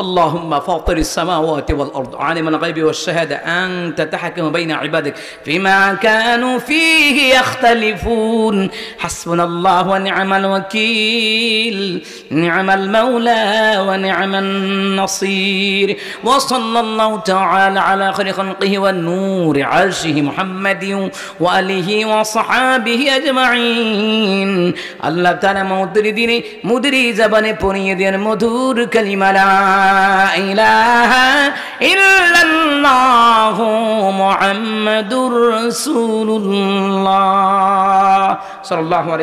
اللهم فاطر السماوات والأرض عالم الغيب والشهادة أنت تحكم بين عبادك فيما كانوا فيه يختلفون حسبنا الله ونعم الوكيل نعم المولى ونعم النصير وصلى الله تعالى على خير خلقه والنور عرشه محمد وآله وصحابه أجمعين الله تعالى مدري ديني مدري زباني پوني دين مدور كلمة لا إله إلا الله محمد رسول الله صلى الله عليه